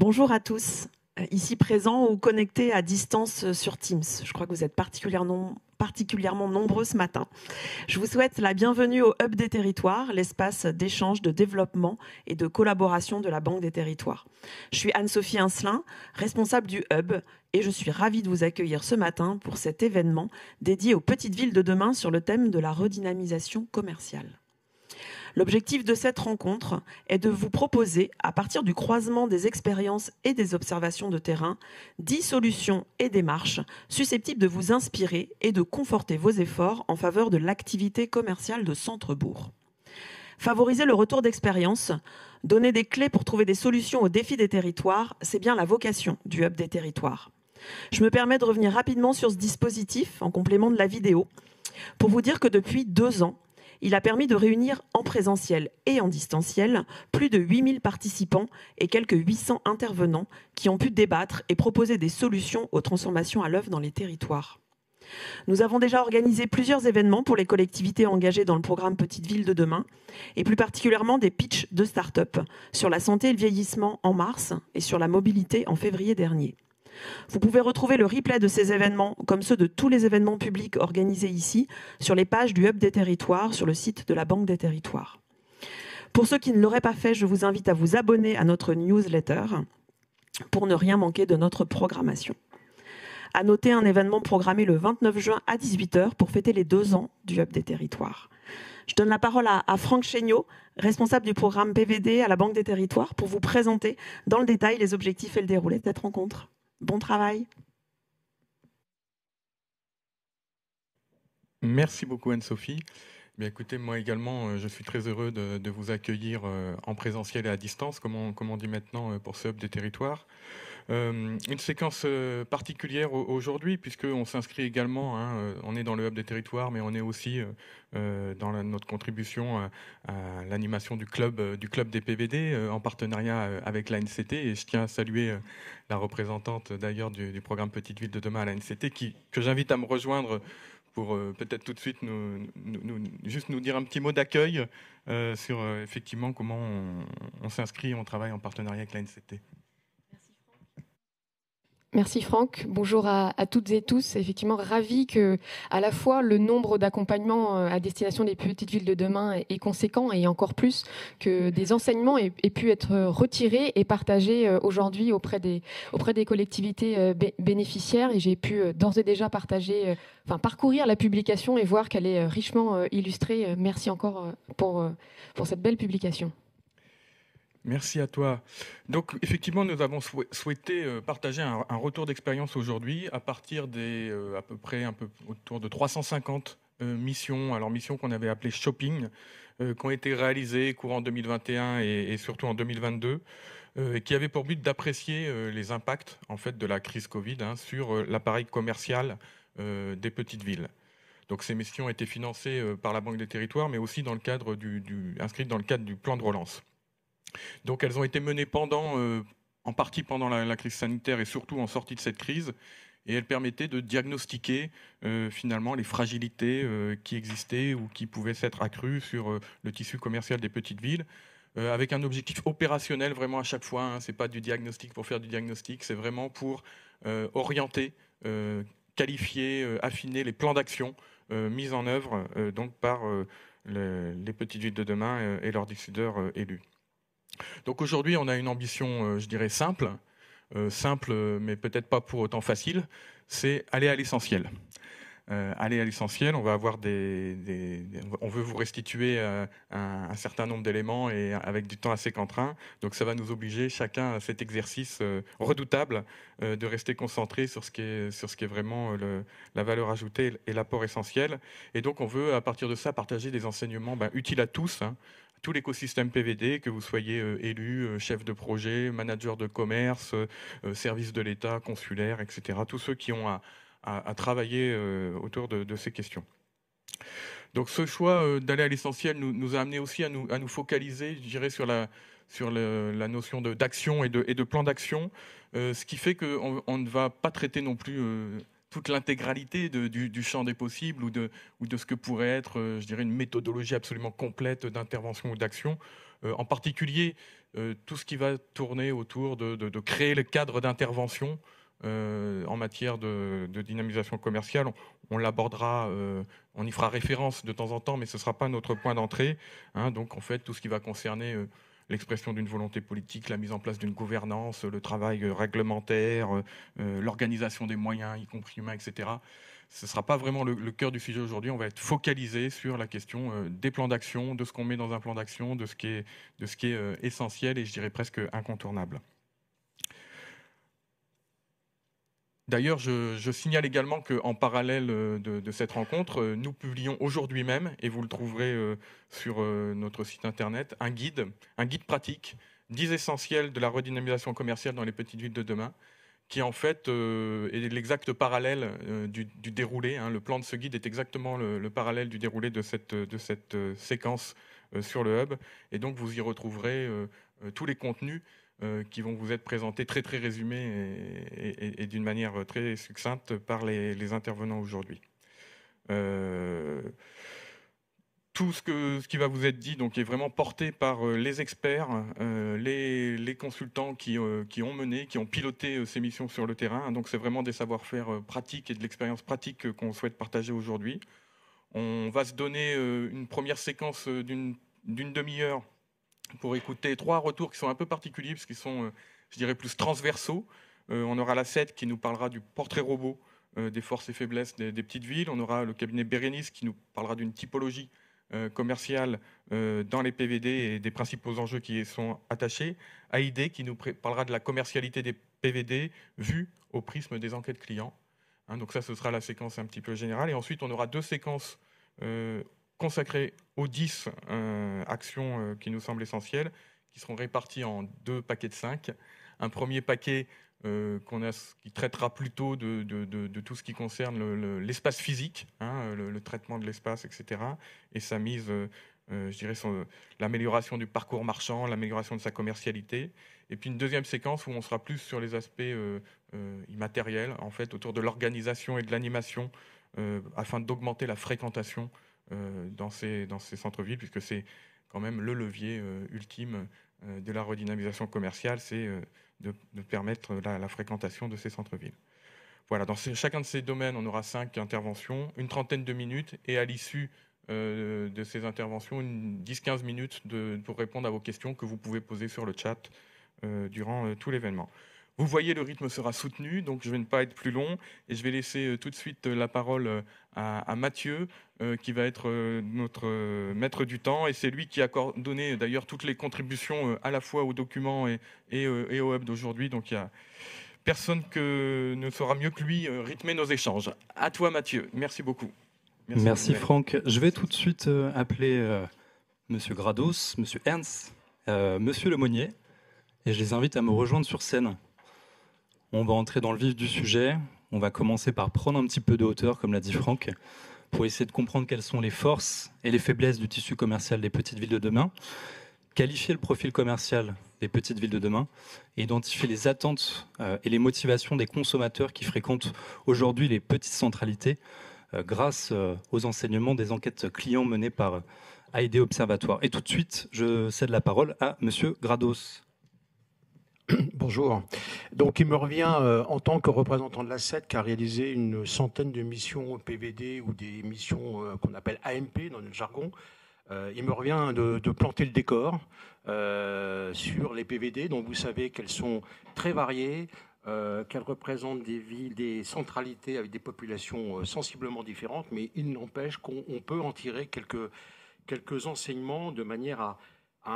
Bonjour à tous, ici présents ou connectés à distance sur Teams. Je crois que vous êtes particulièrement nombreux ce matin. Je vous souhaite la bienvenue au Hub des Territoires, l'espace d'échange, de développement et de collaboration de la Banque des Territoires. Je suis Anne-Sophie Incelin, responsable du Hub, et je suis ravie de vous accueillir ce matin pour cet événement dédié aux petites villes de demain sur le thème de la redynamisation commerciale. L'objectif de cette rencontre est de vous proposer, à partir du croisement des expériences et des observations de terrain, 10 solutions et démarches susceptibles de vous inspirer et de conforter vos efforts en faveur de l'activité commerciale de centre-bourg. Favoriser le retour d'expérience, donner des clés pour trouver des solutions aux défis des territoires, c'est bien la vocation du Hub des Territoires. Je me permets de revenir rapidement sur ce dispositif en complément de la vidéo pour vous dire que depuis 2 ans, il a permis de réunir en présentiel et en distanciel plus de 8000 participants et quelques 800 intervenants qui ont pu débattre et proposer des solutions aux transformations à l'œuvre dans les territoires. Nous avons déjà organisé plusieurs événements pour les collectivités engagées dans le programme Petites Villes de demain et plus particulièrement des pitchs de start-up sur la santé et le vieillissement en mars et sur la mobilité en février dernier. Vous pouvez retrouver le replay de ces événements, comme ceux de tous les événements publics organisés ici, sur les pages du Hub des Territoires, sur le site de la Banque des Territoires. Pour ceux qui ne l'auraient pas fait, je vous invite à vous abonner à notre newsletter pour ne rien manquer de notre programmation. À noter un événement programmé le 29 juin à 18h pour fêter les 2 ans du Hub des Territoires. Je donne la parole à Franck Chéniaud, responsable du programme PVD à la Banque des Territoires, pour vous présenter dans le détail les objectifs et le déroulé de cette rencontre. Bon travail. Merci beaucoup Anne-Sophie. Bien, écoutez, moi également, je suis très heureux de vous accueillir en présentiel et à distance, comme on dit maintenant pour ce Hub des Territoires. Une séquence particulière aujourd'hui, puisqu'on s'inscrit également, on est dans le Hub des Territoires, mais on est aussi dans notre contribution à l'animation du club des PVD, en partenariat avec l'ANCT. Et je tiens à saluer la représentante d'ailleurs du programme Petite Ville de demain à l'ANCT, que j'invite à me rejoindre pour peut-être tout de suite juste nous dire un petit mot d'accueil sur effectivement comment on s'inscrit, on travaille en partenariat avec l'ANCT. Merci Franck. Bonjour à toutes et tous. Effectivement, ravi que à la fois le nombre d'accompagnements à destination des petites villes de demain est conséquent et encore plus que des enseignements aient pu être retirés et partagés aujourd'hui auprès des collectivités bénéficiaires. Et j'ai pu d'ores et déjà parcourir la publication et voir qu'elle est richement illustrée. Merci encore pour cette belle publication. Merci à toi. Donc, effectivement, nous avons souhaité partager un retour d'expérience aujourd'hui à partir des à peu près un peu autour de 350 missions, alors missions qu'on avait appelées shopping, qui ont été réalisées courant 2021 et surtout en 2022, qui avaient pour but d'apprécier les impacts en fait de la crise Covid sur l'appareil commercial des petites villes. Donc, ces missions ont été financées par la Banque des Territoires, mais aussi dans le cadre inscrites dans le cadre du plan de relance. Donc elles ont été menées en partie pendant la crise sanitaire et surtout en sortie de cette crise. Et elles permettaient de diagnostiquer finalement les fragilités qui existaient ou qui pouvaient s'être accrues sur le tissu commercial des petites villes, avec un objectif opérationnel vraiment à chaque fois. Ce n'est pas du diagnostic pour faire du diagnostic, c'est vraiment pour orienter, qualifier, affiner les plans d'action mis en œuvre donc par les petites villes de demain et leurs décideurs élus. Donc aujourd'hui, on a une ambition, je dirais, simple, mais peut-être pas pour autant facile, c'est aller à l'essentiel. Aller à l'essentiel, on va avoir on veut vous restituer un certain nombre d'éléments et avec du temps assez contraint. Donc ça va nous obliger chacun à cet exercice redoutable de rester concentré sur ce qui est vraiment la valeur ajoutée et l'apport essentiel. Et donc on veut à partir de ça partager des enseignements utiles à tous. Tout l'écosystème PVD, que vous soyez élu, chef de projet, manager de commerce, service de l'État, consulaire, etc. Tous ceux qui ont à travailler autour de ces questions. Donc ce choix d'aller à l'essentiel nous a amené aussi à nous focaliser, je dirais, sur la notion d'action et de plan d'action, ce qui fait qu'on ne va pas traiter non plus toute l'intégralité du champ des possibles ou de ce que pourrait être, je dirais, une méthodologie absolument complète d'intervention ou d'action. En particulier, tout ce qui va tourner autour de créer le cadre d'intervention en matière de dynamisation commerciale. On l'abordera, on y fera référence de temps en temps, mais ce ne sera pas notre point d'entrée. Donc, en fait, tout ce qui va concerner l'expression d'une volonté politique, la mise en place d'une gouvernance, le travail réglementaire, l'organisation des moyens, y compris humains, etc. Ce ne sera pas vraiment le cœur du sujet aujourd'hui. On va être focalisé sur la question des plans d'action, de ce qu'on met dans un plan d'action, de ce qui est essentiel et je dirais presque incontournable. D'ailleurs, je signale également qu'en parallèle de cette rencontre, nous publions aujourd'hui même, et vous le trouverez sur notre site internet, un guide pratique, 10 essentiels de la redynamisation commerciale dans les petites villes de demain, qui en fait est l'exact parallèle du déroulé. Le plan de ce guide est exactement le parallèle du déroulé de cette séquence sur le hub. Et donc, vous y retrouverez tous les contenus qui vont vous être présentés très très résumés et d'une manière très succincte par les intervenants aujourd'hui. Tout ce qui va vous être dit donc, est vraiment porté par les experts, les consultants qui ont mené, qui ont piloté ces missions sur le terrain. Donc c'est vraiment des savoir-faire pratiques et de l'expérience pratique qu'on souhaite partager aujourd'hui. On va se donner une première séquence d'une demi-heure pour écouter 3 retours qui sont un peu particuliers, parce qu'ils sont, je dirais, plus transversaux. On aura la CED qui nous parlera du portrait robot des forces et faiblesses des petites villes. On aura le cabinet Bérénice qui nous parlera d'une typologie commerciale dans les PVD et des principaux enjeux qui y sont attachés. AID qui nous parlera de la commercialité des PVD vue au prisme des enquêtes clients. Donc ça, ce sera la séquence un petit peu générale. Et ensuite, on aura 2 séquences consacrées aux 10 actions qui nous semblent essentielles, qui seront réparties en 2 paquets de 5. Un premier paquet qui traitera plutôt de tout ce qui concerne l'espace physique, le traitement de l'espace, etc. Et sa mise, je dirais, l'amélioration du parcours marchand, l'amélioration de sa commercialité. Et puis une deuxième séquence où on sera plus sur les aspects immatériels, en fait, autour de l'organisation et de l'animation, afin d'augmenter la fréquentation dans ces centres-villes, puisque c'est quand même le levier ultime de la redynamisation commerciale, c'est de permettre la fréquentation de ces centres-villes. Voilà, dans chacun de ces domaines, on aura 5 interventions, une trentaine de minutes, et à l'issue de ces interventions, 10-15 minutes pour répondre à vos questions que vous pouvez poser sur le chat durant tout l'événement. Vous voyez, le rythme sera soutenu, donc je ne vais pas être plus long, et je vais laisser tout de suite la parole à Mathieu, qui va être notre maître du temps, et c'est lui qui a coordonné d'ailleurs toutes les contributions à la fois au document et au hub d'aujourd'hui, donc il y a personne ne saura mieux que lui rythmer nos échanges. À toi Mathieu, merci beaucoup. Merci Franck. Je vais tout de suite appeler Monsieur Grados, Monsieur Ernst, Monsieur Lemonnier, et je les invite à me rejoindre sur scène. On va entrer dans le vif du sujet. On va commencer par prendre un petit peu de hauteur, comme l'a dit Franck, pour essayer de comprendre quelles sont les forces et les faiblesses du tissu commercial des petites villes de demain, qualifier le profil commercial des petites villes de demain et identifier les attentes et les motivations des consommateurs qui fréquentent aujourd'hui les petites centralités grâce aux enseignements des enquêtes clients menées par AID Observatoire. Et tout de suite, je cède la parole à Monsieur Grados. Bonjour. Donc il me revient en tant que représentant de la CED qui a réalisé une centaine de missions PVD ou des missions qu'on appelle AMP dans notre jargon. Il me revient de planter le décor sur les PVD, dont vous savez qu'elles sont très variées, qu'elles représentent des villes, des centralités avec des populations sensiblement différentes, mais il n'empêche qu'on peut en tirer quelques enseignements de manière à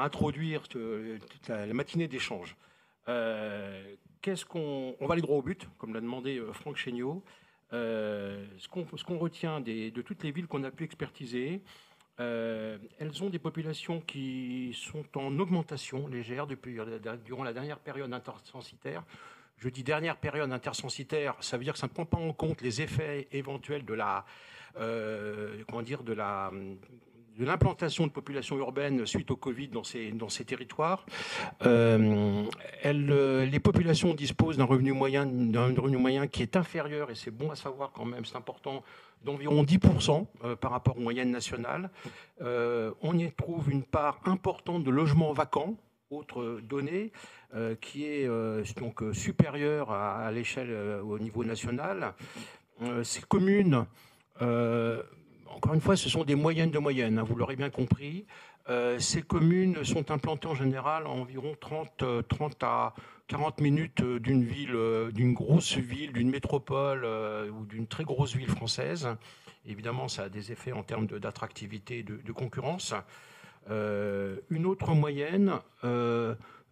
introduire toute la matinée d'échange. On va aller droit au but, comme l'a demandé Franck Chéniaud. Ce qu'on retient de toutes les villes qu'on a pu expertiser, elles ont des populations qui sont en augmentation légère durant la dernière période intercensitaire. Je dis dernière période intercensitaire, ça veut dire que ça ne prend pas en compte les effets éventuels de l'implantation de populations urbaines suite au Covid dans ces territoires. Les populations disposent d'un revenu moyen qui est inférieur, et c'est bon à savoir quand même, c'est important, d'environ 10% par rapport aux moyennes nationales. On y trouve une part importante de logements vacants, autre donnée, qui est donc supérieure à l'échelle au niveau national. Ces communes, encore une fois, ce sont des moyennes de moyenne, hein, vous l'aurez bien compris. Ces communes sont implantées en général à environ 30 à 40 minutes d'une ville, d'une grosse ville, d'une métropole ou d'une très grosse ville française. Évidemment, ça a des effets en termes d'attractivité et de concurrence. Une autre moyenne,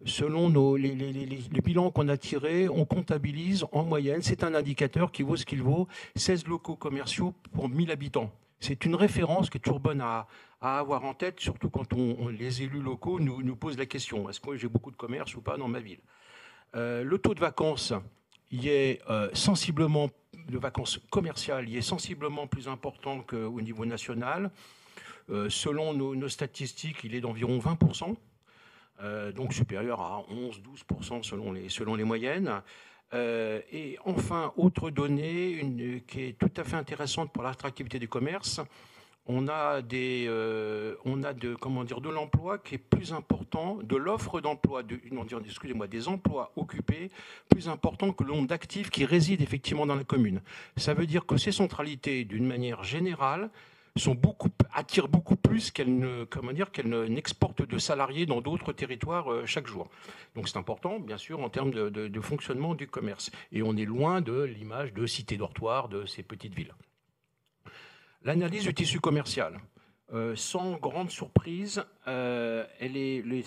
selon les bilans qu'on a tirés, on comptabilise en moyenne, c'est un indicateur qui vaut ce qu'il vaut, 16 locaux commerciaux pour 1000 habitants. C'est une référence qui est toujours bonne à avoir en tête, surtout quand les élus locaux nous posent la question, est-ce que j'ai beaucoup de commerce ou pas dans ma ville? Le taux de vacances, il est sensiblement, de vacances commerciales, il est sensiblement plus important qu'au niveau national. Selon nos statistiques, il est d'environ 20%, donc supérieur à 11-12% selon les moyennes. Et enfin, autre donnée qui est tout à fait intéressante pour l'attractivité du commerce, on a de l'emploi qui est plus important, de l'offre d'emploi, des emplois occupés plus important que le nombre d'actifs qui résident effectivement dans la commune. Ça veut dire que ces centralités, d'une manière générale, attirent beaucoup plus qu'elles n'exportent de salariés dans d'autres territoires chaque jour. Donc c'est important, bien sûr, en termes de fonctionnement du commerce. Et on est loin de l'image de cité-dortoir de ces petites villes. L'analyse du tissu commercial. Sans grande surprise, les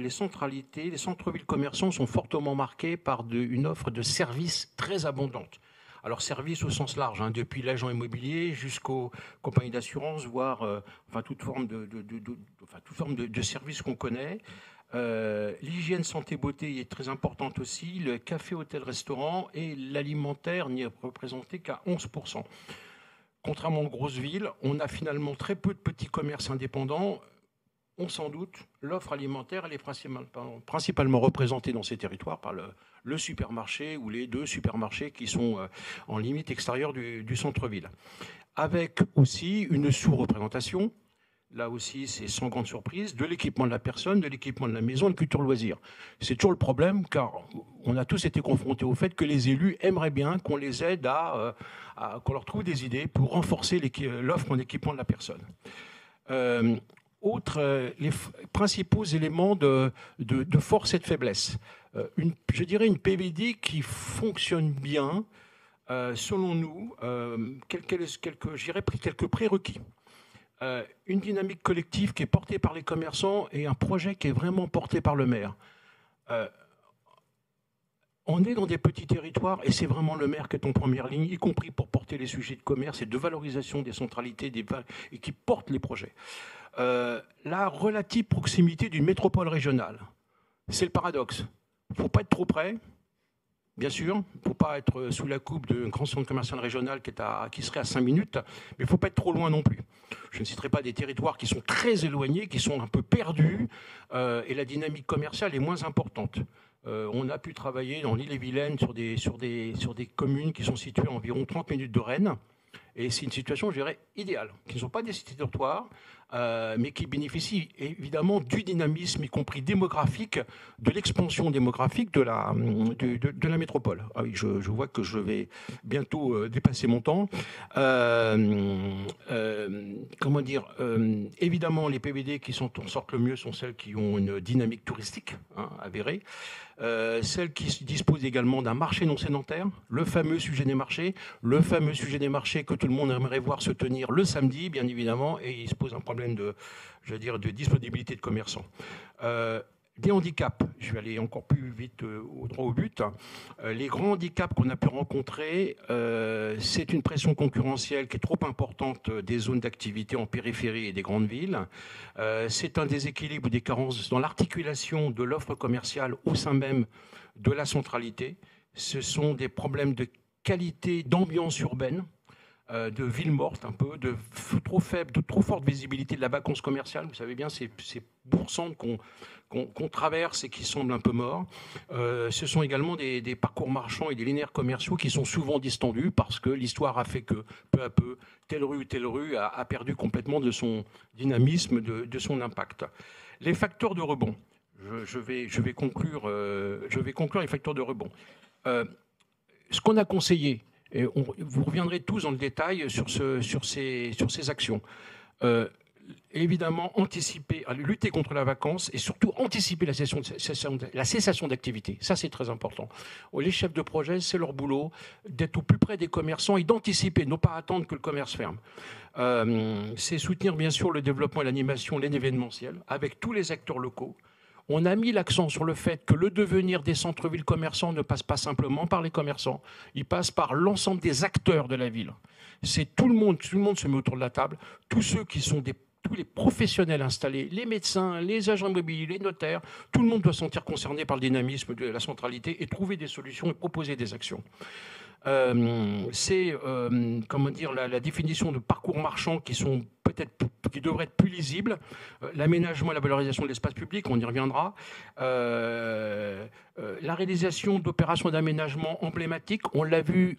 centralités, les centres-villes commerçants sont fortement marqués par une offre de services très abondante. Alors, services au sens large, hein, depuis l'agent immobilier jusqu'aux compagnies d'assurance, voire toute forme de service qu'on connaît. L'hygiène, santé, beauté est très importante aussi. Le café, hôtel, restaurant et l'alimentaire n'y est représenté qu'à 11%. Contrairement aux grosses villes, on a finalement très peu de petits commerces indépendants. On s'en doute, l'offre alimentaire, elle est principalement représentée dans ces territoires par le supermarché ou les 2 supermarchés qui sont en limite extérieure du centre-ville. Avec aussi une sous-représentation, là aussi c'est sans grande surprise, de l'équipement de la personne, de l'équipement de la maison et de culture loisirs. C'est toujours le problème car on a tous été confrontés au fait que les élus aimeraient bien qu'on les aide qu'on leur trouve des idées pour renforcer l'offre en équipement de la personne. Les principaux éléments de force et de faiblesse. Je dirais une PVD qui fonctionne bien, selon nous, quelques prérequis. Une dynamique collective qui est portée par les commerçants et un projet qui est vraiment porté par le maire. On est dans des petits territoires et c'est vraiment le maire qui est en première ligne, y compris pour porter les sujets de commerce et de valorisation des centralités et qui porte les projets. La relative proximité d'une métropole régionale, c'est le paradoxe. Il ne faut pas être trop près, bien sûr. Il ne faut pas être sous la coupe d'un grand centre commercial régional qui serait à 5 minutes, mais il ne faut pas être trop loin non plus. Je ne citerai pas des territoires qui sont très éloignés, qui sont un peu perdus, et la dynamique commerciale est moins importante. On a pu travailler dans l'Ille-et-Vilaine sur des communes qui sont situées à environ 30 minutes de Rennes. Et c'est une situation, je dirais, idéale, qui ne sont pas des cités-dortoirs, mais qui bénéficient évidemment du dynamisme, y compris démographique, de l'expansion démographique de la métropole. Ah oui, je vois que je vais bientôt dépasser mon temps. Évidemment, les PVD qui en sortent le mieux sont celles qui ont une dynamique touristique avérée. Celles qui disposent également d'un marché non sédentaire, le fameux sujet des marchés que tout le monde aimerait voir se tenir le samedi, bien évidemment, et il se pose un problème de disponibilité de commerçants. Des handicaps, je vais aller encore plus vite droit au but. Les grands handicaps qu'on a pu rencontrer, c'est une pression concurrentielle qui est trop importante des zones d'activité en périphérie et des grandes villes. C'est un déséquilibre ou des carences dans l'articulation de l'offre commerciale au sein même de la centralité. Ce sont des problèmes de qualité d'ambiance urbaine. de ville morte, un peu, de trop faible, de trop forte visibilité de la vacance commerciale. Vous savez bien, ces bourgs-centres qu'on traverse et qui semblent un peu morts. Ce sont également des parcours marchands et des linéaires commerciaux qui sont souvent distendus parce que l'histoire a fait que, peu à peu, telle rue ou telle rue a perdu complètement de son dynamisme, de son impact. Les facteurs de rebond. Je vais conclure les facteurs de rebond. Ce qu'on a conseillé, et vous reviendrez tous dans le détail sur ces actions. Évidemment, anticiper, lutter contre la vacance et surtout anticiper la cessation d'activité. Ça, c'est très important. Les chefs de projet, c'est leur boulot d'être au plus près des commerçants et d'anticiper, non pas attendre que le commerce ferme. C'est soutenir, bien sûr, le développement et l'animation, l'événementiel, avec tous les acteurs locaux. On a mis l'accent sur le fait que le devenir des centres-villes commerçants ne passe pas simplement par les commerçants, il passe par l'ensemble des acteurs de la ville. C'est tout le monde se met autour de la table, tous ceux qui sont tous les professionnels installés, les médecins, les agents immobiliers, les notaires, tout le monde doit se sentir concerné par le dynamisme de la centralité et trouver des solutions et proposer des actions. C'est comment dire, la définition de parcours marchands qui devraient être plus lisibles, l'aménagement et la valorisation de l'espace public, on y reviendra, la réalisation d'opérations d'aménagement emblématiques, on l'a vu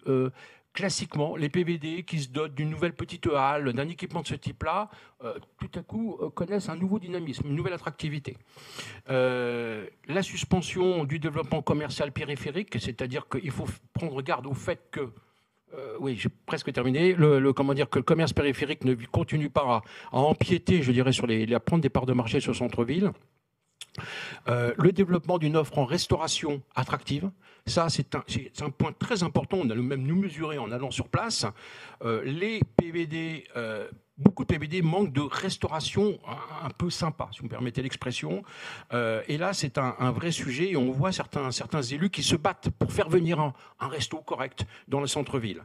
classiquement, les PVD qui se dotent d'une nouvelle petite halle, d'un équipement de ce type-là, tout à coup connaissent un nouveau dynamisme, une nouvelle attractivité. La suspension du développement commercial périphérique, c'est-à-dire qu'il faut prendre garde au fait que, oui, j'ai presque terminé, que le commerce périphérique ne continue pas à empiéter, je dirais, à prendre des parts de marché sur le centre-ville. Le développement d'une offre en restauration attractive, ça c'est un point très important, on a même nous mesuré en allant sur place. Les PVD, beaucoup de PVD manquent de restauration un peu sympa, si vous me permettez l'expression. Et là c'est un vrai sujet et on voit certains élus qui se battent pour faire venir un resto correct dans le centre-ville.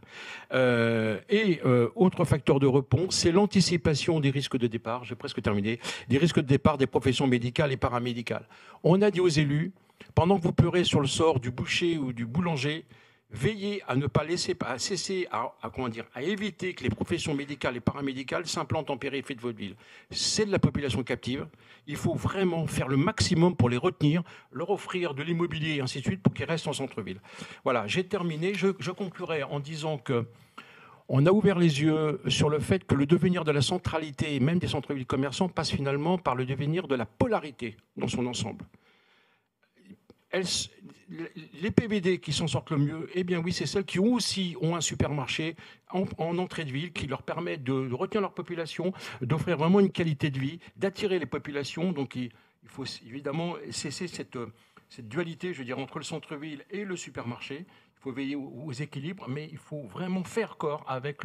Autre facteur de rebond, c'est l'anticipation des risques de départ, j'ai presque terminé, des risques de départ des professions médicales et paramédicales. On a dit aux élus, pendant que vous pleurez sur le sort du boucher ou du boulanger, veillez à ne pas à éviter que les professions médicales et paramédicales s'implantent en périphérie de votre ville. C'est de la population captive. Il faut vraiment faire le maximum pour les retenir, leur offrir de l'immobilier et ainsi de suite pour qu'ils restent en centre-ville. Voilà, j'ai terminé. Je conclurai en disant que on a ouvert les yeux sur le fait que le devenir de la centralité, et même des centres-villes commerçants, passe finalement par le devenir de la polarité dans son ensemble. Les PVD qui s'en sortent le mieux, eh bien oui, c'est celles qui aussi ont un supermarché en entrée de ville qui leur permet de retenir leur population, d'offrir vraiment une qualité de vie, d'attirer les populations. Donc il faut évidemment cesser cette dualité, je dirais, entre le centre-ville et le supermarché. Il faut veiller aux équilibres, mais il faut vraiment faire corps avec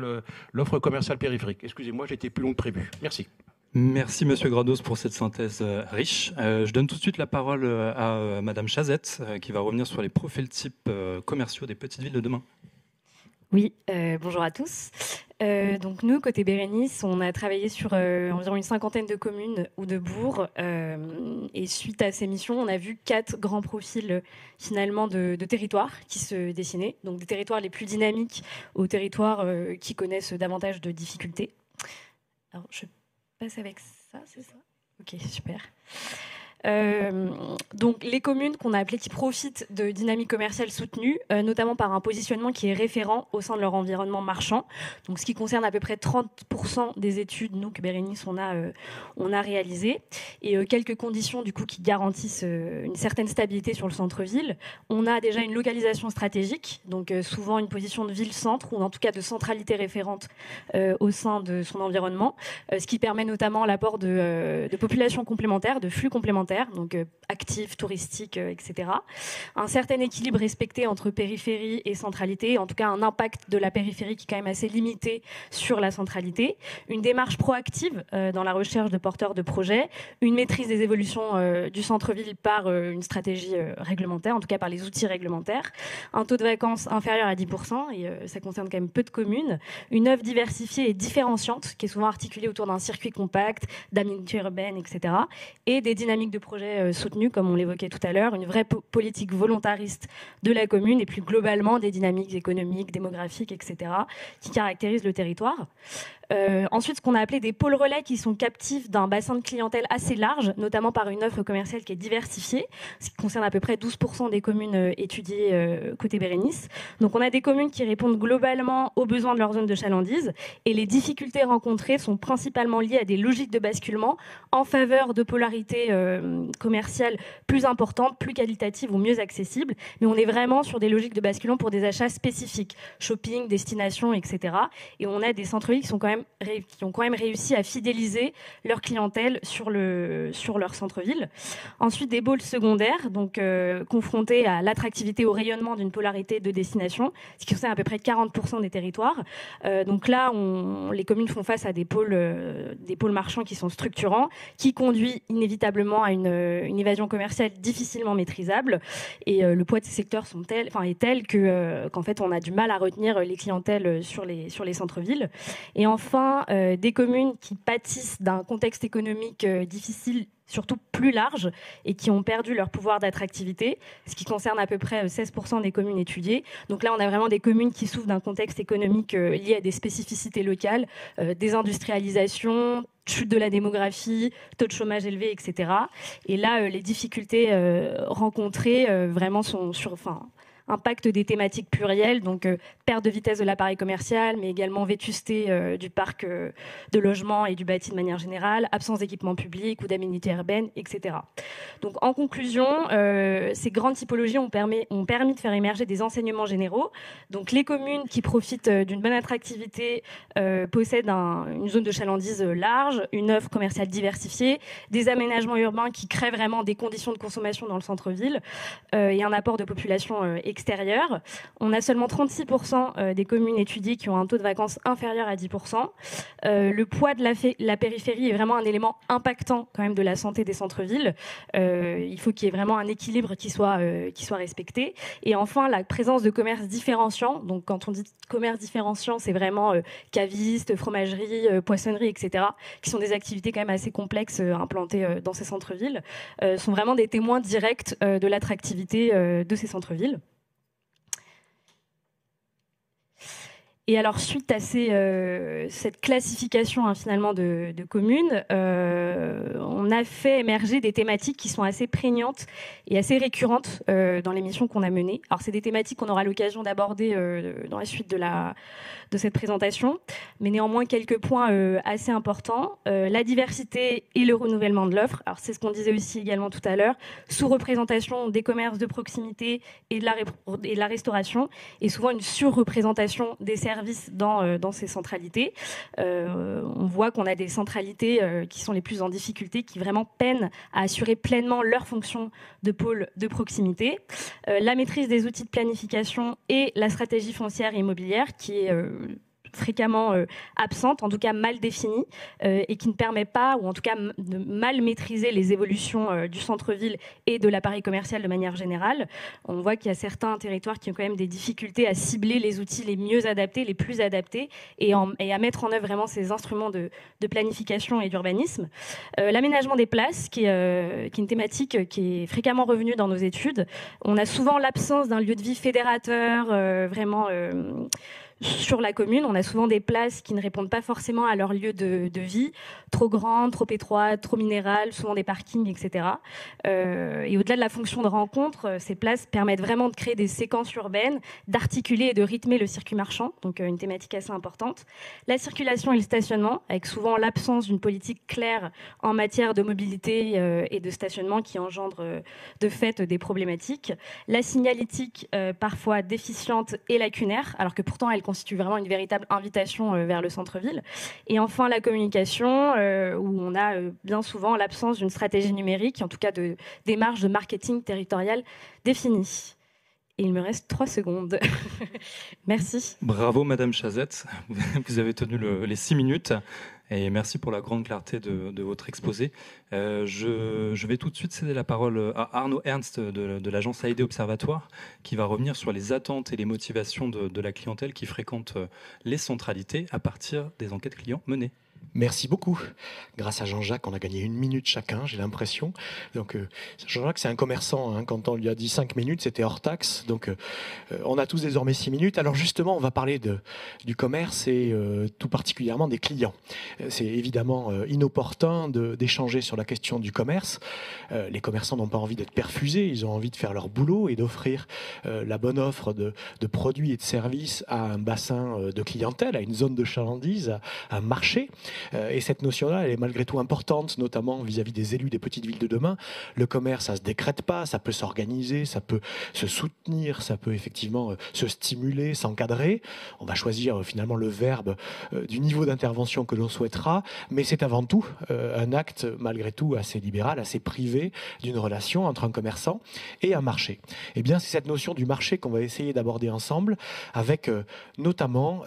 l'offre commerciale périphérique. Excusez-moi, j'ai été plus long que prévu. Merci. Merci Monsieur Grados pour cette synthèse riche. Je donne tout de suite la parole à Madame Chazette qui va revenir sur les profils types commerciaux des petites villes de demain. Oui, bonjour à tous. Donc nous, côté Bérénice, on a travaillé sur environ une cinquantaine de communes ou de bourgs. Et suite à ces missions, on a vu 4 grands profils finalement de territoires qui se dessinaient. Donc des territoires les plus dynamiques aux territoires qui connaissent davantage de difficultés. Alors je passe avec ça, c'est ça ? Ok, super. Donc les communes qu'on a appelées qui profitent de dynamique commerciale soutenue, notamment par un positionnement qui est référent au sein de leur environnement marchand. Donc ce qui concerne à peu près 30% des études, nous que Bérénice on a réalisées, et quelques conditions du coup qui garantissent une certaine stabilité sur le centre-ville. On a déjà une localisation stratégique, donc souvent une position de ville-centre ou en tout cas de centralité référente au sein de son environnement, ce qui permet notamment l'apport de populations complémentaires, de flux complémentaires, donc actifs, touristiques, etc. Un certain équilibre respecté entre périphérie et centralité, en tout cas un impact de la périphérie qui est quand même assez limité sur la centralité, une démarche proactive dans la recherche de porteurs de projets, une maîtrise des évolutions du centre-ville par une stratégie réglementaire, en tout cas par les outils réglementaires, un taux de vacances inférieur à 10%, et ça concerne quand même peu de communes, une œuvre diversifiée et différenciante qui est souvent articulée autour d'un circuit compact, d'aménité urbaine, etc., et des dynamiques de de projet soutenue, comme on l'évoquait tout à l'heure, une vraie politique volontariste de la commune et plus globalement des dynamiques économiques, démographiques, etc., qui caractérisent le territoire. Ensuite, ce qu'on a appelé des pôles relais qui sont captifs d'un bassin de clientèle assez large, notamment par une offre commerciale qui est diversifiée, ce qui concerne à peu près 12% des communes étudiées côté Bérénice. Donc on a des communes qui répondent globalement aux besoins de leur zone de chalandise et les difficultés rencontrées sont principalement liées à des logiques de basculement en faveur de polarités commerciales plus importantes, plus qualitatives ou mieux accessibles. Mais on est vraiment sur des logiques de basculement pour des achats spécifiques, shopping, destination, etc. Et on a des centres-villes qui ont quand même réussi à fidéliser leur clientèle sur leur centre-ville. Ensuite, des pôles secondaires, donc confrontés à l'attractivité, au rayonnement d'une polarité de destination, ce qui concerne à peu près 40% des territoires. Donc là, les communes font face à des pôles marchands qui sont structurants, qui conduit inévitablement à une évasion commerciale difficilement maîtrisable. Et le poids de ces secteurs est tel qu'en fait, on a du mal à retenir les clientèles sur les centres-villes. Et enfin, des communes qui pâtissent d'un contexte économique difficile, surtout plus large, et qui ont perdu leur pouvoir d'attractivité, ce qui concerne à peu près 16% des communes étudiées. Donc là, on a vraiment des communes qui souffrent d'un contexte économique lié à des spécificités locales, désindustrialisation, chute de la démographie, taux de chômage élevé, etc. Et là, les difficultés rencontrées vraiment sont impact des thématiques plurielles, donc perte de vitesse de l'appareil commercial, mais également vétusté du parc de logement et du bâti de manière générale, absence d'équipements publics ou d'aménités urbaines, etc. Donc en conclusion, ces grandes typologies ont permis de faire émerger des enseignements généraux. Donc les communes qui profitent d'une bonne attractivité possèdent une zone de chalandise large, une offre commerciale diversifiée, des aménagements urbains qui créent vraiment des conditions de consommation dans le centre-ville et un apport de population extérieure. On a seulement 36% des communes étudiées qui ont un taux de vacances inférieur à 10%. Le poids de la périphérie est vraiment un élément impactant quand même de la santé des centres-villes. Il faut qu'il y ait vraiment un équilibre qui soit respecté. Et enfin, la présence de commerces différenciants. Donc quand on dit commerce différenciant, c'est vraiment cavistes, fromageries, poissonneries, etc., qui sont des activités quand même assez complexes implantées dans ces centres-villes, sont vraiment des témoins directs de l'attractivité de ces centres-villes. Et alors, suite à cette classification finalement de communes, on a fait émerger des thématiques qui sont assez prégnantes et assez récurrentes dans les missions qu'on a menées. Alors, c'est des thématiques qu'on aura l'occasion d'aborder dans la suite de cette présentation, mais néanmoins quelques points assez importants. La diversité et le renouvellement de l'offre. Alors, c'est ce qu'on disait aussi également tout à l'heure. Sous-représentation des commerces de proximité et de la restauration, et souvent une surreprésentation des services dans ces centralités. On voit qu'on a des centralités qui sont les plus en difficulté, qui vraiment peinent à assurer pleinement leur fonction de pôle de proximité. La maîtrise des outils de planification et la stratégie foncière et immobilière qui est fréquemment absente, en tout cas mal définie, et qui ne permet pas, ou en tout cas de mal maîtriser les évolutions du centre-ville et de l'appareil commercial de manière générale. On voit qu'il y a certains territoires qui ont quand même des difficultés à cibler les outils les mieux adaptés, les plus adaptés, et à mettre en œuvre vraiment ces instruments de planification et d'urbanisme. L'aménagement des places, qui est une thématique qui est fréquemment revenue dans nos études. On a souvent l'absence d'un lieu de vie fédérateur, vraiment sur la commune. On a souvent des places qui ne répondent pas forcément à leur lieu de vie, trop grandes, trop étroites, trop minérales, souvent des parkings, etc. Et au-delà de la fonction de rencontre, ces places permettent vraiment de créer des séquences urbaines, d'articuler et de rythmer le circuit marchand, donc une thématique assez importante. La circulation et le stationnement, avec souvent l'absence d'une politique claire en matière de mobilité et de stationnement qui engendre de fait des problématiques. La signalétique, parfois déficiente et lacunaire, alors que pourtant elle constitue vraiment une véritable invitation vers le centre-ville. Et enfin, la communication, où on a bien souvent l'absence d'une stratégie numérique, en tout cas de démarche de marketing territorial définie. Et il me reste 3 secondes. Merci. Bravo, Madame Chazette. Vous avez tenu les 6 minutes. Et merci pour la grande clarté de votre exposé. Je vais tout de suite céder la parole à Arnaud Ernst de l'agence AID Observatoire, qui va revenir sur les attentes et les motivations de la clientèle qui fréquente les centralités à partir des enquêtes clients menées. Merci beaucoup. Grâce à Jean-Jacques, on a gagné 1 minute chacun, j'ai l'impression. Donc, Jean-Jacques, c'est un commerçant. Hein. Quand on lui a dit 5 minutes, c'était hors taxe. Donc, on a tous désormais 6 minutes. Alors, justement, on va parler du commerce et tout particulièrement des clients. C'est évidemment inopportun d'échanger sur la question du commerce. Les commerçants n'ont pas envie d'être perfusés. Ils ont envie de faire leur boulot et d'offrir la bonne offre de produits et de services à un bassin de clientèle, à une zone de chalandise, à un marché. Et cette notion-là, elle est malgré tout importante, notamment vis-à-vis des élus des petites villes de demain. Le commerce, ça ne se décrète pas, ça peut s'organiser, ça peut se soutenir, ça peut effectivement se stimuler, s'encadrer. On va choisir finalement le verbe du niveau d'intervention que l'on souhaitera, mais c'est avant tout un acte malgré tout assez libéral, assez privé d'une relation entre un commerçant et un marché. Eh bien, c'est cette notion du marché qu'on va essayer d'aborder ensemble avec notamment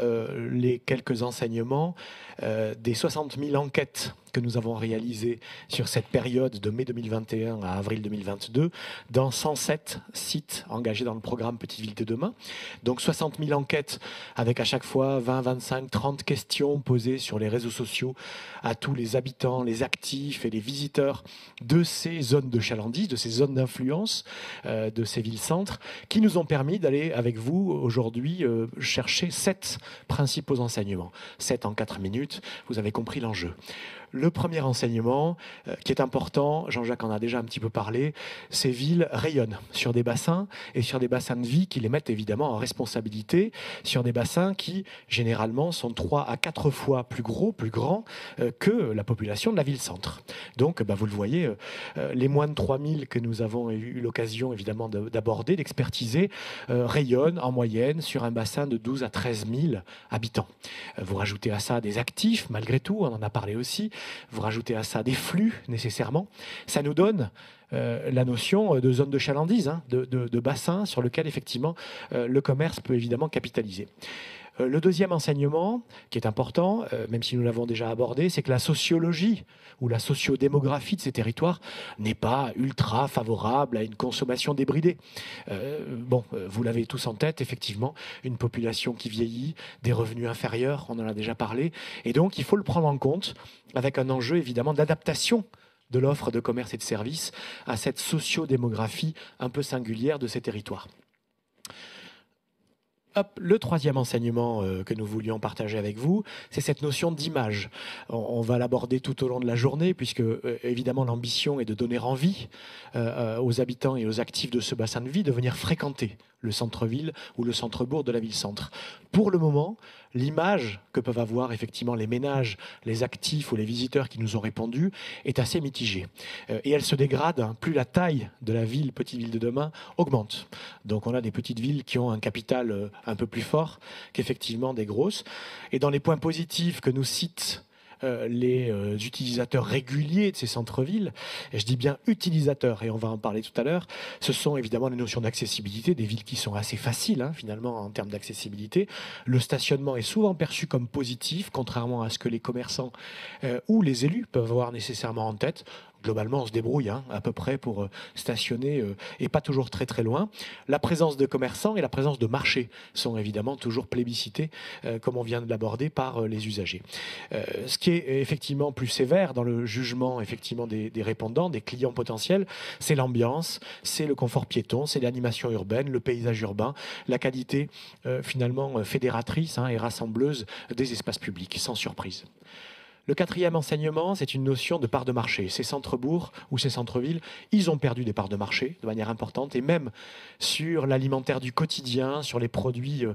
les quelques enseignements des 60 000 enquêtes que nous avons réalisées sur cette période de mai 2021 à avril 2022 dans 107 sites engagés dans le programme Petites Villes de demain. Donc 60 000 enquêtes avec à chaque fois 20, 25, 30 questions posées sur les réseaux sociaux à tous les habitants, les actifs et les visiteurs de ces zones de chalandise, de ces zones d'influence, de ces villes-centres, qui nous ont permis d'aller avec vous aujourd'hui chercher 7 principaux enseignements. 7 en 4 minutes, vous avez compris l'enjeu. Le premier enseignement qui est important, Jean-Jacques en a déjà un petit peu parlé, ces villes rayonnent sur des bassins et sur des bassins de vie qui les mettent évidemment en responsabilité, sur des bassins qui généralement sont 3 à 4 fois plus gros, plus grands que la population de la ville-centre. Donc vous le voyez, les moins de 3000 que nous avons eu l'occasion évidemment d'aborder, d'expertiser, rayonnent en moyenne sur un bassin de 12 à 13 000 habitants. Vous rajoutez à ça des actifs, malgré tout, on en a parlé aussi. Vous rajoutez à ça des flux, nécessairement. Ça nous donne la notion de zone de chalandise, hein, de bassin sur lequel, effectivement, le commerce peut évidemment capitaliser. Le deuxième enseignement, qui est important, même si nous l'avons déjà abordé, c'est que la sociologie ou la sociodémographie de ces territoires n'est pas ultra favorable à une consommation débridée. Vous l'avez tous en tête, effectivement, une population qui vieillit, des revenus inférieurs, on en a déjà parlé, et donc il faut le prendre en compte avec un enjeu évidemment d'adaptation de l'offre de commerce et de services à cette sociodémographie un peu singulière de ces territoires. Le troisième enseignement que nous voulions partager avec vous, c'est cette notion d'image. On va l'aborder tout au long de la journée, puisque évidemment l'ambition est de donner envie aux habitants et aux actifs de ce bassin de vie de venir fréquenter le centre-ville ou le centre-bourg de la ville-centre. Pour le moment, l'image que peuvent avoir effectivement les ménages, les actifs ou les visiteurs qui nous ont répondu est assez mitigée. Et elle se dégrade, hein, plus la taille de la ville, petite ville de demain, augmente. Donc on a des petites villes qui ont un capital un peu plus fort qu'effectivement des grosses. Et dans les points positifs que nous citent les utilisateurs réguliers de ces centres-villes, et je dis bien utilisateurs, et on va en parler tout à l'heure, ce sont évidemment les notions d'accessibilité, des villes qui sont assez faciles hein, finalement en termes d'accessibilité. Le stationnement est souvent perçu comme positif, contrairement à ce que les commerçants ou les élus peuvent avoir nécessairement en tête. Globalement, on se débrouille hein, à peu près pour stationner et pas toujours très très loin. La présence de commerçants et la présence de marchés sont évidemment toujours plébiscités, comme on vient de l'aborder, par les usagers. Ce qui est effectivement plus sévère dans le jugement effectivement des répondants, des clients potentiels, c'est l'ambiance, c'est le confort piéton, c'est l'animation urbaine, le paysage urbain, la qualité finalement fédératrice hein, et rassembleuse des espaces publics, sans surprise. Le quatrième enseignement, c'est une notion de part de marché. Ces centres-bourgs ou ces centres-villes, ils ont perdu des parts de marché de manière importante, et même sur l'alimentaire du quotidien, sur les produits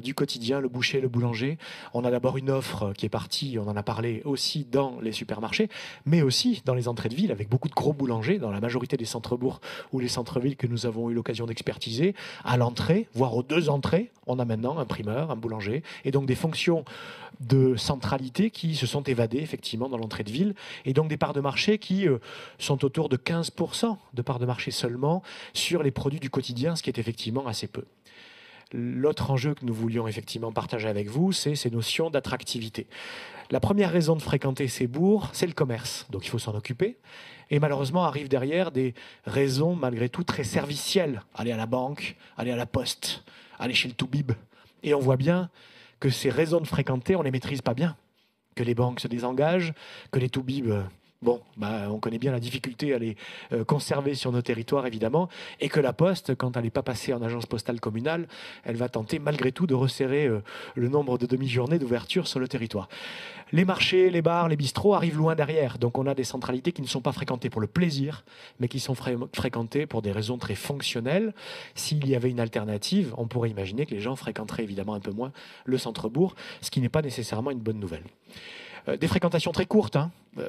du quotidien, le boucher, le boulanger. On a d'abord une offre qui est partie, on en a parlé aussi dans les supermarchés, mais aussi dans les entrées de ville, avec beaucoup de gros boulangers, dans la majorité des centres-bourgs ou les centres-villes que nous avons eu l'occasion d'expertiser. À l'entrée, voire aux 2 entrées, on a maintenant un primeur, un boulanger, et donc des fonctions de centralité qui se sont évadées effectivement dans l'entrée de ville, et donc des parts de marché qui sont autour de 15% de parts de marché seulement sur les produits du quotidien, ce qui est effectivement assez peu. L'autre enjeu que nous voulions effectivement partager avec vous, c'est ces notions d'attractivité. La première raison de fréquenter ces bourgs, c'est le commerce, donc il faut s'en occuper. Et malheureusement, arrivent derrière des raisons malgré tout très servicielles. Aller à la banque, aller à la poste, aller chez le toubib. Et on voit bien que ces raisons de fréquenter, on ne les maîtrise pas bien. que les banques se désengagent, que les toubibs, on connaît bien la difficulté à les conserver sur nos territoires, évidemment, et que la Poste, quand elle n'est pas passée en agence postale communale, elle va tenter malgré tout de resserrer le nombre de demi-journées d'ouverture sur le territoire. Les marchés, les bars, les bistrots arrivent loin derrière, donc on a des centralités qui ne sont pas fréquentées pour le plaisir, mais qui sont fréquentées pour des raisons très fonctionnelles. S'il y avait une alternative, on pourrait imaginer que les gens fréquenteraient évidemment un peu moins le centre-bourg, ce qui n'est pas nécessairement une bonne nouvelle. Des fréquentations très courtes,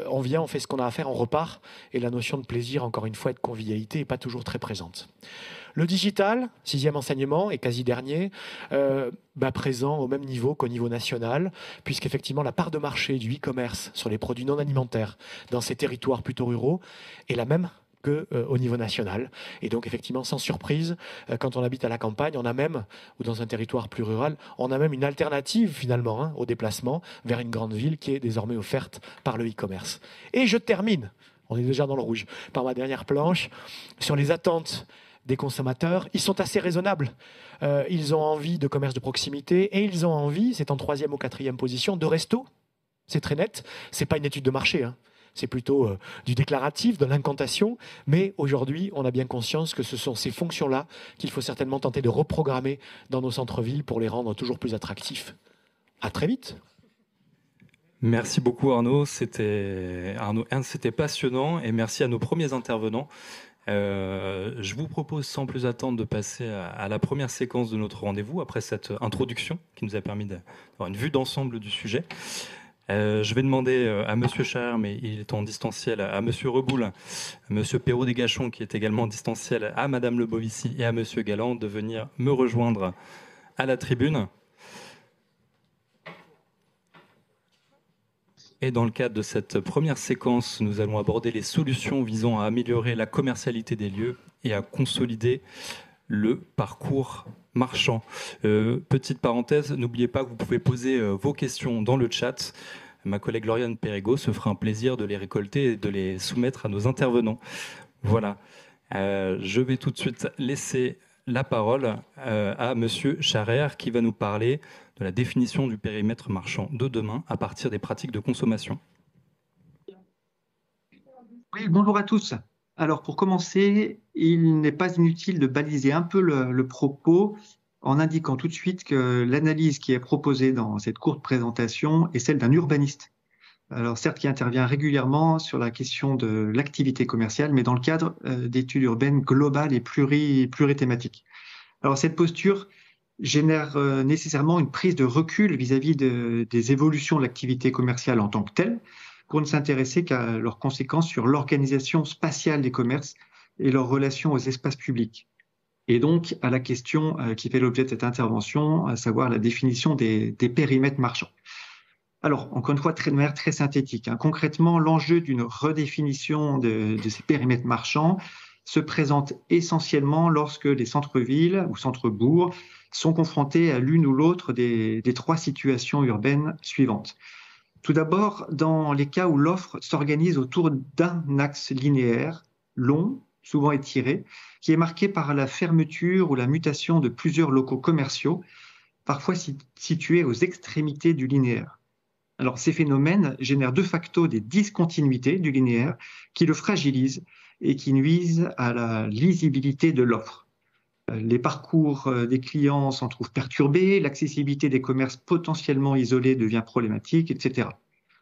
on vient, on fait ce qu'on a à faire, on repart, et la notion de plaisir, encore une fois, et de convivialité n'est pas toujours très présente. Le digital, 6e enseignement et quasi dernier, présent au même niveau qu'au niveau national, puisqu'effectivement la part de marché du e-commerce sur les produits non alimentaires dans ces territoires plutôt ruraux est la même qu'au niveau national. Et donc, effectivement, sans surprise, quand on habite à la campagne, on a même, ou dans un territoire plus rural, on a même une alternative, finalement, au déplacement vers une grande ville qui est désormais offerte par le e-commerce. Et je termine, on est déjà dans le rouge, par ma dernière planche, sur les attentes des consommateurs. Ils sont assez raisonnables. Ils ont envie de commerce de proximité et ils ont envie, c'est en 3e ou 4e position, de resto. C'est très net. C'est pas une étude de marché, C'est plutôt du déclaratif, de l'incantation. Mais aujourd'hui, on a bien conscience que ce sont ces fonctions-là qu'il faut certainement tenter de reprogrammer dans nos centres-villes pour les rendre toujours plus attractifs. À très vite. Merci beaucoup Arnaud. C'était passionnant et merci à nos premiers intervenants. Je vous propose sans plus attendre de passer à la première séquence de notre rendez-vous après cette introduction qui nous a permis d'avoir une vue d'ensemble du sujet. Je vais demander à Monsieur Chaher, mais il est en distanciel, à Monsieur Reboul, à Monsieur Perrault-Desgachons, qui est également en distanciel, à Madame Lebovici et à Monsieur Galland de venir me rejoindre à la tribune. Et dans le cadre de cette première séquence, nous allons aborder les solutions visant à améliorer la commercialité des lieux et à consolider le parcours marchand. Petite parenthèse, n'oubliez pas que vous pouvez poser vos questions dans le chat. Ma collègue Lauriane Perrigo se fera un plaisir de les récolter et de les soumettre à nos intervenants. Voilà. Je vais tout de suite laisser la parole à Monsieur Chaher qui va nous parler de la définition du périmètre marchand de demain à partir des pratiques de consommation. Oui, bonjour à tous. Alors pour commencer, il n'est pas inutile de baliser un peu le propos en indiquant tout de suite que l'analyse qui est proposée dans cette courte présentation est celle d'un urbaniste. Alors certes, qui intervient régulièrement sur la question de l'activité commerciale, mais dans le cadre d'études urbaines globales et plurithématiques. Alors cette posture génère nécessairement une prise de recul vis-à-vis des évolutions de l'activité commerciale en tant que telle, pour ne s'intéresser qu'à leurs conséquences sur l'organisation spatiale des commerces et leur relation aux espaces publics. Et donc à la question qui fait l'objet de cette intervention, à savoir la définition des périmètres marchands. Alors, encore une fois, de manière très synthétique. Concrètement, l'enjeu d'une redéfinition de ces périmètres marchands se présente essentiellement lorsque les centres-villes ou centres-bourgs sont confrontés à l'une ou l'autre des trois situations urbaines suivantes. Tout d'abord, dans les cas où l'offre s'organise autour d'un axe linéaire, long, souvent étiré, qui est marqué par la fermeture ou la mutation de plusieurs locaux commerciaux, parfois situés aux extrémités du linéaire. Alors, ces phénomènes génèrent de facto des discontinuités du linéaire qui le fragilisent et qui nuisent à la lisibilité de l'offre. Les parcours des clients s'en trouvent perturbés, l'accessibilité des commerces potentiellement isolés devient problématique, etc.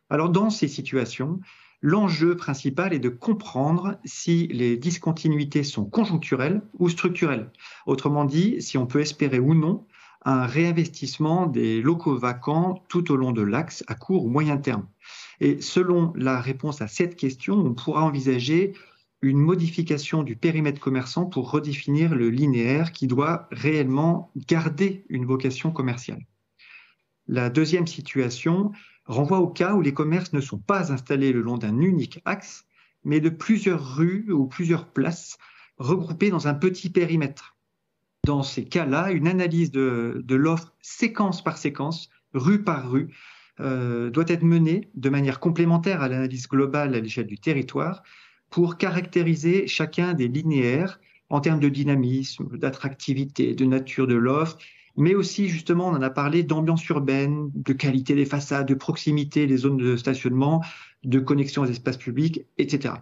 Alors, dans ces situations, l'enjeu principal est de comprendre si les discontinuités sont conjoncturelles ou structurelles. Autrement dit, si on peut espérer ou non un réinvestissement des locaux vacants tout au long de l'axe à court ou moyen terme. Et selon la réponse à cette question, on pourra envisager une modification du périmètre commerçant pour redéfinir le linéaire qui doit réellement garder une vocation commerciale. La deuxième situation renvoie au cas où les commerces ne sont pas installés le long d'un unique axe, mais de plusieurs rues ou plusieurs places regroupées dans un petit périmètre. Dans ces cas-là, une analyse de l'offre séquence par séquence, rue par rue, doit être menée de manière complémentaire à l'analyse globale à l'échelle du territoire pour caractériser chacun des linéaires en termes de dynamisme, d'attractivité, de nature de l'offre mais aussi justement, on en a parlé, d'ambiance urbaine, de qualité des façades, de proximité des zones de stationnement, de connexion aux espaces publics, etc.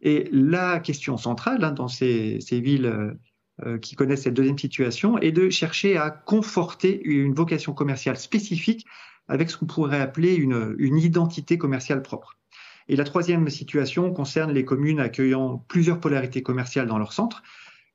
Et la question centrale dans ces villes qui connaissent cette deuxième situation est de chercher à conforter une vocation commerciale spécifique avec ce qu'on pourrait appeler une identité commerciale propre. Et la troisième situation concerne les communes accueillant plusieurs polarités commerciales dans leur centre,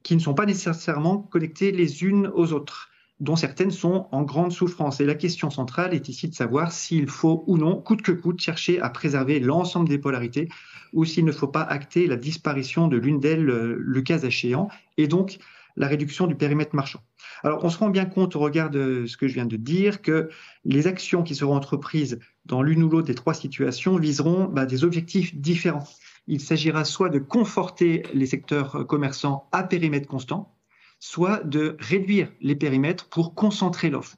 qui ne sont pas nécessairement connectées les unes aux autres, dont certaines sont en grande souffrance. Et la question centrale est ici de savoir s'il faut ou non, coûte que coûte, chercher à préserver l'ensemble des polarités, ou s'il ne faut pas acter la disparition de l'une d'elles, le cas échéant, et donc la réduction du périmètre marchand. Alors, on se rend bien compte au regard de ce que je viens de dire que les actions qui seront entreprises dans l'une ou l'autre des trois situations viseront des objectifs différents. Il s'agira soit de conforter les secteurs commerçants à périmètre constant, soit de réduire les périmètres pour concentrer l'offre.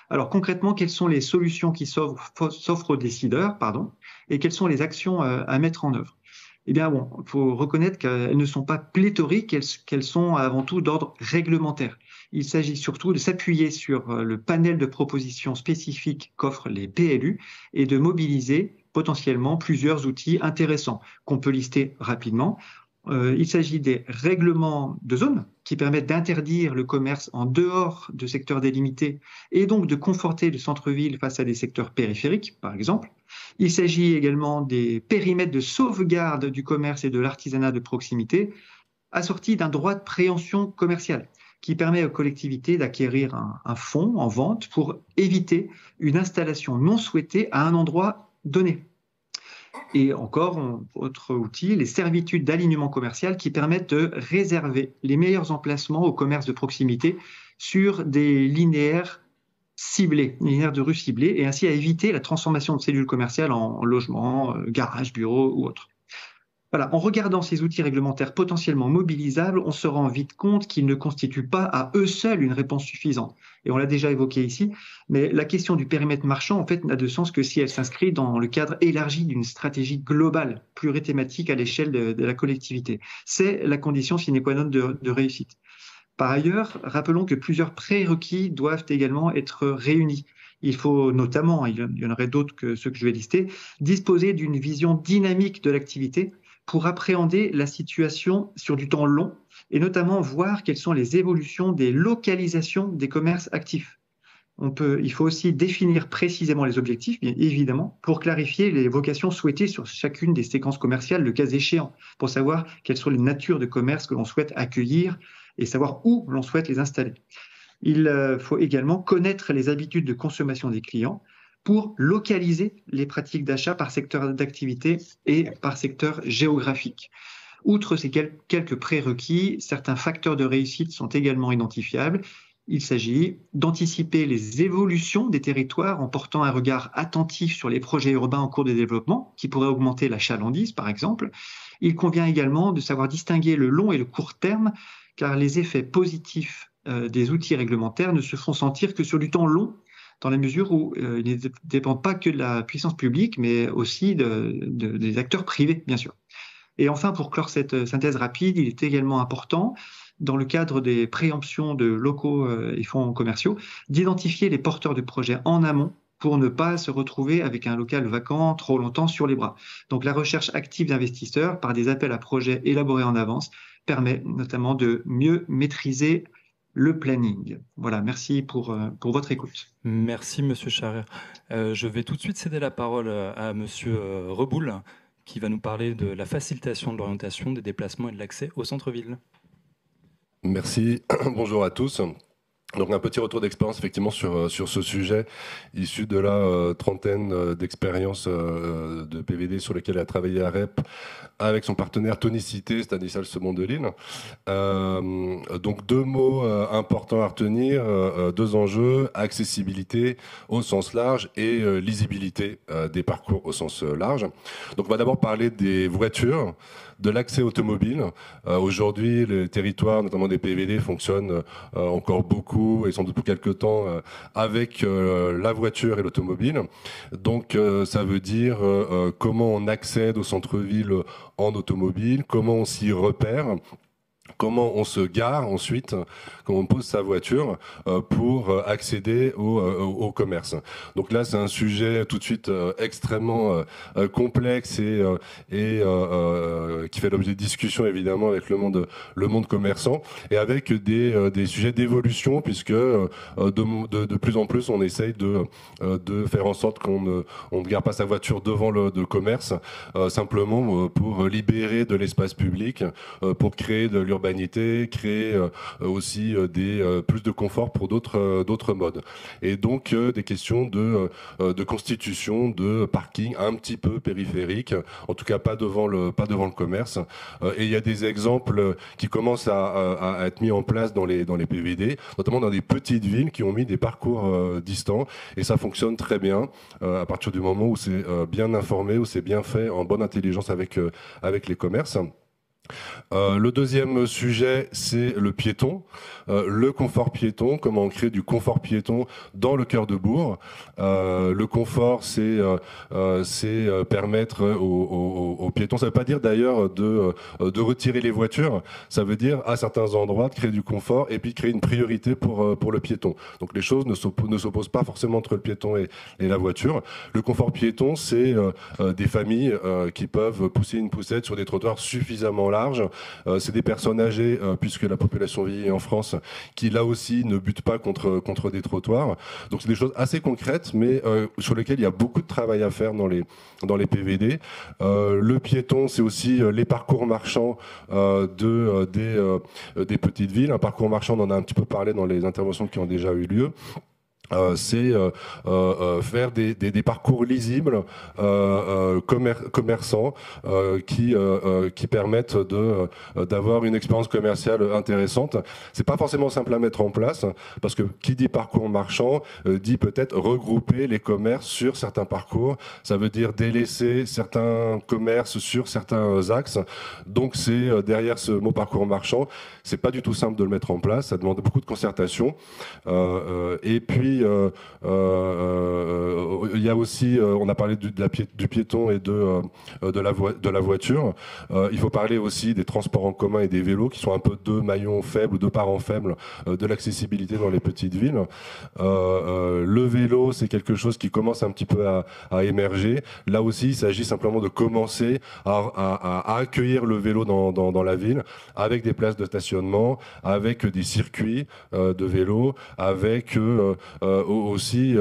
Alors concrètement, quelles sont les solutions qui s'offrent aux décideurs, et quelles sont les actions à mettre en œuvre? Eh bien bon, il faut reconnaître qu'elles ne sont pas pléthoriques, qu'elles sont avant tout d'ordre réglementaire. Il s'agit surtout de s'appuyer sur le panel de propositions spécifiques qu'offrent les PLU et de mobiliser potentiellement plusieurs outils intéressants qu'on peut lister rapidement. Il s'agit des règlements de zone qui permettent d'interdire le commerce en dehors de secteurs délimités et donc de conforter le centre-ville face à des secteurs périphériques, par exemple. Il s'agit également des périmètres de sauvegarde du commerce et de l'artisanat de proximité, assortis d'un droit de préemption commerciale qui permet aux collectivités d'acquérir un fonds en vente pour éviter une installation non souhaitée à un endroit donné. Et encore, autre outil, les servitudes d'alignement commercial qui permettent de réserver les meilleurs emplacements au commerce de proximité sur des linéaires ciblés, linéaires de rue ciblés, et ainsi à éviter la transformation de cellules commerciales en logements, garages, bureaux ou autres. Voilà, en regardant ces outils réglementaires potentiellement mobilisables, on se rend vite compte qu'ils ne constituent pas à eux seuls une réponse suffisante. Et on l'a déjà évoqué ici, mais la question du périmètre marchand, en fait, n'a de sens que si elle s'inscrit dans le cadre élargi d'une stratégie globale, plurithématique à l'échelle de la collectivité. C'est la condition sine qua non de réussite. Par ailleurs, rappelons que plusieurs prérequis doivent également être réunis. Il faut notamment, il y en aurait d'autres que ceux que je vais lister, disposer d'une vision dynamique de l'activité pour appréhender la situation sur du temps long et notamment voir quelles sont les évolutions des localisations des commerces actifs. Il faut aussi définir précisément les objectifs, bien évidemment, pour clarifier les vocations souhaitées sur chacune des séquences commerciales, le cas échéant, pour savoir quelles sont les natures de commerce que l'on souhaite accueillir et savoir où l'on souhaite les installer. Il faut également connaître les habitudes de consommation des clients pour localiser les pratiques d'achat par secteur d'activité et par secteur géographique. Outre ces quelques prérequis, certains facteurs de réussite sont également identifiables. Il s'agit d'anticiper les évolutions des territoires en portant un regard attentif sur les projets urbains en cours de développement, qui pourraient augmenter l'achalandise, par exemple. Il convient également de savoir distinguer le long et le court terme, car les effets positifs des outils réglementaires ne se font sentir que sur du temps long, dans la mesure où ils ne dépendent pas que de la puissance publique, mais aussi des acteurs privés, bien sûr. Et enfin, pour clore cette synthèse rapide, il est également important, dans le cadre des préemptions de locaux et fonds commerciaux, d'identifier les porteurs de projets en amont pour ne pas se retrouver avec un local vacant trop longtemps sur les bras. Donc la recherche active d'investisseurs par des appels à projets élaborés en avance permet notamment de mieux maîtriser le planning. Voilà, merci pour votre écoute. Merci, Monsieur Charrière. Je vais tout de suite céder la parole à Monsieur Reboul, qui va nous parler de la facilitation de l'orientation, des déplacements et de l'accès au centre-ville. Merci. Bonjour à tous. Donc un petit retour d'expérience effectivement sur ce sujet, issu de la trentaine d'expériences de PVD sur lesquelles a travaillé AREP avec son partenaire tonicité, Stanislas Semondeline. Donc deux mots importants à retenir, deux enjeux, accessibilité au sens large et lisibilité des parcours au sens large. Donc on va d'abord parler des voitures, de l'accès automobile. Aujourd'hui, les territoires, notamment des PVD, fonctionnent encore beaucoup et sans doute pour quelques temps avec la voiture et l'automobile. Donc ça veut dire comment on accède au centre-ville en automobile, comment on s'y repère. comment on se gare ensuite, comment on pose sa voiture pour accéder au commerce. Donc là, c'est un sujet tout de suite extrêmement complexe et qui fait l'objet de discussions évidemment avec le monde commerçant et avec des sujets d'évolution puisque de plus en plus on essaye de faire en sorte qu'on ne gare pas sa voiture devant le commerce simplement pour libérer de l'espace public, pour créer de l'urbanisme, créer aussi plus de confort pour d'autres modes. Et donc des questions de constitution de parking un petit peu périphériques, en tout cas pas devant le commerce. Et il y a des exemples qui commencent à être mis en place dans les PVD, notamment dans des petites villes qui ont mis des parcours distants. Et ça fonctionne très bien à partir du moment où c'est bien informé, où c'est bien fait en bonne intelligence avec les commerces. Le deuxième sujet, c'est le piéton, le confort piéton, comment on crée du confort piéton dans le cœur de bourg. Le confort, c'est permettre aux piétons, ça ne veut pas dire d'ailleurs de retirer les voitures, ça veut dire à certains endroits de créer du confort et puis de créer une priorité pour le piéton. Donc les choses ne s'opposent pas forcément entre le piéton et la voiture. Le confort piéton, c'est des familles qui peuvent pousser une poussette sur des trottoirs suffisamment larges. C'est des personnes âgées, puisque la population vieillit en France, qui là aussi ne butent pas contre des trottoirs. Donc c'est des choses assez concrètes, mais sur lesquelles il y a beaucoup de travail à faire dans les PVD. Le piéton, c'est aussi les parcours marchands des petites villes. Un parcours marchand, on en a un petit peu parlé dans les interventions qui ont déjà eu lieu. C'est faire des parcours lisibles, commerçants, qui permettent d'avoir une expérience commerciale intéressante. C'est pas forcément simple à mettre en place, parce que qui dit parcours marchand dit peut-être regrouper les commerces sur certains parcours. Ça veut dire délaisser certains commerces sur certains axes. Donc c'est derrière ce mot parcours marchand, c'est pas du tout simple de le mettre en place. Ça demande beaucoup de concertation. Et puis il y a aussi, on a parlé du piéton et de la voiture. Il faut parler aussi des transports en commun et des vélos, qui sont un peu deux maillons faibles ou deux parents faibles de l'accessibilité dans les petites villes. Le vélo, c'est quelque chose qui commence un petit peu à émerger. Là aussi, il s'agit simplement de commencer à accueillir le vélo dans la ville, avec des places de stationnement, avec des circuits de vélo, avec aussi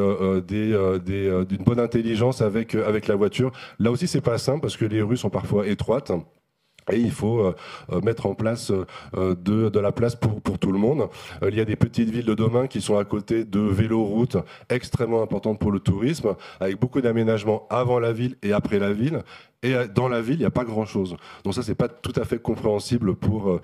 d'une bonne intelligence avec la voiture. Là aussi, c'est pas simple parce que les rues sont parfois étroites. Et il faut mettre en place de la place pour tout le monde. Il y a des petites villes de demain qui sont à côté de véloroutes extrêmement importantes pour le tourisme, avec beaucoup d'aménagements avant la ville et après la ville. Et dans la ville, il n'y a pas grand-chose. Donc ça, c'est pas tout à fait compréhensible pour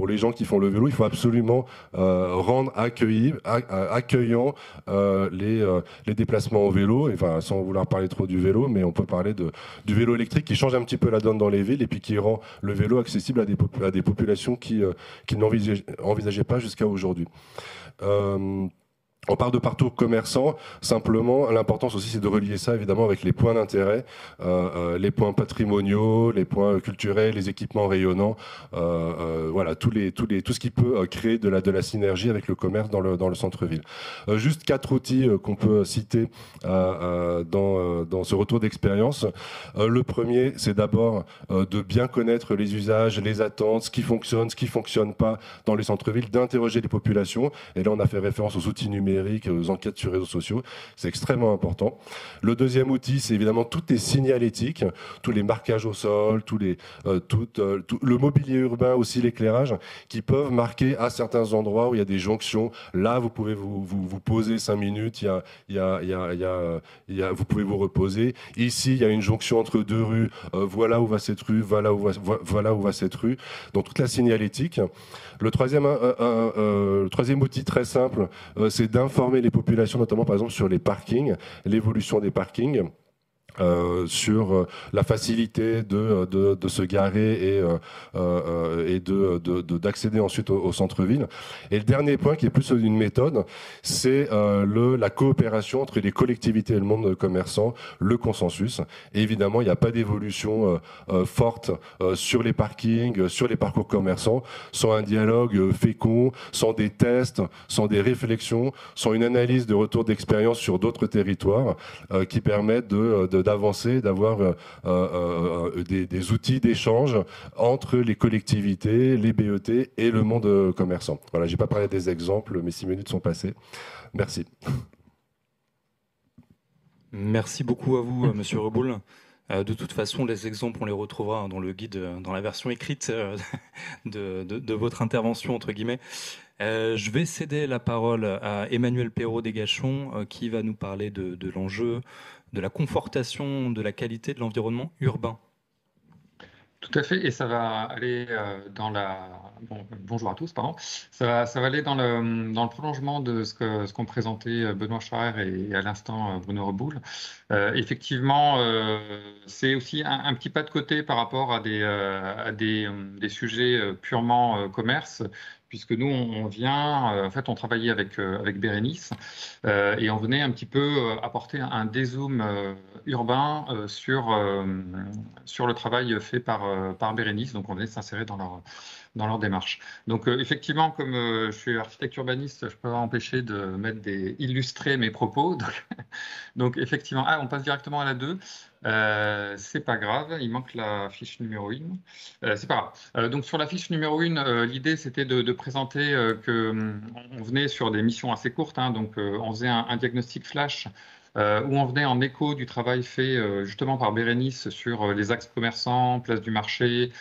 les gens qui font le vélo. Il faut absolument rendre accueillant les déplacements au vélo. Enfin, sans vouloir parler trop du vélo, mais on peut parler du vélo électrique qui change un petit peu la donne dans les villes et puis qui rend le vélo accessible à des populations qui n'envisageaient pas jusqu'à aujourd'hui. On parle de parcours commerçants, simplement l'importance aussi c'est de relier ça évidemment avec les points d'intérêt, les points patrimoniaux, les points culturels, les équipements rayonnants, voilà tout ce qui peut créer de la synergie avec le commerce dans le centre-ville. Juste 4 outils qu'on peut citer dans ce retour d'expérience. Le premier, c'est d'abord de bien connaître les usages, les attentes, ce qui fonctionne pas dans les centres-villes, d'interroger les populations. Et là on a fait référence aux outils numériques, aux enquêtes sur réseaux sociaux, c'est extrêmement important. Le deuxième outil, c'est évidemment toutes les signalétiques, tous les marquages au sol, tout le mobilier urbain, aussi l'éclairage, qui peuvent marquer à certains endroits où il y a des jonctions. Là, vous pouvez vous poser 5 minutes, vous pouvez vous reposer. Ici, il y a une jonction entre 2 rues, voilà où va cette rue, voilà où va cette rue. Donc toute la signalétique. Le troisième outil très simple, c'est d'informer les populations, notamment par exemple sur les parkings, l'évolution des parkings. sur la facilité de se garer et d'accéder ensuite au centre-ville. Et le dernier point, qui est plus une méthode, c'est la coopération entre les collectivités et le monde commerçant, le consensus. Et évidemment, il n'y a pas d'évolution forte sur les parkings, sur les parcours commerçants, sans un dialogue fécond, sans des tests, sans des réflexions, sans une analyse de retour d'expérience sur d'autres territoires qui permettent d'avancer, d'avoir des outils d'échange entre les collectivités, les BET et le monde commerçant. Voilà, je n'ai pas parlé des exemples, mes 6 minutes sont passées. Merci. Merci beaucoup à vous, Monsieur Reboul. De toute façon, les exemples, on les retrouvera dans le guide, dans la version écrite de votre intervention, entre guillemets. Je vais céder la parole à Emmanuel Perrault-Desgachons, qui va nous parler de l'enjeu de la confortation de la qualité de l'environnement urbain. Tout à fait, et ça va aller dans la... bonjour à tous, pardon. Ça va aller dans le prolongement de ce qu'ont présenté Benoît Scharer et à l'instant Bruno Reboul. Effectivement, c'est aussi un petit pas de côté par rapport à des sujets purement commerce, puisque nous, on vient, en fait, on travaillait avec Bérénice et on venait un petit peu apporter un dézoom urbain sur le travail fait par Bérénice. Donc, on venait s'insérer dans leur démarche. Donc, effectivement, comme je suis architecte urbaniste, je ne peux pas empêcher de illustrer mes propos. Donc effectivement, on passe directement à la 2. C'est pas grave, il manque la fiche numéro 1. C'est pas grave. Donc sur la fiche numéro 1, l'idée c'était de présenter qu'on venait sur des missions assez courtes. Donc on faisait un diagnostic flash où on venait en écho du travail fait justement par Bérénice sur les axes commerçants, place du marché,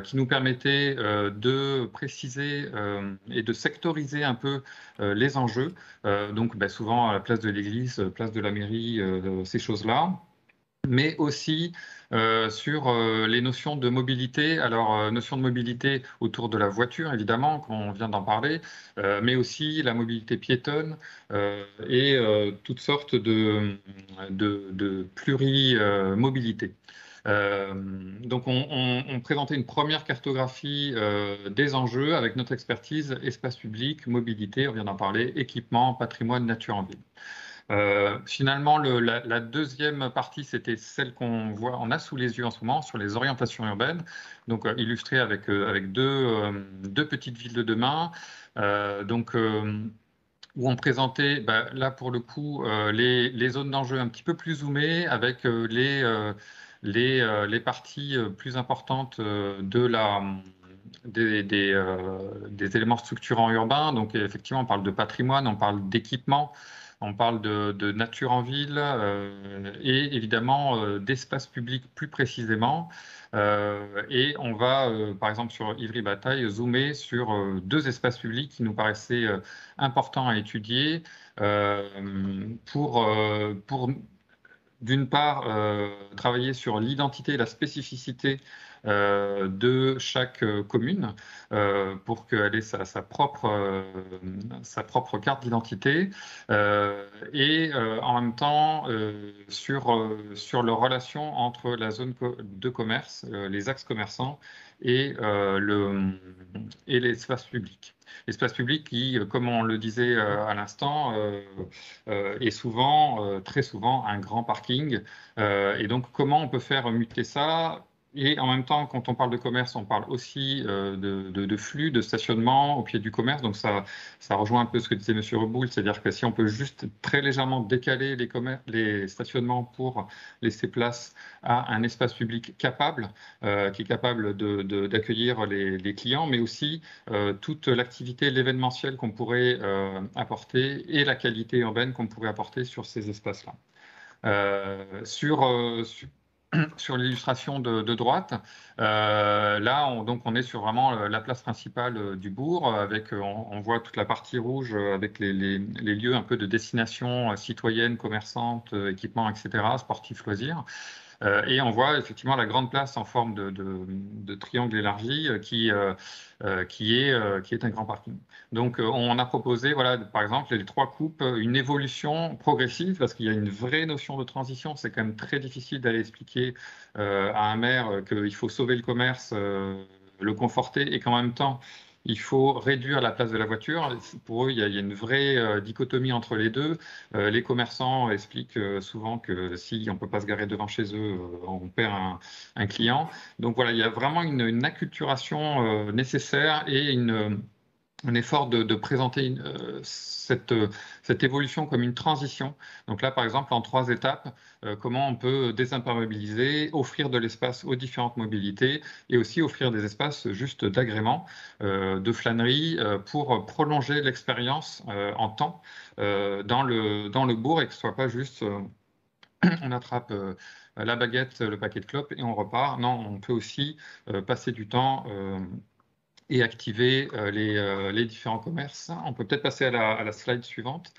qui nous permettait de préciser et de sectoriser un peu les enjeux. Donc souvent à la place de l'église, place de la mairie, ces choses-là. Mais aussi sur les notions de mobilité. Alors, notion de mobilité autour de la voiture, évidemment, qu'on vient d'en parler, mais aussi la mobilité piétonne et toutes sortes de plurimobilité. Donc, on présentait une première cartographie des enjeux avec notre expertise espace public, mobilité, on vient d'en parler, équipement, patrimoine, nature en ville. Finalement, la deuxième partie, c'était celle qu'on a sous les yeux en ce moment sur les orientations urbaines, donc illustrées avec deux petites villes de demain, où on présentait, là pour le coup, les zones d'enjeu un petit peu plus zoomées avec les parties plus importantes des éléments structurants urbains. Donc effectivement, on parle de patrimoine, on parle d'équipement. On parle de nature en ville et évidemment d'espace public plus précisément. Et on va, par exemple, sur Ivry-Bataille, zoomer sur deux espaces publics qui nous paraissaient importants à étudier pour d'une part, travailler sur l'identité et la spécificité de chaque commune pour qu'elle ait sa propre carte d'identité et en même temps sur leur relation entre la zone de commerce, les axes commerçants et l'espace public. L'espace public qui, comme on le disait à l'instant, est souvent, très souvent, un grand parking. Et donc, comment on peut faire muter ça ? Et en même temps, quand on parle de commerce, on parle aussi de flux, de stationnement au pied du commerce. Donc ça rejoint un peu ce que disait M. Reboul, c'est-à-dire que si on peut juste très légèrement décaler les stationnements pour laisser place à un espace public capable, qui est capable d'accueillir les clients, mais aussi toute l'activité, l'événementiel qu'on pourrait apporter et la qualité urbaine qu'on pourrait apporter sur ces espaces-là. Sur l'illustration de droite, là, on est sur vraiment la place principale du bourg, avec, on voit toute la partie rouge avec les lieux un peu de destination citoyenne, commerçante, équipement, etc., sportifs, loisirs. Et on voit effectivement la grande place en forme de triangle élargi qui est un grand parking. Donc on a proposé, voilà, par exemple, les 3 coupes, une évolution progressive, parce qu'il y a une vraie notion de transition. C'est quand même très difficile d'aller expliquer à un maire qu'il faut sauver le commerce, le conforter, et qu'en même temps, il faut réduire la place de la voiture. Pour eux, il y a une vraie dichotomie entre les deux. Les commerçants expliquent souvent que si on ne peut pas se garer devant chez eux, on perd un client. Donc voilà, il y a vraiment une acculturation nécessaire et un effort de présenter cette évolution comme une transition. Donc là, par exemple, en 3 étapes, comment on peut désimperméabiliser, offrir de l'espace aux différentes mobilités et aussi offrir des espaces juste d'agrément, de flânerie, pour prolonger l'expérience en temps dans le bourg, et que ce ne soit pas juste on attrape la baguette, le paquet de clopes et on repart. Non, on peut aussi passer du temps et activer les différents commerces. On peut peut-être passer à la slide suivante.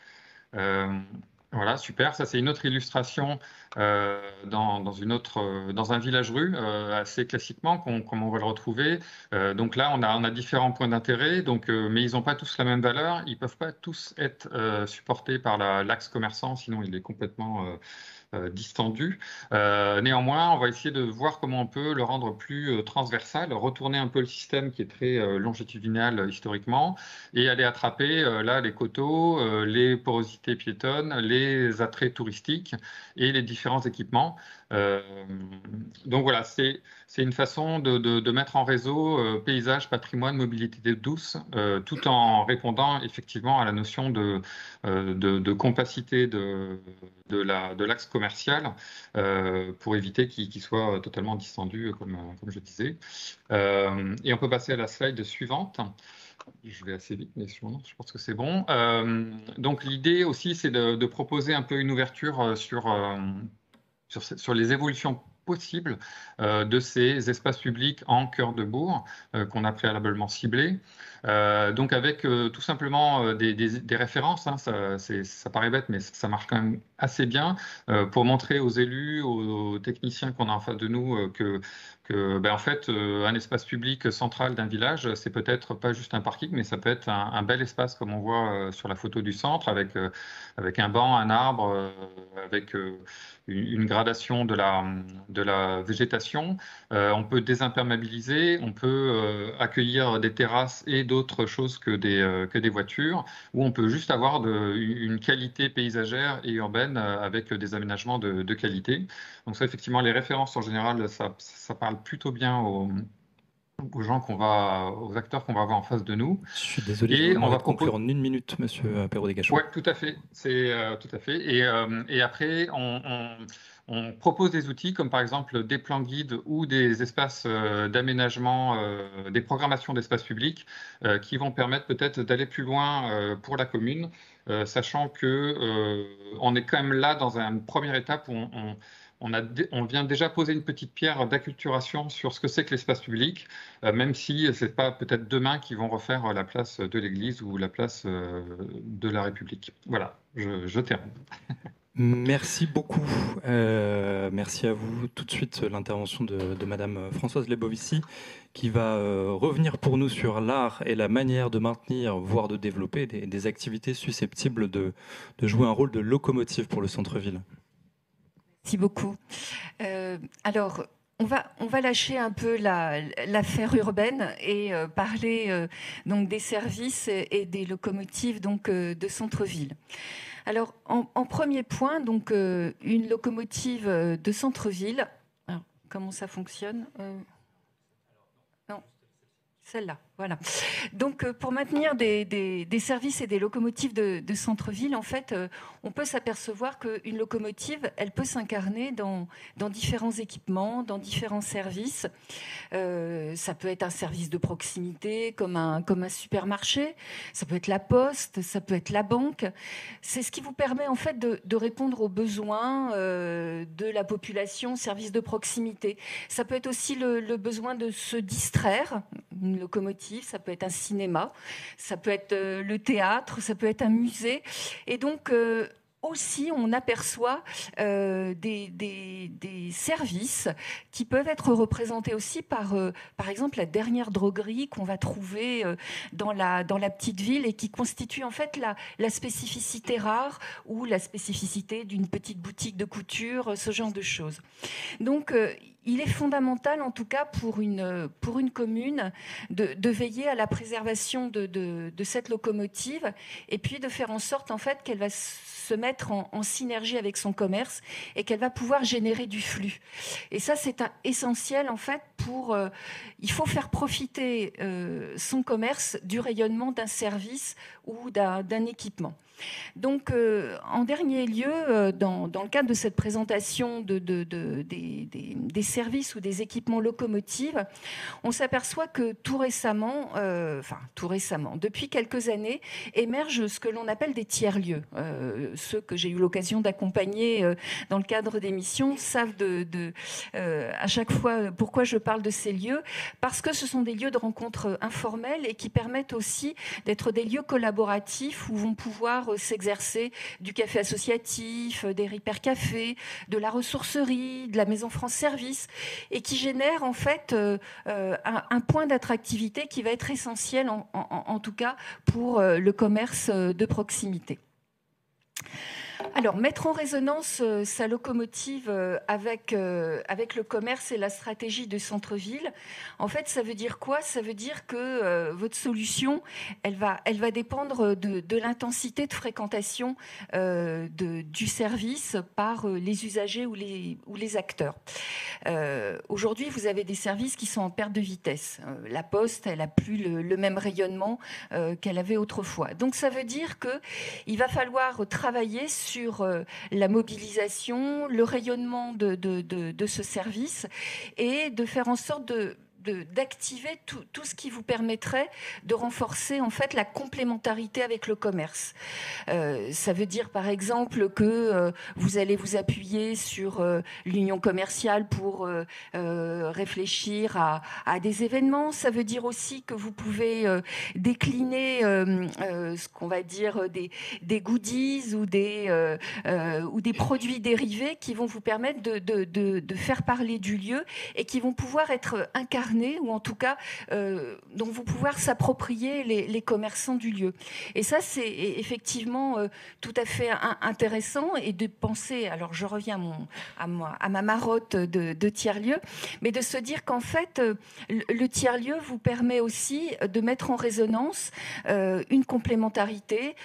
Voilà, super. Ça, c'est une autre illustration dans un village-rue, assez classiquement, comme on va le retrouver. Donc là, on a différents points d'intérêt, mais ils n'ont pas tous la même valeur. Ils ne peuvent pas tous être supportés par l'axe commerçant, sinon il est complètement distendu. Néanmoins, on va essayer de voir comment on peut le rendre plus transversal, retourner un peu le système qui est très longitudinal historiquement, et aller attraper là les coteaux, les porosités piétonnes, les attraits touristiques et les différents équipements. Donc voilà, c'est une façon de mettre en réseau paysage, patrimoine, mobilité douce, tout en répondant effectivement à la notion de compacité de l'axe commercial, pour éviter qu'il soit totalement distendu, comme je disais. Et on peut passer à la slide suivante. Je vais assez vite, mais je pense que c'est bon. Donc l'idée aussi, c'est de proposer un peu une ouverture sur les évolutions possibles de ces espaces publics en cœur de bourg, qu'on a préalablement ciblés. Donc avec tout simplement des références, hein, ça paraît bête, mais ça marche quand même assez bien, pour montrer aux élus, aux techniciens qu'on a en face de nous, que en fait, un espace public central d'un village, c'est peut-être pas juste un parking, mais ça peut être un bel espace, comme on voit sur la photo du centre, avec un banc, un arbre, avec une gradation de la végétation. On peut désimperméabiliser, on peut accueillir des terrasses et d'autres choses que des voitures, ou on peut juste avoir une qualité paysagère et urbaine avec des aménagements de qualité. Donc ça, effectivement, les références en général, ça parle plutôt bien aux acteurs qu'on va avoir en face on va conclure en 1 minute, monsieur Perrault-Desgachaux. Oui, tout à fait. Tout à fait. Et après, on propose des outils comme par exemple des plans guides ou des espaces d'aménagement, des programmations d'espaces publics qui vont permettre peut-être d'aller plus loin pour la commune, sachant que on est quand même là dans une première étape où on vient déjà poser une petite pierre d'acculturation sur ce que c'est que l'espace public, même si ce n'est pas peut-être demain qu'ils vont refaire la place de l'Église ou la place de la République. Voilà, je termine. Merci beaucoup. Merci à vous. Tout de suite, l'intervention de Madame Françoise Lebovici, qui va revenir pour nous sur l'art et la manière de maintenir, voire de développer des activités susceptibles de jouer un rôle de locomotive pour le centre-ville. Merci beaucoup. Alors, on va lâcher un peu l'affaire urbaine et parler donc des services et des locomotives donc de centre-ville. Alors, en premier point, donc une locomotive de centre-ville. Alors, comment ça fonctionne ? Non, celle-là. Voilà. Donc, pour maintenir des services et des locomotives de centre-ville, en fait, on peut s'apercevoir qu'une locomotive, elle peut s'incarner dans différents équipements, dans différents services. Ça peut être un service de proximité, comme un supermarché. Ça peut être la poste, ça peut être la banque. C'est ce qui vous permet, en fait, de répondre aux besoins de la population, service de proximité. Ça peut être aussi le besoin de se distraire, une locomotive. Ça peut être un cinéma, ça peut être le théâtre, ça peut être un musée. Et donc, aussi, on aperçoit des services qui peuvent être représentés aussi par exemple, la dernière droguerie qu'on va trouver dans la petite ville et qui constitue en fait la spécificité rare ou la spécificité d'une petite boutique de couture, ce genre de choses. Donc, il est fondamental, en tout cas pour une commune, de veiller à la préservation de cette locomotive et puis de faire en sorte en fait qu'elle va se mettre en synergie avec son commerce et qu'elle va pouvoir générer du flux. Et ça, c'est essentiel en fait il faut faire profiter son commerce du rayonnement d'un service ou d'un équipement. Donc, en dernier lieu, dans le cadre de cette présentation des services ou des équipements locomotives, on s'aperçoit que tout récemment, depuis quelques années, émergent ce que l'on appelle des tiers-lieux. Ceux que j'ai eu l'occasion d'accompagner dans le cadre des missions savent à chaque fois pourquoi je parle de ces lieux, parce que ce sont des lieux de rencontre informels et qui permettent aussi d'être des lieux collaboratifs où vont pouvoir s'exercer du café associatif, des hypercafés, de la ressourcerie, de la maison France Service, et qui génèrent en fait un point d'attractivité qui va être essentiel en tout cas pour le commerce de proximité. Alors, mettre en résonance sa locomotive avec le commerce et la stratégie de centre-ville, en fait, ça veut dire quoi? Ça veut dire que votre solution, elle va dépendre de l'intensité de fréquentation du service par les usagers ou les acteurs. Aujourd'hui, vous avez des services qui sont en perte de vitesse. La Poste, elle n'a plus le même rayonnement qu'elle avait autrefois. Donc, ça veut dire qu'il va falloir travailler sur la mobilisation, le rayonnement de ce service et de faire en sorte d'activer tout ce qui vous permettrait de renforcer en fait la complémentarité avec le commerce. Ça veut dire par exemple que vous allez vous appuyer sur l'union commerciale pour réfléchir à des événements. Ça veut dire aussi que vous pouvez décliner ce qu'on va dire des goodies ou des produits dérivés qui vont vous permettre de faire parler du lieu et qui vont pouvoir être incarnés ou en tout cas dont vous pouvoir s'approprier les commerçants du lieu. Et ça, c'est effectivement tout à fait intéressant et de penser, alors je reviens à ma marotte de tiers-lieu, mais de se dire qu'en fait, le tiers-lieu vous permet aussi de mettre en résonance une complémentarité,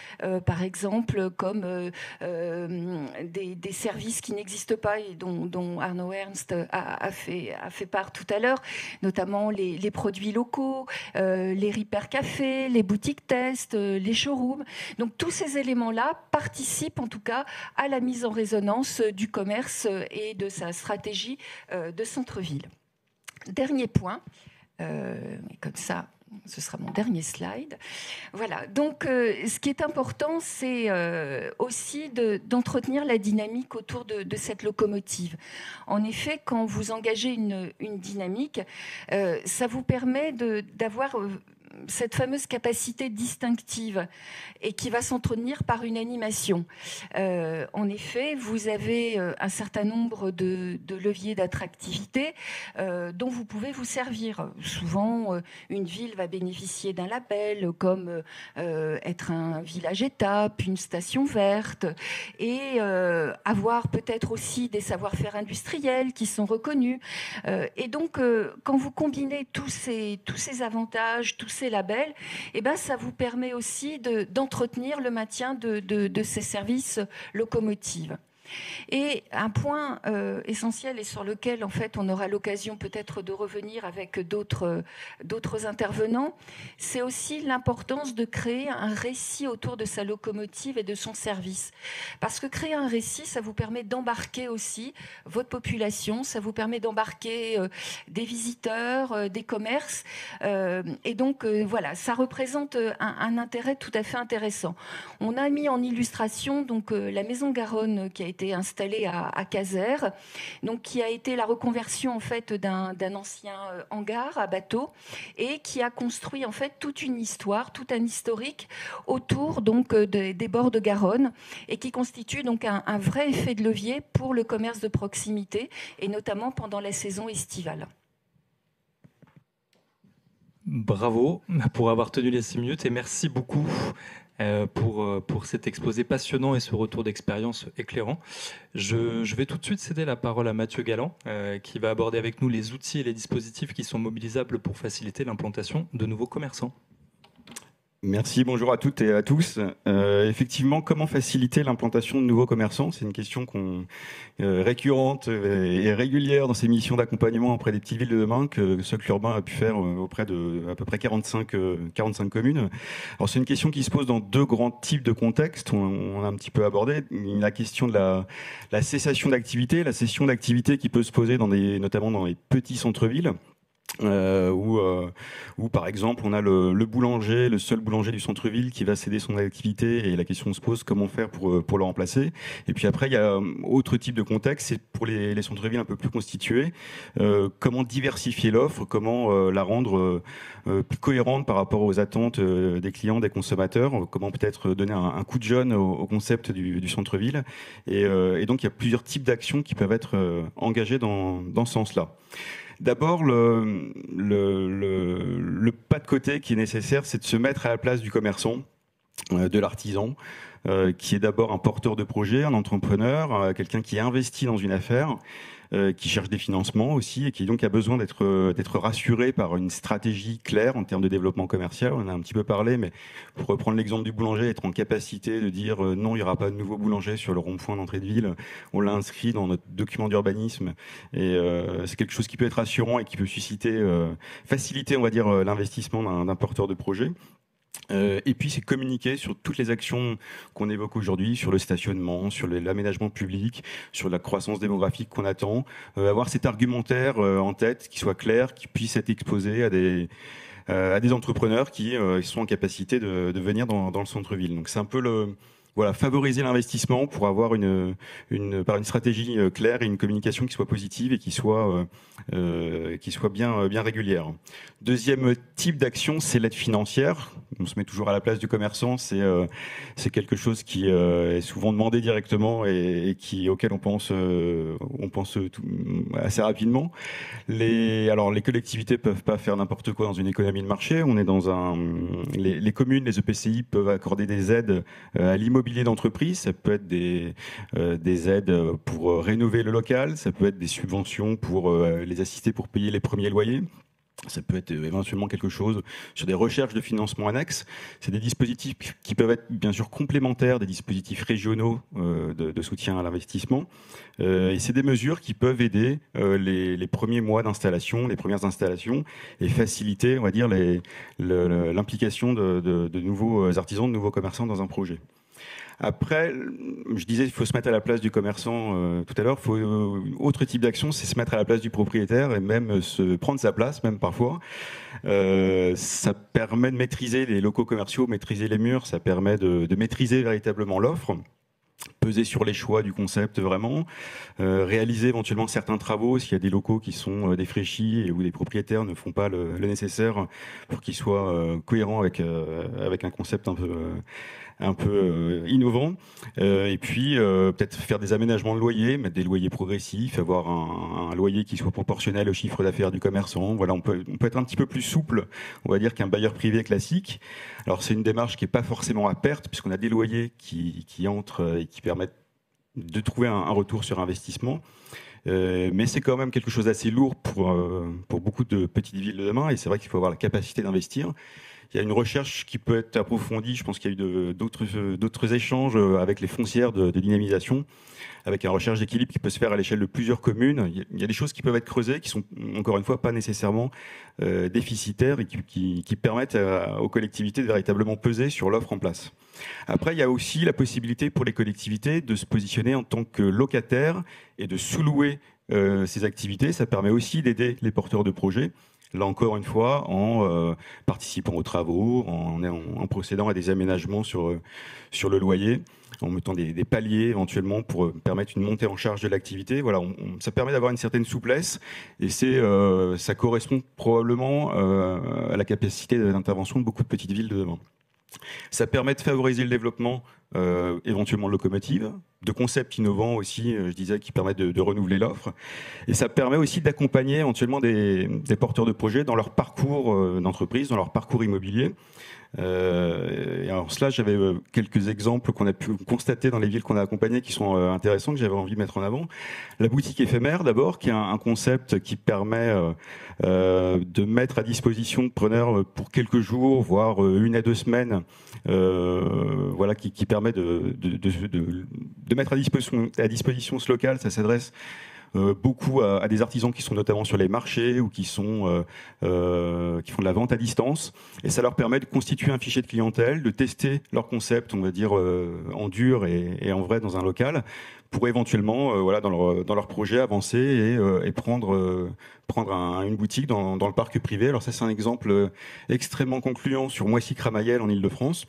par exemple, comme des services qui n'existent pas et dont Arnaud Ernst a fait part tout à l'heure, notamment les produits locaux, les hypercafés, les boutiques tests, les showrooms. Donc tous ces éléments-là participent en tout cas à la mise en résonance du commerce et de sa stratégie de centre-ville. Dernier point, comme ça, ce sera mon dernier slide. Voilà. Donc, ce qui est important, c'est aussi d'entretenir la dynamique autour de cette locomotive. En effet, quand vous engagez une dynamique, ça vous permet d'avoir cette fameuse capacité distinctive et qui va s'entretenir par une animation. En effet, vous avez un certain nombre de leviers d'attractivité dont vous pouvez vous servir. Souvent, une ville va bénéficier d'un label comme être un village étape, une station verte et avoir peut-être aussi des savoir-faire industriels qui sont reconnus. Et donc, quand vous combinez tous ces avantages, tous ces labels, eh ben, ça vous permet aussi d'entretenir le maintien de ces services locomotives. Et un point essentiel et sur lequel en fait on aura l'occasion peut-être de revenir avec d'autres intervenants, c'est aussi l'importance de créer un récit autour de sa locomotive et de son service. Parce que créer un récit, ça vous permet d'embarquer aussi votre population, ça vous permet d'embarquer des visiteurs, des commerces, et donc voilà, ça représente un intérêt tout à fait intéressant. On a mis en illustration donc la Maison Garonne qui a été été installé à Caser, donc qui a été la reconversion en fait d'un ancien hangar à bateau et qui a construit en fait toute une histoire, tout un historique autour donc des bords de Garonne et qui constitue donc un vrai effet de levier pour le commerce de proximité et notamment pendant la saison estivale. Bravo pour avoir tenu les 6 minutes et merci beaucoup pour cet exposé passionnant et ce retour d'expérience éclairant. Je vais tout de suite céder la parole à Mathieu Galland qui va aborder avec nous les outils et les dispositifs qui sont mobilisables pour faciliter l'implantation de nouveaux commerçants. Merci, bonjour à toutes et à tous. Effectivement, comment faciliter l'implantation de nouveaux commerçants? C'est une question récurrente et régulière dans ces missions d'accompagnement auprès des petites villes de demain que Socle Urbain a pu faire auprès de à peu près 45 communes. Alors c'est une question qui se pose dans 2 grands types de contextes. On a un petit peu abordé la question de la cessation d'activité, la cessation d'activité qui peut se poser notamment dans les petits centres-villes. Où par exemple on a le boulanger, le seul boulanger du centre-ville qui va céder son activité et la question se pose comment faire pour le remplacer. Et puis après il y a autre type de contexte, c'est pour les centres-villes un peu plus constitués, comment diversifier l'offre, comment la rendre plus cohérente par rapport aux attentes des clients, des consommateurs, comment peut-être donner un coup de jeune au concept du centre-ville. Et donc il y a plusieurs types d'actions qui peuvent être engagées dans ce sens-là. D'abord, le pas de côté qui est nécessaire, c'est de se mettre à la place du commerçant, de l'artisan, qui est d'abord un porteur de projet, un entrepreneur, quelqu'un qui investit dans une affaire, qui cherche des financements aussi et qui donc a besoin d'être rassuré par une stratégie claire en termes de développement commercial. On en a un petit peu parlé, mais pour reprendre l'exemple du boulanger, être en capacité de dire non, il n'y aura pas de nouveau boulanger sur le rond-point d'entrée de ville. On l'a inscrit dans notre document d'urbanisme et c'est quelque chose qui peut être rassurant et qui peut faciliter, on va dire, l'investissement d'un porteur de projet. Et puis c'est communiquer sur toutes les actions qu'on évoque aujourd'hui, sur le stationnement, sur l'aménagement public, sur la croissance démographique qu'on attend, avoir cet argumentaire en tête qui soit clair, qui puisse être exposé à des entrepreneurs qui sont en capacité de venir dans le centre-ville. Donc c'est un peu favoriser l'investissement pour avoir une stratégie claire et une communication qui soit positive et qui soit bien régulière. Deuxième type d'action, c'est l'aide financière. On se met toujours à la place du commerçant. C'est quelque chose qui est souvent demandé directement et auquel on pense assez rapidement. Les collectivités peuvent pas faire n'importe quoi dans une économie de marché. On est les communes, les EPCI peuvent accorder des aides à l'immobilier d'entreprise, ça peut être des aides pour rénover le local, ça peut être des subventions pour les assister pour payer les premiers loyers. Ça peut être éventuellement quelque chose sur des recherches de financement annexes. C'est des dispositifs qui peuvent être bien sûr complémentaires des dispositifs régionaux de soutien à l'investissement. Et c'est des mesures qui peuvent aider les premiers mois d'installation, les premières installations et faciliter, on va dire, l'implication de nouveaux artisans, de nouveaux commerçants dans un projet. Après, je disais, il faut se mettre à la place du commerçant tout à l'heure. Autre type d'action, c'est se mettre à la place du propriétaire et même se prendre sa place, même parfois. Ça permet de maîtriser les locaux commerciaux, maîtriser les murs, ça permet de maîtriser véritablement l'offre. Peser sur les choix du concept vraiment, réaliser éventuellement certains travaux s'il y a des locaux qui sont défraîchis et où les propriétaires ne font pas le nécessaire pour qu'ils soient cohérents avec un concept un peu innovant. Et puis peut-être faire des aménagements de loyer, mettre des loyers progressifs, avoir un loyer qui soit proportionnel au chiffre d'affaires du commerçant. Voilà, on peut être un petit peu plus souple, on va dire, qu'un bailleur privé classique. Alors c'est une démarche qui n'est pas forcément à perte, puisqu'on a des loyers qui entrent et qui permettent de trouver un retour sur investissement. Mais c'est quand même quelque chose d'assez lourd pour beaucoup de petites villes de demain, et c'est vrai qu'il faut avoir la capacité d'investir. Il y a une recherche qui peut être approfondie. Je pense qu'il y a eu d'autres échanges avec les foncières de dynamisation, avec une recherche d'équilibre qui peut se faire à l'échelle de plusieurs communes. Il y a des choses qui peuvent être creusées, qui sont encore une fois pas nécessairement déficitaires et qui permettent aux collectivités de véritablement peser sur l'offre en place. Après, il y a aussi la possibilité pour les collectivités de se positionner en tant que locataires et de sous-louer ces activités. Ça permet aussi d'aider les porteurs de projets Là encore une fois, en participant aux travaux, en procédant à des aménagements sur le loyer, en mettant des paliers éventuellement pour permettre une montée en charge de l'activité. Voilà, ça permet d'avoir une certaine souplesse et ça correspond probablement à la capacité d'intervention de beaucoup de petites villes de demain. Ça permet de favoriser le développement éventuellement de locomotives, de concepts innovants aussi, je disais, qui permettent de renouveler l'offre. Et ça permet aussi d'accompagner éventuellement des porteurs de projets dans leur parcours d'entreprise, dans leur parcours immobilier. Et alors cela, j'avais quelques exemples qu'on a pu constater dans les villes qu'on a accompagnées qui sont intéressants, que j'avais envie de mettre en avant. La boutique éphémère d'abord, qui est un concept qui permet de mettre à disposition de preneurs pour quelques jours, voire 1 à 2 semaines, voilà, qui permet de mettre à disposition ce local. Ça s'adresse beaucoup à des artisans qui sont notamment sur les marchés ou qui font de la vente à distance, et ça leur permet de constituer un fichier de clientèle, de tester leur concept, on va dire en dur et en vrai dans un local, pour éventuellement voilà, dans leur projet avancer et prendre une boutique dans le parc privé. Alors ça, c'est un exemple extrêmement concluant sur Moissy-Cramayel en Ile-de-France,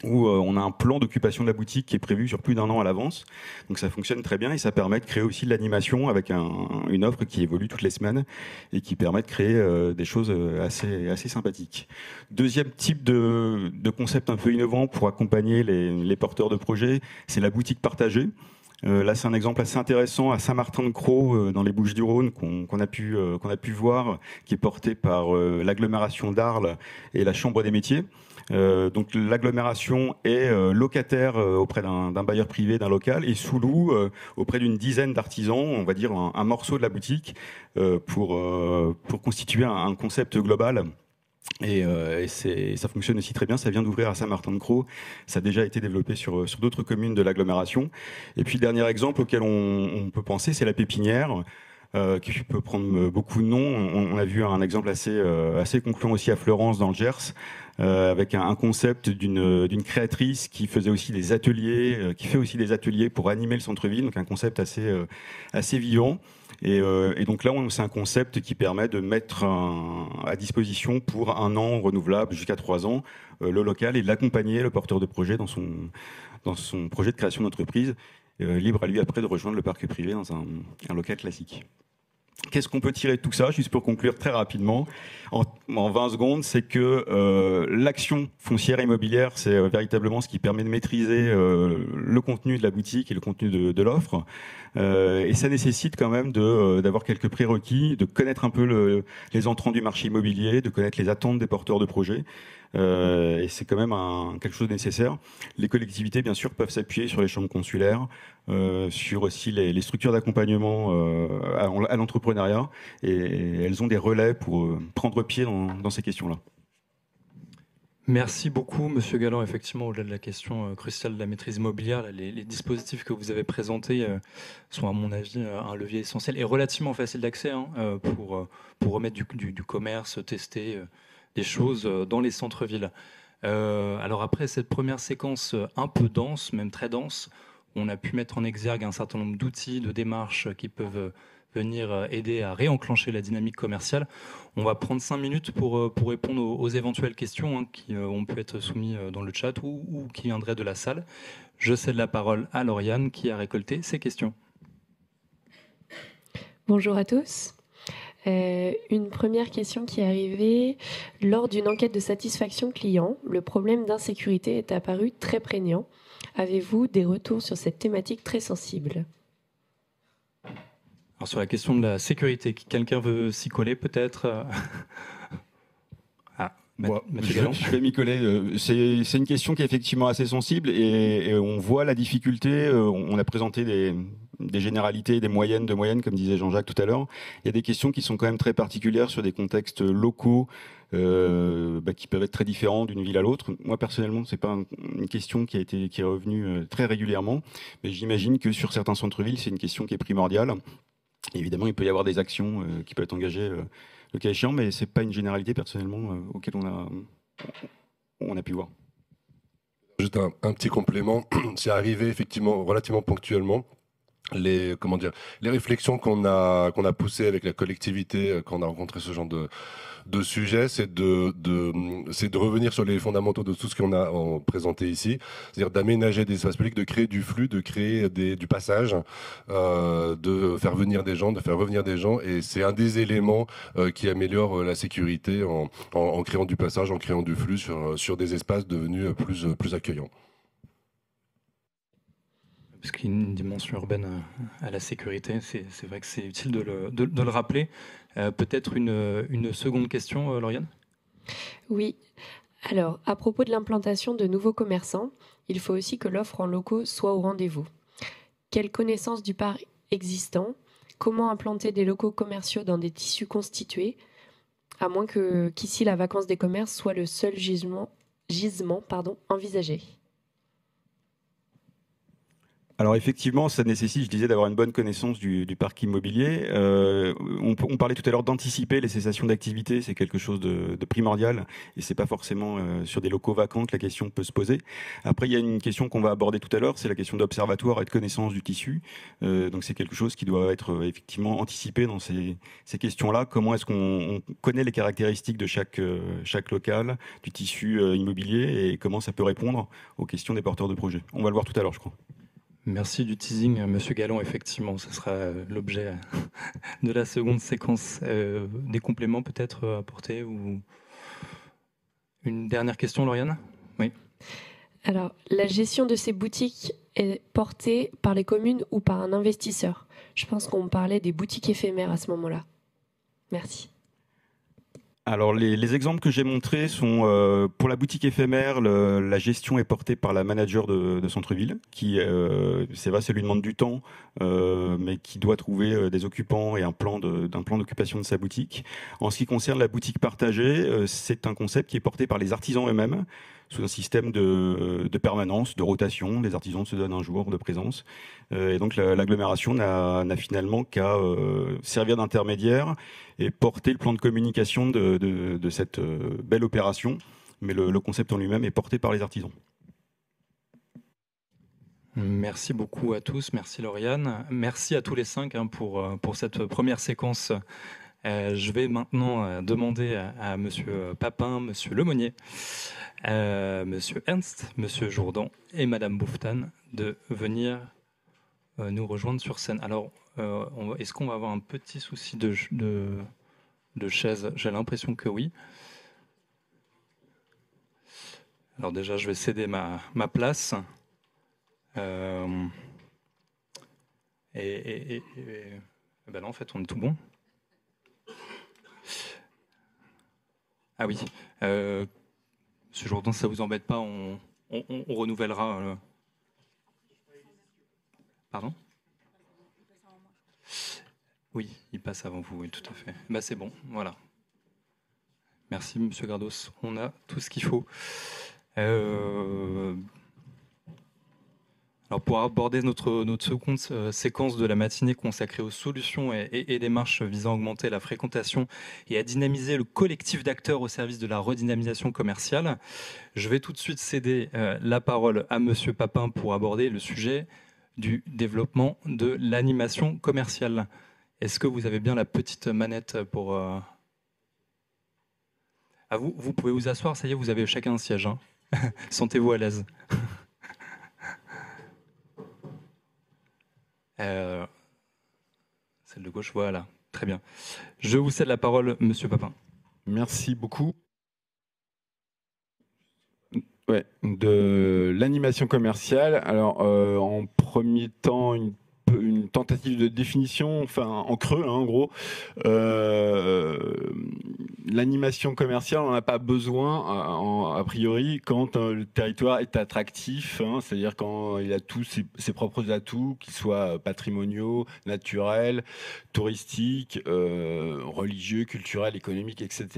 où on a un plan d'occupation de la boutique qui est prévu sur plus d'1 an à l'avance. Donc ça fonctionne très bien et ça permet de créer aussi de l'animation avec une offre qui évolue toutes les semaines et qui permet de créer des choses assez sympathiques. Deuxième type de concept un peu innovant pour accompagner les porteurs de projets, c'est la boutique partagée. Là, c'est un exemple assez intéressant à Saint-Martin-de-Crau, dans les Bouches-du-Rhône, qu'on a pu voir, qui est porté par l'agglomération d'Arles et la Chambre des métiers. Donc l'agglomération est locataire auprès d'un bailleur privé d'un local et sous-loue auprès d'une dizaine d'artisans, on va dire un morceau de la boutique pour constituer un concept global. Et ça fonctionne aussi très bien. Ça vient d'ouvrir à Saint-Martin-de-Crau. Ça a déjà été développé sur d'autres communes de l'agglomération. Et puis, dernier exemple auquel on peut penser, c'est la pépinière, qui peut prendre beaucoup de noms. On a vu un exemple assez concluant aussi à Fleurance, dans le Gers, avec un concept d'une créatrice qui faisait aussi des ateliers, qui fait aussi des ateliers pour animer le centre-ville. Donc un concept assez vivant. Et donc là, c'est un concept qui permet de mettre à disposition pour 1 an renouvelable jusqu'à 3 ans le local et de l'accompagner, le porteur de projet, dans son projet de création d'entreprise, libre à lui après de rejoindre le parc privé dans un local classique. Qu'est-ce qu'on peut tirer de tout ça, juste pour conclure très rapidement, en 20 secondes, c'est que l'action foncière immobilière, c'est véritablement ce qui permet de maîtriser le contenu de la boutique et le contenu de l'offre. Et ça nécessite quand même d'avoir quelques prérequis, de connaître un peu les entrants du marché immobilier, de connaître les attentes des porteurs de projets. Et c'est quand même quelque chose de nécessaire. Les collectivités, bien sûr, peuvent s'appuyer sur les chambres consulaires, sur aussi les structures d'accompagnement à l'entrepreneuriat, et elles ont des relais pour prendre pied dans ces questions-là. Merci beaucoup, Monsieur Galland. Effectivement, au-delà de la question cruciale de la maîtrise immobilière, les dispositifs que vous avez présentés sont, à mon avis, un levier essentiel et relativement facile d'accès pour remettre du commerce, tester des choses dans les centres-villes. Alors après cette première séquence un peu dense, même très dense, on a pu mettre en exergue un certain nombre d'outils, de démarches qui peuvent venir aider à réenclencher la dynamique commerciale. On va prendre 5 minutes pour répondre aux éventuelles questions qui ont pu être soumises dans le chat ou qui viendraient de la salle. Je cède la parole à Lauriane qui a récolté ces questions. Bonjour à tous. Une première question qui est arrivée. Lors d'une enquête de satisfaction client, le problème d'insécurité est apparu très prégnant. Avez-vous des retours sur cette thématique très sensible ? Alors sur la question de la sécurité, quelqu'un veut s'y coller peut-être ? Je vais m'y coller. C'est une question qui est effectivement assez sensible et on voit la difficulté. On a présenté des généralités, des moyennes, comme disait Jean-Jacques tout à l'heure. Il y a des questions qui sont quand même très particulières sur des contextes locaux qui peuvent être très différents d'une ville à l'autre. Moi personnellement, c'est pas une question qui est revenue très régulièrement, mais j'imagine que sur certains centres-villes, c'est une question qui est primordiale. Et évidemment, il peut y avoir des actions qui peuvent être engagées le cas échéant, mais c'est pas une généralité personnellement auquel on a pu voir. Juste un petit complément, c'est arrivé effectivement relativement ponctuellement. les réflexions qu'on a poussées avec la collectivité quand on a rencontré ce genre de sujet, c'est de revenir sur les fondamentaux de tout ce qu'on a présenté ici, c'est-à-dire d'aménager des espaces publics, de créer du flux, de créer du passage, de faire venir des gens, de faire revenir des gens, et c'est un des éléments qui améliore la sécurité en créant du passage, en créant du flux sur des espaces devenus plus accueillants. Parce qu'il y a une dimension urbaine à la sécurité, c'est vrai que c'est utile de le rappeler. Peut-être une seconde question, Lauriane ? Oui. Alors, à propos de l'implantation de nouveaux commerçants, il faut aussi que l'offre en locaux soit au rendez-vous. Quelle connaissance du parc existant ? Comment implanter des locaux commerciaux dans des tissus constitués, à moins qu'ici la vacance des commerces soit le seul gisement envisagé ? Alors effectivement, ça nécessite, je disais, d'avoir une bonne connaissance du parc immobilier. On parlait tout à l'heure d'anticiper les cessations d'activité, c'est quelque chose de primordial, et c'est pas forcément sur des locaux vacants que la question peut se poser. Après, il y a une question qu'on va aborder tout à l'heure, c'est la question d'observatoire et de connaissance du tissu. Donc c'est quelque chose qui doit être effectivement anticipé dans ces questions-là. Comment est-ce qu'on connaît les caractéristiques de chaque local, du tissu immobilier, et comment ça peut répondre aux questions des porteurs de projets. On va le voir tout à l'heure, je crois. Merci du teasing, Monsieur Galland. Effectivement, ce sera l'objet de la seconde séquence. Des compléments peut-être à apporter ou une dernière question, Lauriane ? Oui. Alors, la gestion de ces boutiques est portée par les communes ou par un investisseur ? Je pense qu'on parlait des boutiques éphémères à ce moment-là. Merci. Alors les exemples que j'ai montrés sont pour la boutique éphémère, la gestion est portée par la manager de centre-ville qui c'est vrai, ça lui demande du temps mais qui doit trouver des occupants et un plan d'occupation de sa boutique. En ce qui concerne la boutique partagée, c'est un concept qui est porté par les artisans eux-mêmes sous un système de permanence, de rotation. Les artisans se donnent un jour de présence et donc l'agglomération n'a finalement qu'à servir d'intermédiaire et porter le plan de communication de cette belle opération. Mais le concept en lui-même est porté par les artisans. Merci beaucoup à tous. Merci Lauriane. Merci à tous les 5 pour cette première séquence. Je vais maintenant demander à Monsieur Papin, Monsieur Lemonnier, Monsieur Ernst, Monsieur Jourdan et Madame Boufftan de venir nous rejoindre sur scène. Alors, est-ce qu'on va avoir un petit souci de chaise ? J'ai l'impression que oui. Alors déjà, je vais céder ma place. Ben non, en fait, on est tout bon. Ah oui. Monsieur Jourdan, si ça vous embête pas, on renouvellera. Pardon ? Oui, il passe avant vous, oui, tout à fait. Bah, c'est bon, voilà. Merci, Monsieur Grados. On a tout ce qu'il faut. Alors pour aborder notre seconde séquence de la matinée consacrée aux solutions et démarches visant à augmenter la fréquentation et à dynamiser le collectif d'acteurs au service de la redynamisation commerciale, je vais tout de suite céder la parole à Monsieur Papin pour aborder le sujet du développement de l'animation commerciale. Est-ce que vous avez bien la petite manette pour... Ah, vous pouvez vous asseoir, ça y est, vous avez chacun un siège. Hein. Sentez-vous à l'aise. Celle de gauche, voilà, très bien. Je vous cède la parole, Monsieur Papin. Merci beaucoup. Ouais, de l'animation commerciale. Alors, en premier temps, une tentative de définition, enfin en creux, hein, en gros. L'animation commerciale, on n'en a pas besoin, a priori, quand le territoire est attractif, hein, c'est-à-dire quand il a tous ses propres atouts, qu'ils soient patrimoniaux, naturels, touristiques, religieux, culturels, économiques, etc.,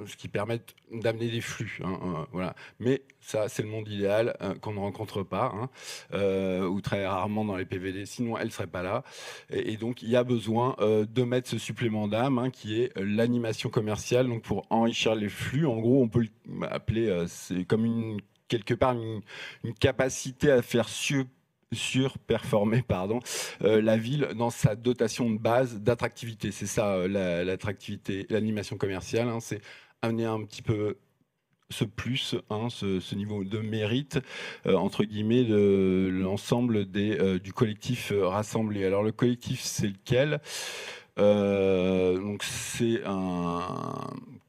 ce qui permettent d'amener des flux. Hein, voilà. Mais ça, c'est le monde idéal qu'on ne rencontre pas, hein, ou très rarement dans les PVD, sinon elle ne serait pas là. Et donc, il y a besoin de mettre ce supplément d'âme, hein, qui est l'animation commerciale, donc pour enrichir les flux. En gros, on peut l'appeler, c'est comme quelque part une capacité à faire surperformer la ville dans sa dotation de base d'attractivité. C'est ça l'attractivité, l'animation commerciale, hein, c'est amener un petit peu ce plus, hein, ce niveau de mérite, entre guillemets, de l'ensemble du collectif rassemblé. Alors le collectif, c'est lequel ? Donc c'est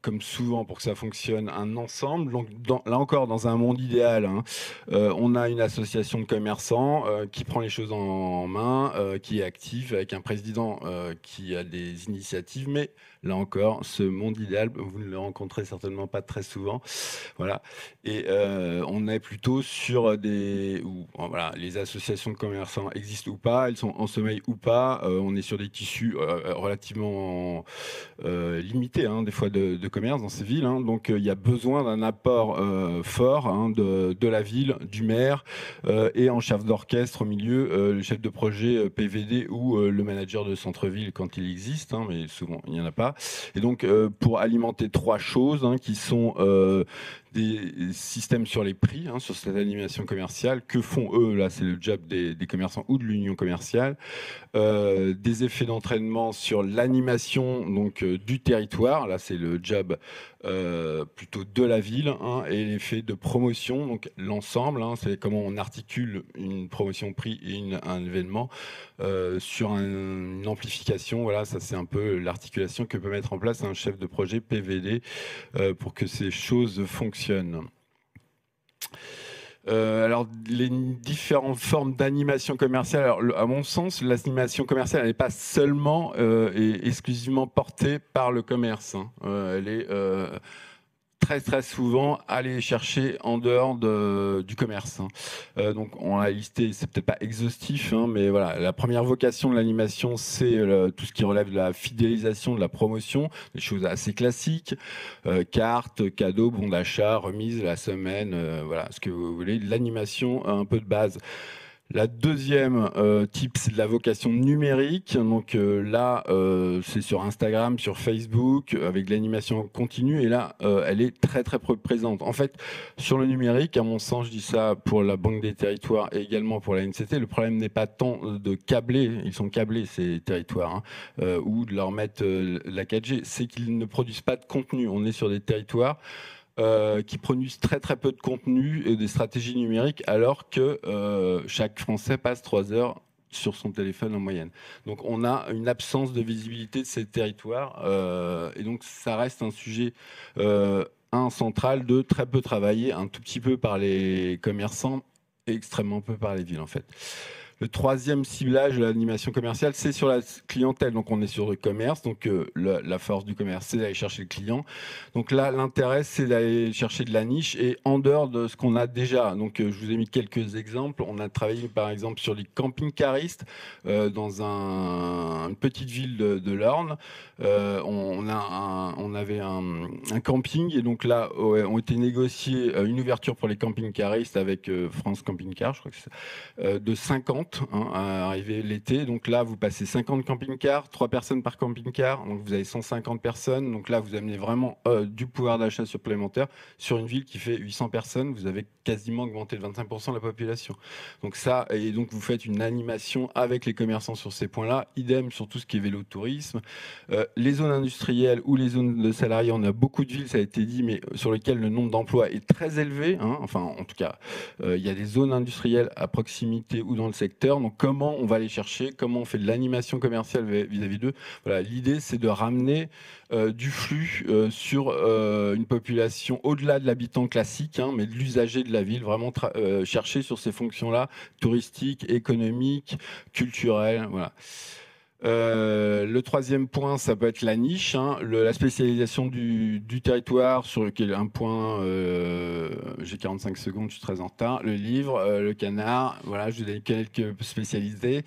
comme souvent pour que ça fonctionne, un ensemble. Donc là encore, dans un monde idéal, hein, on a une association de commerçants qui prend les choses en main, qui est active, avec un président qui a des initiatives, mais là encore, ce monde idéal, vous ne le rencontrez certainement pas très souvent. Voilà. Et on est plutôt sur voilà, les associations de commerçants existent ou pas, elles sont en sommeil ou pas. On est sur des tissus relativement limités, hein, des fois de commerce dans ces villes. Hein. Donc il y a besoin d'un apport fort, hein, de la ville, du maire et en chef d'orchestre au milieu, le chef de projet PVD ou le manager de centre-ville quand il existe, hein, mais souvent il n'y en a pas. Et donc pour alimenter trois choses, hein, qui sont des systèmes sur les prix, hein, sur cette animation commerciale. Que font eux? Là, c'est le job des commerçants ou de l'union commerciale. Des effets d'entraînement sur l'animation donc du territoire. Là, c'est le job plutôt de la ville, hein, et l'effet de promotion, donc l'ensemble, hein, c'est comment on articule une promotion prix et un événement sur une amplification. Voilà, ça c'est un peu l'articulation que peut mettre en place un chef de projet PVD pour que ces choses fonctionnent. Alors, les différentes formes d'animation commerciale, alors, à mon sens, l'animation commerciale, elle n'est pas seulement et exclusivement portée par le commerce, hein. Elle est très souvent aller chercher en dehors du commerce, hein. Donc on l'a listé, c'est peut-être pas exhaustif, hein, mais voilà, la première vocation de l'animation, c'est tout ce qui relève de la fidélisation, de la promotion, des choses assez classiques, cartes, cadeaux, bons d'achat, remises la semaine, voilà, ce que vous voulez, l'animation un peu de base. La deuxième type, c'est de la vocation numérique. Donc là, c'est sur Instagram, sur Facebook, avec de l'animation continue. Et là, elle est très peu présente. En fait, sur le numérique, à mon sens, je dis ça pour la Banque des Territoires et également pour la NCT, le problème n'est pas tant de câbler, ils sont câblés ces territoires, hein, ou de leur mettre la 4G, c'est qu'ils ne produisent pas de contenu. On est sur des territoires qui produisent très peu de contenu et des stratégies numériques, alors que chaque Français passe 3 heures sur son téléphone en moyenne. Donc on a une absence de visibilité de ces territoires, et donc ça reste un sujet central de très peu travaillé, un tout petit peu par les commerçants et extrêmement peu par les villes en fait. Le troisième ciblage de l'animation commerciale, c'est sur la clientèle. Donc, on est sur le commerce. Donc, la force du commerce, c'est d'aller chercher le client. Donc là, l'intérêt, c'est d'aller chercher de la niche et en dehors de ce qu'on a déjà. Donc, je vous ai mis quelques exemples. On a travaillé, par exemple, sur les camping-caristes dans une petite ville de l'Orne. On avait un camping et donc là, ont été négociés une ouverture pour les camping-caristes avec France Camping Car, je crois que c'est de 50. À arriver l'été, donc là vous passez 50 camping-cars, 3 personnes par camping-car, donc vous avez 150 personnes, donc là vous amenez vraiment du pouvoir d'achat supplémentaire sur une ville qui fait 800 personnes, vous avez quasiment augmenté de 25% de la population. Donc ça, et donc vous faites une animation avec les commerçants sur ces points-là, idem sur tout ce qui est vélo-tourisme. Les zones industrielles ou les zones de salariés, on a beaucoup de villes, ça a été dit, mais sur lesquelles le nombre d'emplois est très élevé, hein. Enfin en tout cas, il y a des zones industrielles à proximité ou dans le secteur. Donc comment on va les chercher, comment on fait de l'animation commerciale vis-à-vis d'eux. Voilà, l'idée c'est de ramener du flux sur une population au-delà de l'habitant classique, hein, mais de l'usager de la ville, vraiment chercher sur ces fonctions-là, touristiques, économiques, culturelles, voilà. Le troisième point, ça peut être la niche, hein, la spécialisation du territoire, sur lequel un point, j'ai 45 secondes, je suis très en retard, le livre, le canard, voilà, je vous donne quelques spécialités.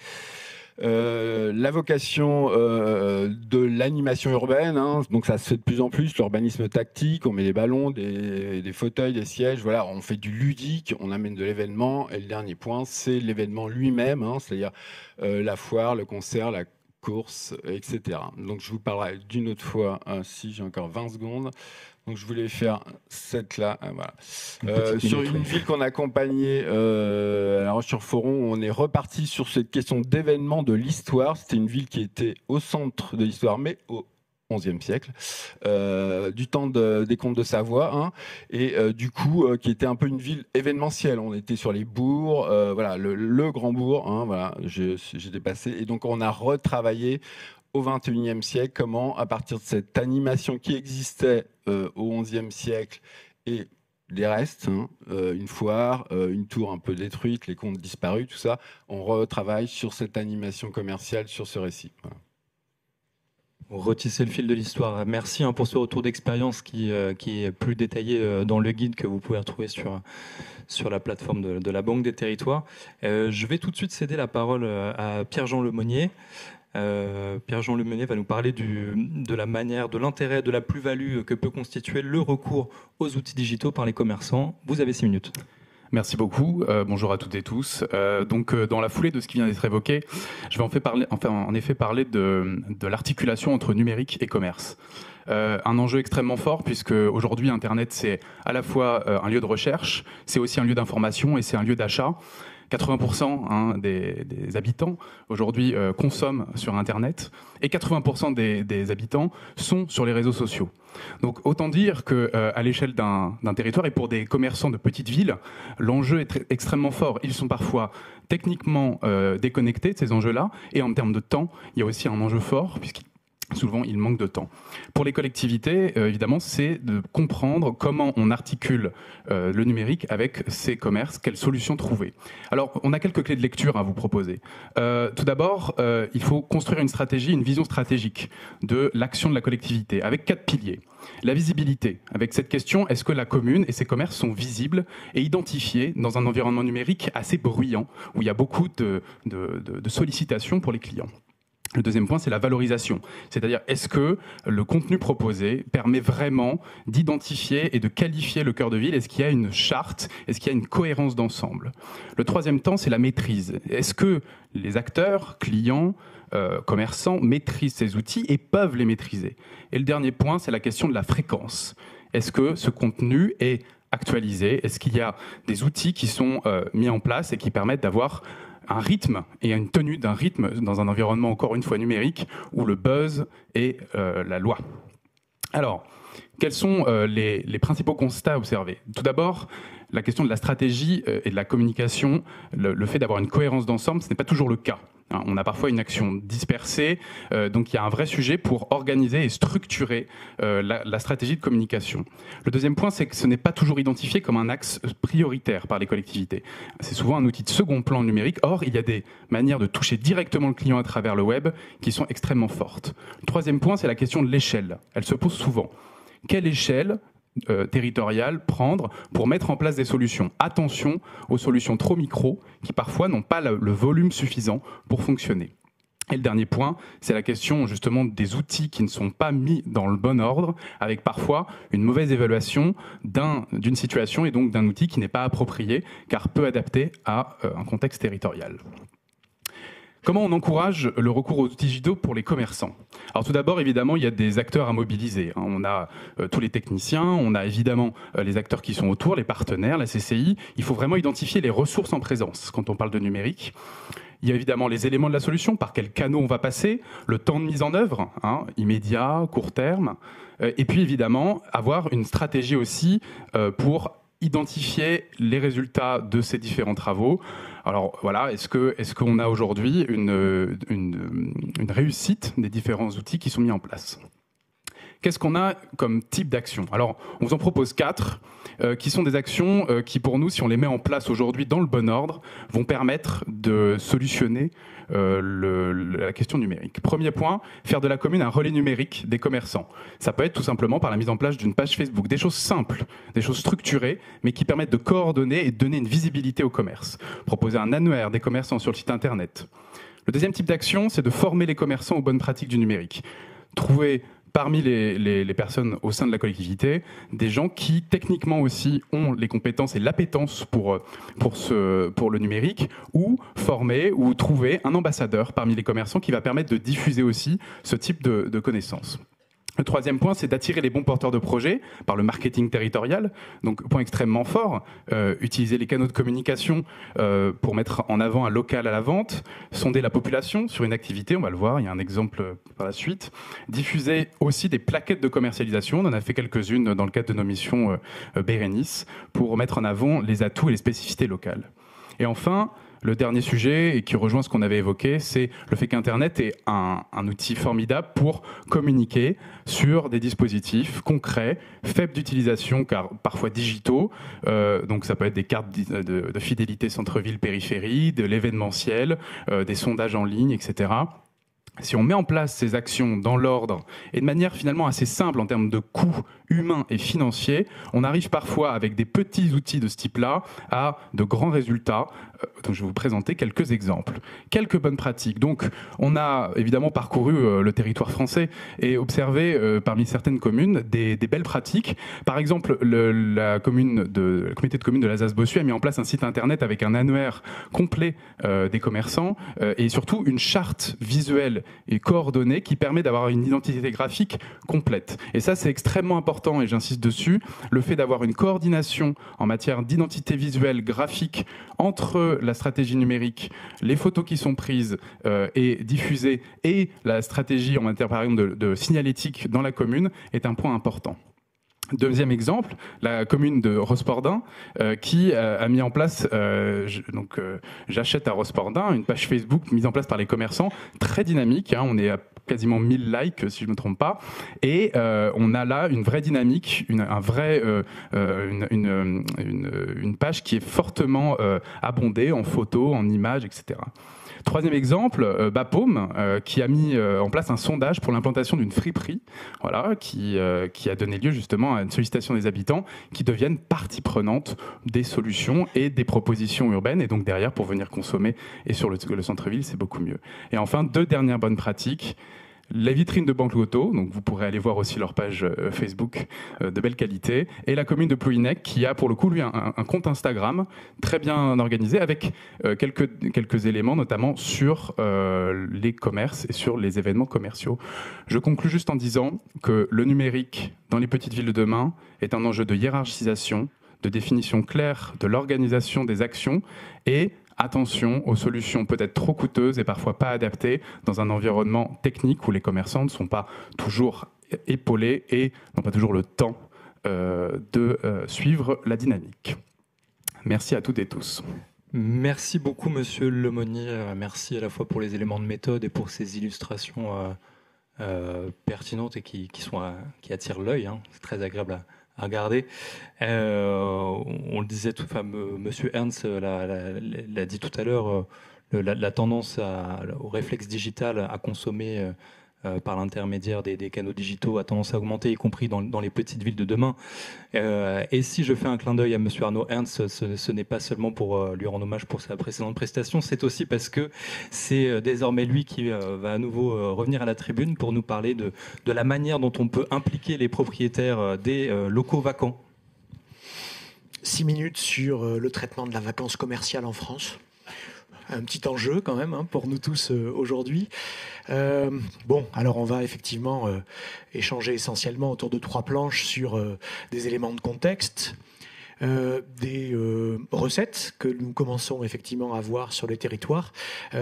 La vocation de l'animation urbaine, hein, donc ça se fait de plus en plus, l'urbanisme tactique, on met des ballons, des fauteuils, des sièges, voilà, on fait du ludique, on amène de l'événement, et le dernier point, c'est l'événement lui-même, hein, c'est-à-dire la foire, le concert, la course, etc. Donc je vous parlerai d'une autre fois, si j'ai encore 20 secondes, Donc je voulais faire cette là, voilà. Sur une ville qu'on accompagnait à La Roche-sur-Foron, on est reparti sur cette question d'événement de l'histoire. C'était une ville qui était au centre de l'histoire, mais au XIe siècle, du temps des comtes de Savoie, hein, et du coup qui était un peu une ville événementielle. On était sur les bourgs, voilà, le grand bourg, hein, voilà, j'étais passé, et donc on a retravaillé au XXIe siècle comment, à partir de cette animation qui existait au XIe siècle et les restes, hein, une foire, une tour un peu détruite, les contes disparus, tout ça, on retravaille sur cette animation commerciale, sur ce récit. Voilà. Retisser le fil de l'histoire. Merci pour ce retour d'expérience qui est plus détaillé dans le guide que vous pouvez retrouver sur la plateforme de la Banque des Territoires. Je vais tout de suite céder la parole à Pierre-Jean Lemonnier. Pierre-Jean Lemonnier va nous parler de la manière, de l'intérêt, de la plus-value que peut constituer le recours aux outils digitaux par les commerçants. Vous avez 6 minutes. Merci beaucoup. Bonjour à toutes et tous. Dans la foulée de ce qui vient d'être évoqué, je vais en effet parler de l'articulation entre numérique et commerce. Un enjeu extrêmement fort puisque aujourd'hui Internet c'est à la fois un lieu de recherche, c'est aussi un lieu d'information et c'est un lieu d'achat. 80% des habitants aujourd'hui consomment sur Internet et 80% des habitants sont sur les réseaux sociaux. Donc autant dire qu'à l'échelle d'un territoire et pour des commerçants de petites villes, l'enjeu est extrêmement fort. Ils sont parfois techniquement déconnectés de ces enjeux-là et en termes de temps, il y a aussi un enjeu fort puisqu'il souvent, il manque de temps. Pour les collectivités, évidemment, c'est de comprendre comment on articule le numérique avec ces commerces, quelles solutions trouver. Alors, on a quelques clés de lecture à vous proposer. Tout d'abord, il faut construire une stratégie, une vision stratégique de l'action de la collectivité, avec 4 piliers. La visibilité, avec cette question, est-ce que la commune et ses commerces sont visibles et identifiés dans un environnement numérique assez bruyant, où il y a beaucoup de sollicitations pour les clients. Le deuxième point, c'est la valorisation. C'est-à-dire, est-ce que le contenu proposé permet vraiment d'identifier et de qualifier le cœur de ville? Est-ce qu'il y a une charte? Est-ce qu'il y a une cohérence d'ensemble? Le troisième temps, c'est la maîtrise. Est-ce que les acteurs, clients, commerçants maîtrisent ces outils et peuvent les maîtriser? Et le dernier point, c'est la question de la fréquence. Est-ce que ce contenu est actualisé? Est-ce qu'il y a des outils qui sont mis en place et qui permettent d'avoir un rythme et une tenue d'un rythme dans un environnement encore une fois numérique où le buzz est la loi. Alors, quels sont les principaux constats à observer? Tout d'abord, la question de la stratégie et de la communication, le fait d'avoir une cohérence d'ensemble, ce n'est pas toujours le cas. On a parfois une action dispersée, donc il y a un vrai sujet pour organiser et structurer la stratégie de communication. Le deuxième point, c'est que ce n'est pas toujours identifié comme un axe prioritaire par les collectivités. C'est souvent un outil de second plan numérique. Or, il y a des manières de toucher directement le client à travers le web qui sont extrêmement fortes. Le troisième point, c'est la question de l'échelle. Elle se pose souvent. Quelle échelle territoriale prendre pour mettre en place des solutions? Attention aux solutions trop micro qui parfois n'ont pas le volume suffisant pour fonctionner. Et le dernier point, c'est la question justement des outils qui ne sont pas mis dans le bon ordre, avec parfois une mauvaise évaluation d'une situation et donc d'un outil qui n'est pas approprié car peu adapté à un contexte territorial. Comment on encourage le recours aux outils digitaux pour les commerçants? Alors tout d'abord, évidemment, il y a des acteurs à mobiliser. On a tous les techniciens, on a évidemment les acteurs qui sont autour, les partenaires, la CCI. Il faut vraiment identifier les ressources en présence quand on parle de numérique. Il y a évidemment les éléments de la solution, par quels canaux on va passer, le temps de mise en œuvre, immédiat, court terme. Et puis évidemment, avoir une stratégie aussi pour identifier les résultats de ces différents travaux. Alors voilà, est-ce qu'on a aujourd'hui une réussite des différents outils qui sont mis en place? Qu'est-ce qu'on a comme type d'action? Alors, on vous en propose 4, qui sont des actions qui, pour nous, si on les met en place aujourd'hui dans le bon ordre, vont permettre de solutionner la question numérique. Premier point, faire de la commune un relais numérique des commerçants. Ça peut être tout simplement par la mise en place d'une page Facebook, des choses simples, des choses structurées, mais qui permettent de coordonner et de donner une visibilité au commerce. Proposer un annuaire des commerçants sur le site internet. Le deuxième type d'action, c'est de former les commerçants aux bonnes pratiques du numérique. Trouver parmi les personnes au sein de la collectivité, des gens qui techniquement aussi ont les compétences et l'appétence pour le numérique, ou former ou trouver un ambassadeur parmi les commerçants qui va permettre de diffuser aussi ce type de connaissances. Le troisième point, c'est d'attirer les bons porteurs de projets par le marketing territorial. Donc, point extrêmement fort, utiliser les canaux de communication pour mettre en avant un local à la vente, sonder la population sur une activité, on va le voir, il y a un exemple par la suite. Diffuser aussi des plaquettes de commercialisation, on en a fait quelques-unes dans le cadre de nos missions Bérénice, pour mettre en avant les atouts et les spécificités locales. Et enfin, le dernier sujet, et qui rejoint ce qu'on avait évoqué, c'est le fait qu'Internet est un outil formidable pour communiquer sur des dispositifs concrets, faibles d'utilisation, car parfois digitaux. Donc ça peut être des cartes de fidélité centre-ville-périphérie, de l'événementiel, des sondages en ligne, etc. Si on met en place ces actions dans l'ordre et de manière finalement assez simple en termes de coûts humains et financiers, on arrive parfois avec des petits outils de ce type-là à de grands résultats. Donc je vais vous présenter quelques exemples. Quelques bonnes pratiques. Donc on a évidemment parcouru le territoire français et observé parmi certaines communes des belles pratiques. Par exemple, le comité de communes de l'Alsace-Bossuet a mis en place un site internet avec un annuaire complet des commerçants et surtout une charte visuelle et coordonnée qui permet d'avoir une identité graphique complète. Et ça, c'est extrêmement important et j'insiste dessus. Le fait d'avoir une coordination en matière d'identité visuelle, graphique entre la stratégie numérique, les photos qui sont prises et diffusées et la stratégie en matière par exemple de signalétique dans la commune est un point important. Deuxième exemple, la commune de Rospordin qui a mis en place, j'achète à Rospordin, une page Facebook mise en place par les commerçants, très dynamique, hein, on est à quasiment 1000 likes si je ne me trompe pas, et on a là une vraie dynamique, une page qui est fortement abondée en photos, en images, etc. Troisième exemple, Bapaume, qui a mis en place un sondage pour l'implantation d'une friperie, voilà, qui a donné lieu justement à une sollicitation des habitants qui deviennent partie prenante des solutions et des propositions urbaines, et donc derrière pour venir consommer, et sur le centre-ville, c'est beaucoup mieux. Et enfin, deux dernières bonnes pratiques. La vitrine de Banque Loto, donc vous pourrez aller voir aussi leur page Facebook de belle qualité, et la commune de Plouhinec qui a pour le coup lui un compte Instagram très bien organisé avec quelques éléments notamment sur les commerces et sur les événements commerciaux. Je conclus juste en disant que le numérique dans les petites villes de demain est un enjeu de hiérarchisation, de définition claire de l'organisation des actions et attention aux solutions peut-être trop coûteuses et parfois pas adaptées dans un environnement technique où les commerçants ne sont pas toujours épaulés et n'ont pas toujours le temps de suivre la dynamique. Merci à toutes et tous. Merci beaucoup, Monsieur Lemonnier. Merci à la fois pour les éléments de méthode et pour ces illustrations pertinentes et qui attirent l'œil. Hein. C'est très agréable à regarder. On le disait, Monsieur Ernst l'a dit tout à l'heure, la tendance au réflexe digital à consommer par l'intermédiaire des canaux digitaux a tendance à augmenter, y compris dans les petites villes de demain. Et si je fais un clin d'œil à M. Arnaud Ernst, ce n'est pas seulement pour lui rendre hommage pour sa précédente prestation, c'est aussi parce que c'est désormais lui qui va à nouveau revenir à la tribune pour nous parler de la manière dont on peut impliquer les propriétaires des locaux vacants. 6 minutes sur le traitement de la vacance commerciale en France. Un petit enjeu quand même pour nous tous aujourd'hui. Alors on va effectivement échanger essentiellement autour de 3 planches sur des éléments de contexte, des recettes que nous commençons effectivement à voir sur les territoires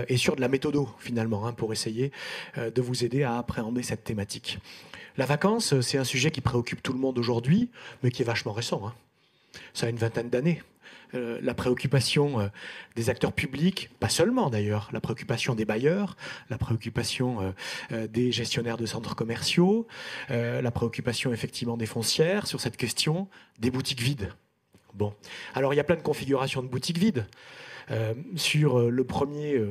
et sur de la méthodo finalement pour essayer de vous aider à appréhender cette thématique. La vacance, c'est un sujet qui préoccupe tout le monde aujourd'hui, mais qui est vachement récent. Ça a une vingtaine d'années. La préoccupation des acteurs publics, pas seulement d'ailleurs, la préoccupation des bailleurs, la préoccupation des gestionnaires de centres commerciaux, la préoccupation effectivement des foncières sur cette question des boutiques vides. Bon, alors il y a plein de configurations de boutiques vides. Sur le premier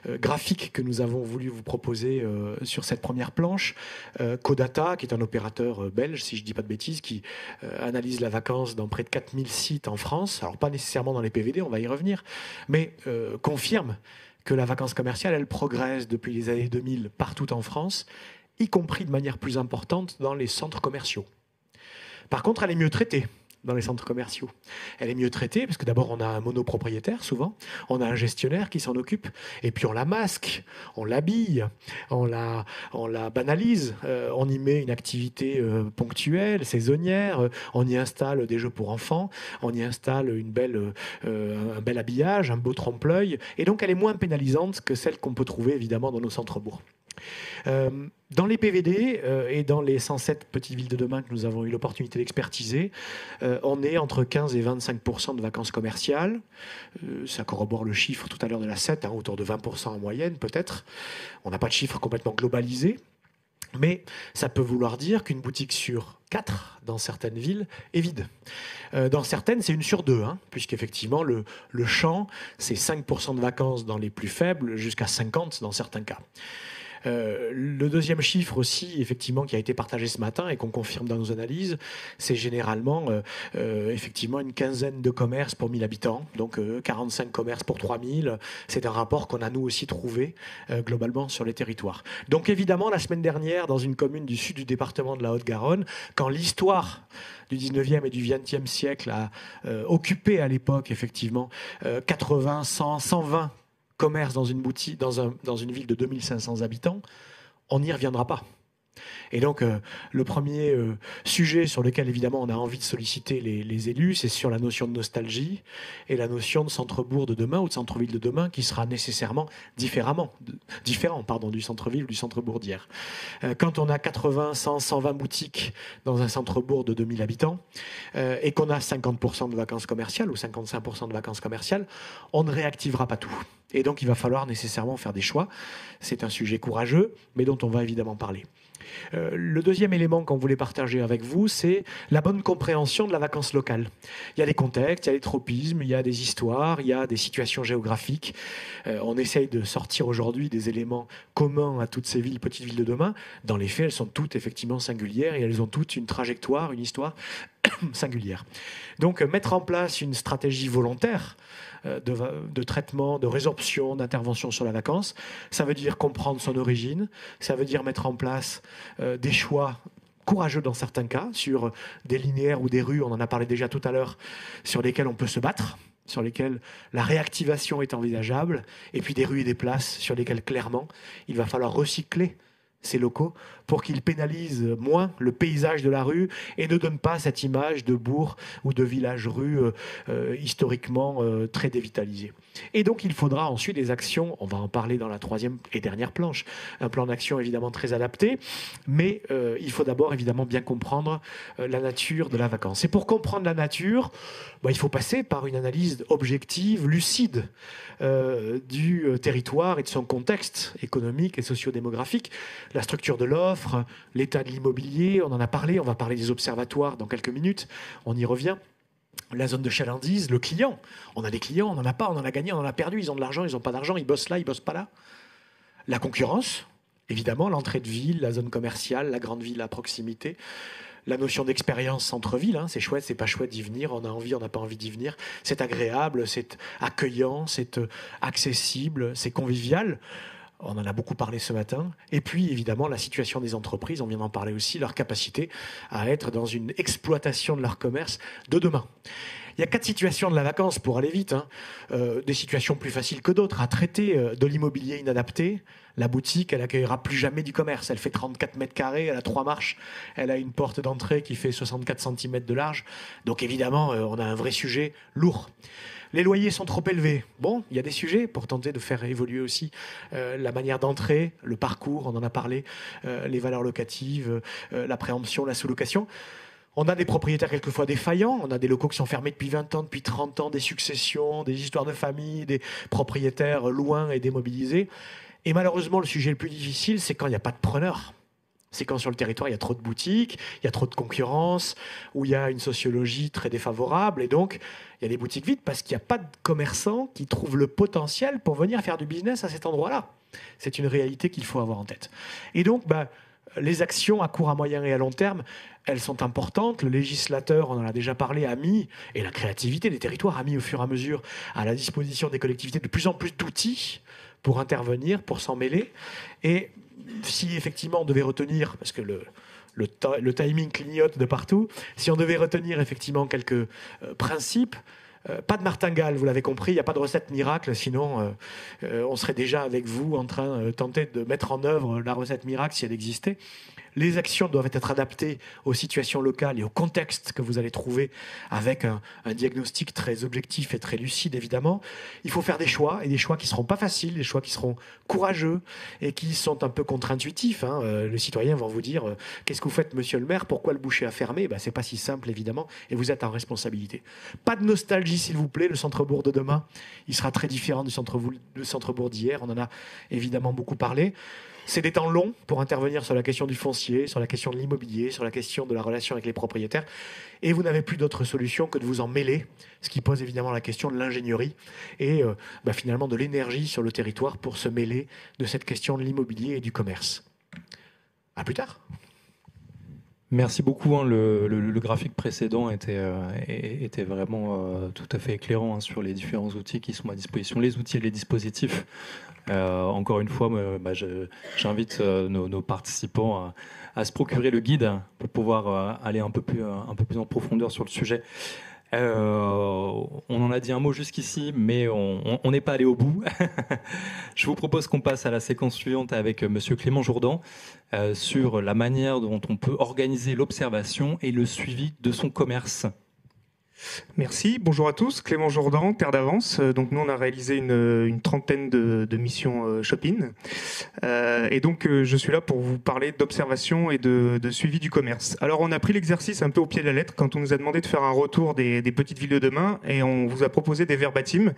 graphique que nous avons voulu vous proposer sur cette première planche, Codata, qui est un opérateur belge, si je ne dis pas de bêtises, qui analyse la vacance dans près de 4000 sites en France, alors pas nécessairement dans les PVD, on va y revenir, mais confirme que la vacance commerciale, elle progresse depuis les années 2000 partout en France, y compris de manière plus importante dans les centres commerciaux. Par contre, elle est mieux traitée dans les centres commerciaux. Elle est mieux traitée parce que d'abord on a un monopropriétaire souvent, on a un gestionnaire qui s'en occupe, et puis on la masque, on l'habille, on la banalise, on y met une activité ponctuelle, saisonnière, on y installe des jeux pour enfants, on y installe un bel habillage, un beau trompe-l'œil, et donc elle est moins pénalisante que celle qu'on peut trouver évidemment dans nos centres-bourgs. Dans les PVD et dans les 107 petites villes de demain que nous avons eu l'opportunité d'expertiser, on est entre 15 et 25% de vacances commerciales. Ça corrobore le chiffre tout à l'heure de la 7, autour de 20% en moyenne peut-être. On n'a pas de chiffre complètement globalisé, mais ça peut vouloir dire qu'une boutique sur 4 dans certaines villes est vide. Dans certaines, c'est 1 sur 2, puisqu'effectivement, le champ, c'est 5% de vacances dans les plus faibles, jusqu'à 50% dans certains cas. Le deuxième chiffre aussi, effectivement, qui a été partagé ce matin et qu'on confirme dans nos analyses, c'est généralement effectivement une quinzaine de commerces pour 1000 habitants, donc 45 commerces pour 3000. C'est un rapport qu'on a nous aussi trouvé globalement sur les territoires. Donc évidemment, la semaine dernière, dans une commune du sud du département de la Haute-Garonne, quand l'histoire du 19e et du 20e siècle a occupé à l'époque effectivement 80, 100, 120 commerce dans une boutique, dans une ville de 2500 habitants, on n'y reviendra pas. Et donc, le premier sujet sur lequel, évidemment, on a envie de solliciter les élus, c'est sur la notion de nostalgie et la notion de centre-bourg de demain ou de centre-ville de demain qui sera nécessairement différent du centre-ville ou du centre-bourg d'hier. Quand on a 80, 100, 120 boutiques dans un centre-bourg de 2000 habitants et qu'on a 50% de vacances commerciales ou 55% de vacances commerciales, on ne réactivera pas tout. Et donc, il va falloir nécessairement faire des choix. C'est un sujet courageux, mais dont on va évidemment parler. Le deuxième élément qu'on voulait partager avec vous, c'est la bonne compréhension de la vacance locale. Il y a des contextes, il y a des tropismes, il y a des histoires, il y a des situations géographiques. On essaye de sortir aujourd'hui des éléments communs à toutes ces villes, petites villes de demain. Dans les faits, elles sont toutes effectivement singulières et elles ont toutes une trajectoire, une histoire singulière. Donc, mettre en place une stratégie volontaire de traitement, de résorption, d'intervention sur la vacance, ça veut dire comprendre son origine, ça veut dire mettre en place des choix courageux dans certains cas, sur des linéaires ou des rues, on en a parlé déjà tout à l'heure, sur lesquelles on peut se battre, sur lesquelles la réactivation est envisageable, et puis des rues et des places sur lesquelles clairement il va falloir recycler ces locaux pour qu'ils pénalisent moins le paysage de la rue et ne donnent pas cette image de bourg ou de village-rue historiquement très dévitalisé. Et donc il faudra ensuite des actions, on va en parler dans la troisième et dernière planche, un plan d'action évidemment très adapté, mais il faut d'abord évidemment bien comprendre la nature de la vacance. Et pour comprendre la nature, il faut passer par une analyse objective, lucide du territoire et de son contexte économique et socio-démographique, la structure de l'offre, l'état de l'immobilier, on en a parlé, on va parler des observatoires dans quelques minutes, on y revient. La zone de chalandise, le client. On a des clients, on n'en a pas, on en a gagné, on en a perdu, ils ont de l'argent, ils n'ont pas d'argent, ils bossent là, ils bossent pas là. La concurrence, évidemment, l'entrée de ville, la zone commerciale, la grande ville à proximité. La notion d'expérience centre-ville, c'est chouette, c'est pas chouette d'y venir, on a envie, on n'a pas envie d'y venir. C'est agréable, c'est accueillant, c'est accessible, c'est convivial. On en a beaucoup parlé ce matin. Et puis, évidemment, la situation des entreprises, on vient d'en parler aussi, leur capacité à être dans une exploitation de leur commerce de demain. Il y a 4 situations de la vacance, pour aller vite. Des situations plus faciles que d'autres. À traiter de l'immobilier inadapté, la boutique, elle accueillera plus jamais du commerce. Elle fait 34 mètres carrés, elle a 3 marches, elle a une porte d'entrée qui fait 64 cm de large. Donc évidemment, on a un vrai sujet lourd. Les loyers sont trop élevés. Bon, il y a des sujets pour tenter de faire évoluer aussi la manière d'entrer, le parcours, on en a parlé, les valeurs locatives, la préemption, la sous-location. On a des propriétaires quelquefois défaillants, on a des locaux qui sont fermés depuis 20 ans, depuis 30 ans, des successions, des histoires de famille, des propriétaires loin et démobilisés. Et malheureusement, le sujet le plus difficile, c'est quand il n'y a pas de preneur. C'est quand sur le territoire, il y a trop de boutiques, il y a trop de concurrence, où il y a une sociologie très défavorable, et donc il y a des boutiques vides parce qu'il n'y a pas de commerçants qui trouvent le potentiel pour venir faire du business à cet endroit-là. C'est une réalité qu'il faut avoir en tête. Et donc, les actions à court, à moyen et à long terme, elles sont importantes. Le législateur, on en a déjà parlé, a mis, et la créativité des territoires a mis au fur et à mesure à la disposition des collectivités de plus en plus d'outils pour intervenir, pour s'en mêler. Et si effectivement on devait retenir, parce que le timing clignote de partout. Si on devait retenir effectivement quelques principes, pas de martingale, vous l'avez compris, il n'y a pas de recette miracle, sinon on serait déjà avec vous en train de tenter de mettre en œuvre la recette miracle si elle existait. Les actions doivent être adaptées aux situations locales et au contexte que vous allez trouver avec un diagnostic très objectif et très lucide, évidemment. Il faut faire des choix, et des choix qui ne seront pas faciles, des choix qui seront courageux et qui sont un peu contre-intuitifs. Le citoyen va vous dire « Qu'est-ce que vous faites, monsieur le maire? Pourquoi le boucher a fermé ?» Ce n'est pas si simple, évidemment, et vous êtes en responsabilité. Pas de nostalgie, s'il vous plaît. Le centre-bourg de demain, il sera très différent du centre-bourg d'hier. On en a évidemment beaucoup parlé. C'est des temps longs pour intervenir sur la question du foncier, sur la question de l'immobilier, sur la question de la relation avec les propriétaires. Et vous n'avez plus d'autre solution que de vous en mêler, ce qui pose évidemment la question de l'ingénierie et finalement de l'énergie sur le territoire pour se mêler de cette question de l'immobilier et du commerce. À plus tard. Merci beaucoup. Le graphique précédent était vraiment tout à fait éclairant sur les différents outils qui sont à disposition, les outils et les dispositifs. Encore une fois, j'invite nos participants à se procurer le guide pour pouvoir aller un peu plus en profondeur sur le sujet. On en a dit un mot jusqu'ici, mais on n'est pas allé au bout. Je vous propose qu'on passe à la séquence suivante avec Monsieur Clément Jourdan sur la manière dont on peut organiser l'observation et le suivi de son commerce. Merci, bonjour à tous, Clément Jourdan, Terre d'Avance. Donc nous on a réalisé une trentaine de missions shopping et donc je suis là pour vous parler d'observation et de suivi du commerce. Alors on a pris l'exercice un peu au pied de la lettre quand on nous a demandé de faire un retour des petites villes de demain et on vous a proposé des verbatims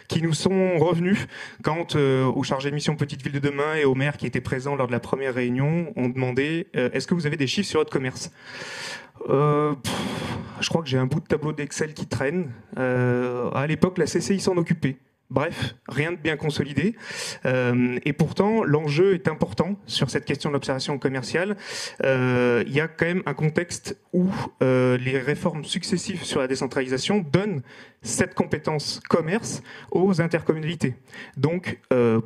qui nous sont revenus quand aux chargés de mission Petites Villes de demain et aux maires qui étaient présents lors de la première réunion ont demandé est-ce que vous avez des chiffres sur votre commerce ? Je crois que j'ai un bout de tableau d'Excel qui traîne. À l'époque, la CCI s'en occupait. Bref, rien de bien consolidé. Et pourtant, l'enjeu est important sur cette question de l'observation commerciale. Il y a quand même un contexte où les réformes successives sur la décentralisation donnent cette compétence commerce aux intercommunalités. Donc,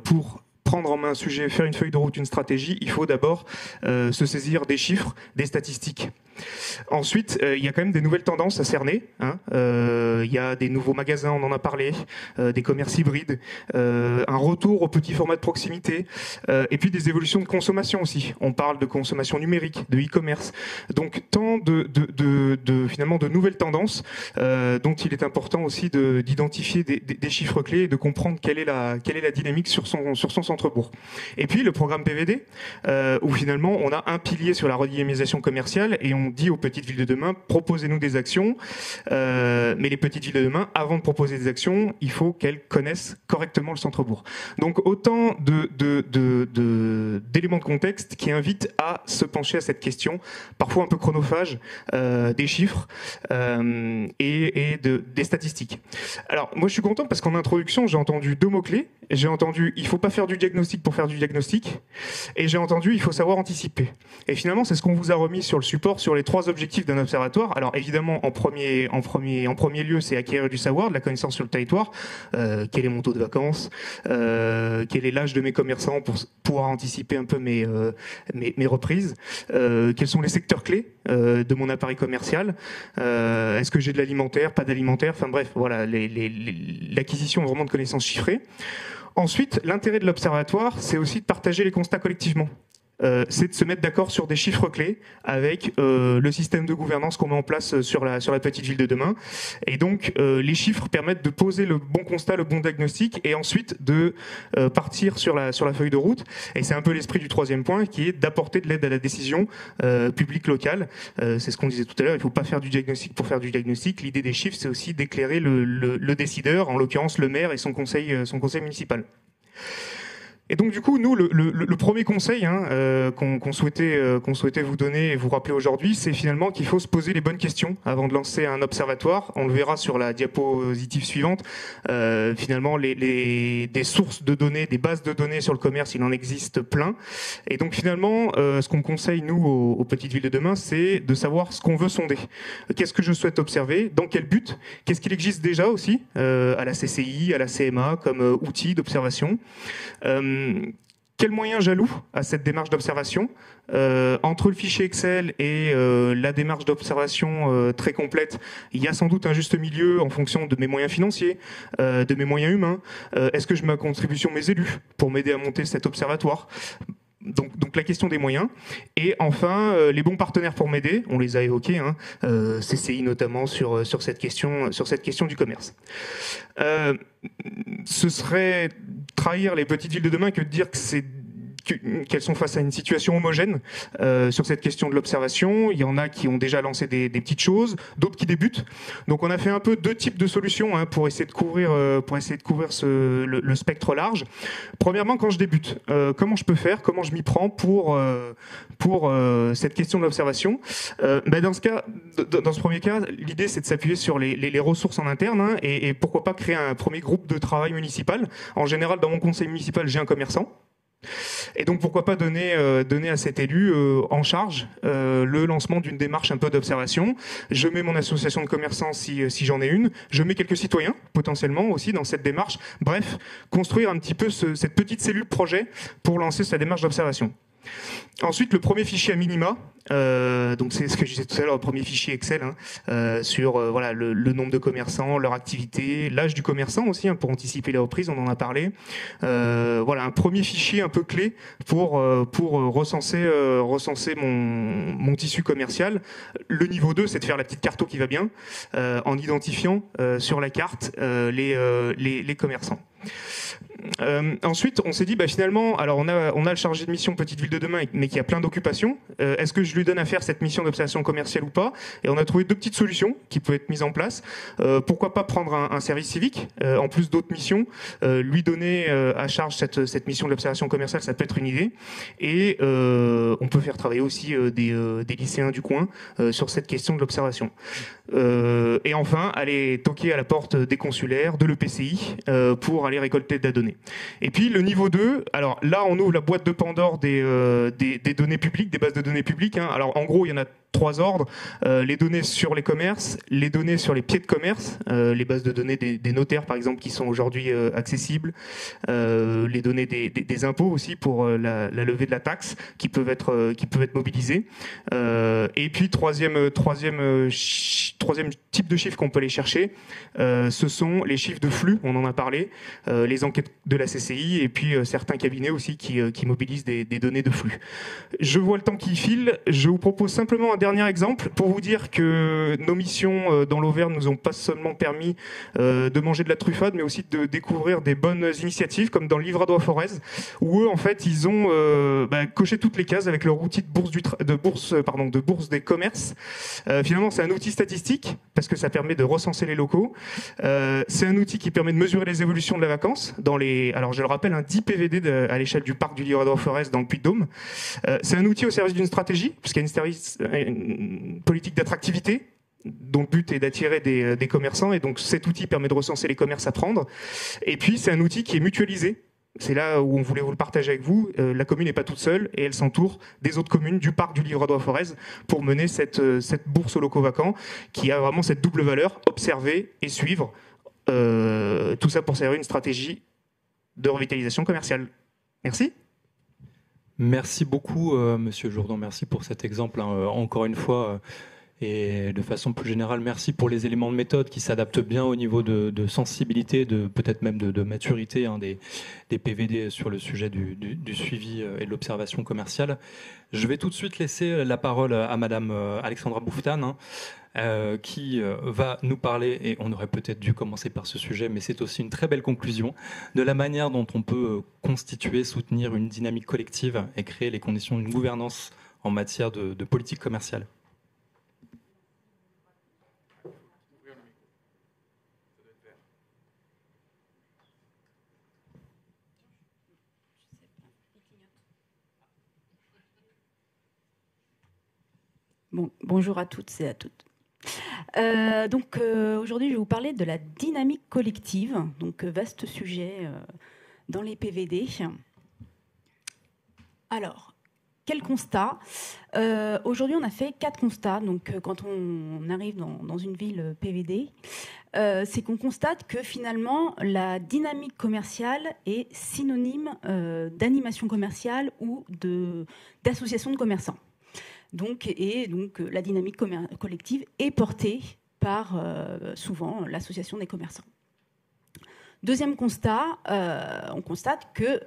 pour prendre en main un sujet, faire une feuille de route, une stratégie, il faut d'abord se saisir des chiffres, des statistiques. Ensuite, il y a quand même des nouvelles tendances à cerner. Il y a des nouveaux magasins, on en a parlé, des commerces hybrides, un retour au petit format de proximité, et puis des évolutions de consommation aussi. On parle de consommation numérique, de e-commerce. Donc, tant finalement de nouvelles tendances dont il est important aussi d'identifier des chiffres clés et de comprendre quelle est la dynamique sur son centre-bourg. Et puis, le programme PVD, où finalement, on a un pilier sur la redynamisation commerciale et on dit aux petites villes de demain, proposez-nous des actions, mais les petites villes de demain, avant de proposer des actions, il faut qu'elles connaissent correctement le centre-bourg. Donc autant d'éléments de contexte qui invitent à se pencher à cette question, parfois un peu chronophage, des chiffres et des statistiques. Alors moi je suis content parce qu'en introduction j'ai entendu deux mots-clés. J'ai entendu il ne faut pas faire du diagnostic pour faire du diagnostic et j'ai entendu il faut savoir anticiper. Et finalement c'est ce qu'on vous a remis sur le support sur les 3 objectifs d'un observatoire. Alors évidemment, en premier lieu, c'est acquérir du savoir, de la connaissance sur le territoire. Quel est mon taux de vacances, quel est l'âge de mes commerçants pour pouvoir anticiper un peu mes reprises, quels sont les secteurs clés de mon appareil commercial, est-ce que j'ai de l'alimentaire, pas d'alimentaire, enfin bref, voilà, l'acquisition vraiment de connaissances chiffrées. Ensuite, l'intérêt de l'observatoire, c'est aussi de partager les constats collectivement. C'est de se mettre d'accord sur des chiffres clés avec le système de gouvernance qu'on met en place sur la petite ville de demain. Et donc, les chiffres permettent de poser le bon constat, le bon diagnostic, et ensuite de partir sur la feuille de route. Et c'est un peu l'esprit du 3e point, qui est d'apporter de l'aide à la décision publique locale. C'est ce qu'on disait tout à l'heure, il ne faut pas faire du diagnostic pour faire du diagnostic. L'idée des chiffres, c'est aussi d'éclairer le décideur, en l'occurrence le maire et son conseil municipal. Et donc du coup, nous, le premier conseil qu'on souhaitait vous donner et vous rappeler aujourd'hui, c'est finalement qu'il faut se poser les bonnes questions avant de lancer un observatoire. On le verra sur la diapositive suivante. Finalement, des sources de données, des bases de données sur le commerce, il en existe plein. Et donc finalement, ce qu'on conseille, nous, aux petites villes de demain, c'est de savoir ce qu'on veut sonder. Qu'est-ce que je souhaite observer? Dans quel but? Qu'est-ce qu'il existe déjà aussi à la CCI, à la CMA, comme outil d'observation? quels moyens j'alloue à cette démarche d'observation. Entre le fichier Excel et la démarche d'observation très complète, il y a sans doute un juste milieu en fonction de mes moyens financiers, de mes moyens humains. Est-ce que je mets à contribution mes élus pour m'aider à monter cet observatoire ? Donc la question des moyens. Et enfin, les bons partenaires pour m'aider, on les a évoqués, hein, CCI notamment sur cette question du commerce. Ce serait trahir les petites villes de demain que de dire qu'elles sont face à une situation homogène sur cette question de l'observation. Il y en a qui ont déjà lancé des petites choses, d'autres qui débutent. Donc on a fait un peu deux types de solutions hein, pour essayer de couvrir le spectre large. Premièrement, quand je débute, comment je peux faire, comment je m'y prends pour cette question de l'observation. Dans ce premier cas, l'idée c'est de s'appuyer sur les ressources en interne hein, et pourquoi pas créer un premier groupe de travail municipal. En général, dans mon conseil municipal, j'ai un commerçant. Et donc pourquoi pas donner à cet élu en charge le lancement d'une démarche un peu d'observation. Je mets mon association de commerçants si j'en ai une, je mets quelques citoyens potentiellement aussi dans cette démarche. Bref, construire un petit peu cette petite cellule projet pour lancer sa démarche d'observation. Ensuite, le premier fichier à minima, donc c'est ce que je disais tout à l'heure, le premier fichier Excel hein, sur voilà le nombre de commerçants, leur activité, l'âge du commerçant aussi hein, pour anticiper les reprises, on en a parlé. Voilà un premier fichier un peu clé pour recenser mon tissu commercial. Le niveau 2, c'est de faire la petite carto qui va bien en identifiant sur la carte les commerçants. Ensuite, on s'est dit finalement, alors on a le chargé de mission Petite Ville de demain, mais qui a plein d'occupations. Est-ce que je lui donne à faire cette mission d'observation commerciale ou pas ? Et on a trouvé deux petites solutions qui peuvent être mises en place. Pourquoi pas prendre un service civique en plus d'autres missions, lui donner à charge cette mission d'observation commerciale, ça peut être une idée. Et on peut faire travailler aussi des lycéens du coin sur cette question de l'observation. Et enfin, aller toquer à la porte des consulaires, de l'EPCI pour aller récolter de la donnée. Et puis le niveau 2, alors là on ouvre la boîte de Pandore des données publiques, des bases de données publiques. Hein. Alors en gros il y en a 3 ordres, les données sur les commerces, les données sur les pieds de commerce, les bases de données des notaires par exemple qui sont aujourd'hui accessibles, les données des impôts aussi pour la levée de la taxe qui peuvent être mobilisées. Et puis troisième type de chiffres qu'on peut aller chercher, ce sont les chiffres de flux, on en a parlé, les enquêtes de la CCI et puis certains cabinets aussi qui mobilisent des données de flux. Je vois le temps qui file, je vous propose simplement un dernier exemple pour vous dire que nos missions dans l'Auvergne nous ont pas seulement permis de manger de la truffade, mais aussi de découvrir des bonnes initiatives comme dans le Livradois Forez, où eux en fait ils ont coché toutes les cases avec leur outil de bourse des commerces. Finalement c'est un outil statistique parce que ça permet de recenser les locaux. C'est un outil qui permet de mesurer les évolutions de la vacance alors je le rappelle, 10 PVD à l'échelle du parc du Livradois Forez dans le Puy-de-Dôme. C'est un outil au service d'une stratégie, puisqu'il y a une politique d'attractivité dont le but est d'attirer des commerçants, et donc cet outil permet de recenser les commerces à prendre. Et puis c'est un outil qui est mutualisé. C'est là où on voulait vous le partager avec vous. La commune n'est pas toute seule et elle s'entoure des autres communes du parc du Livradois Forez pour mener cette bourse aux locaux vacants qui a vraiment cette double valeur, observer et suivre. Tout ça pour servir une stratégie de revitalisation commerciale. Merci. Merci beaucoup, Monsieur Jourdan. Merci pour cet exemple. Encore une fois, et de façon plus générale, merci pour les éléments de méthode qui s'adaptent bien au niveau de sensibilité, peut-être même de maturité des PVD sur le sujet du suivi et de l'observation commerciale. Je vais tout de suite laisser la parole à Madame Alexandra Bouftane, qui va nous parler, et on aurait peut-être dû commencer par ce sujet, mais c'est aussi une très belle conclusion, de la manière dont on peut constituer, soutenir une dynamique collective et créer les conditions d'une gouvernance en matière de politique commerciale. Bonjour à toutes et à toutes. Aujourd'hui, je vais vous parler de la dynamique collective, donc vaste sujet dans les PVD. Alors, quel constat? Aujourd'hui, on a fait 4 constats. Donc, quand on arrive dans une ville PVD, c'est qu'on constate que finalement, la dynamique commerciale est synonyme d'animation commerciale ou d'association de commerçants. Donc, la dynamique collective est portée par souvent l'association des commerçants. Deuxième constat, on constate que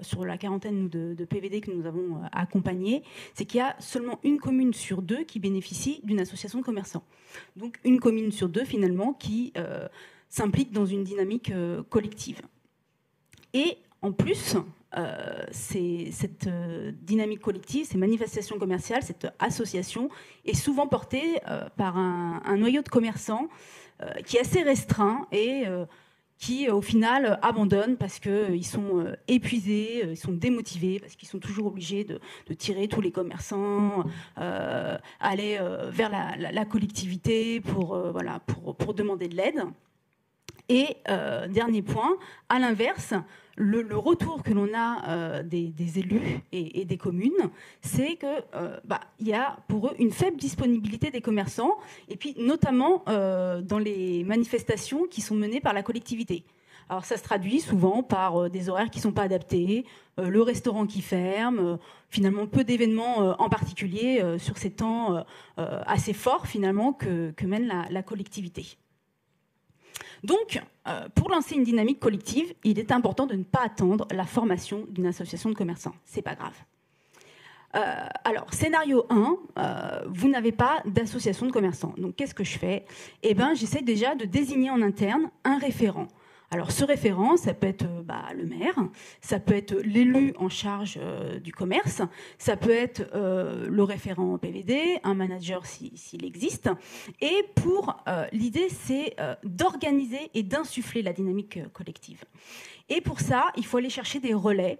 sur la quarantaine de PVD que nous avons accompagnés, c'est qu'il y a seulement une commune sur 2 qui bénéficie d'une association de commerçants. Donc une commune sur 2 finalement qui s'implique dans une dynamique collective. Et en plus, cette dynamique collective, ces manifestations commerciales, cette association est souvent portée par un noyau de commerçants qui est assez restreint et qui, au final, abandonnent parce qu'ils sont épuisés, ils sont démotivés, parce qu'ils sont toujours obligés de tirer tous les commerçants, aller vers la collectivité pour demander de l'aide. Et dernier point, à l'inverse, le retour que l'on a des élus et des communes, c'est qu'il y a pour eux une faible disponibilité des commerçants, et puis notamment dans les manifestations qui sont menées par la collectivité. Alors ça se traduit souvent par des horaires qui ne sont pas adaptés, le restaurant qui ferme, finalement peu d'événements en particulier sur ces temps assez forts finalement que mène la collectivité. Donc, pour lancer une dynamique collective, il est important de ne pas attendre la formation d'une association de commerçants. C'est pas grave. Alors, scénario 1, vous n'avez pas d'association de commerçants. Donc, qu'est-ce que je fais? Eh bien, j'essaie déjà de désigner en interne un référent. Alors, ce référent, ça peut être le maire, ça peut être l'élu en charge du commerce, ça peut être le référent PVD, un manager s'il existe. Et l'idée, c'est d'organiser et d'insuffler la dynamique collective. Et pour ça, il faut aller chercher des relais,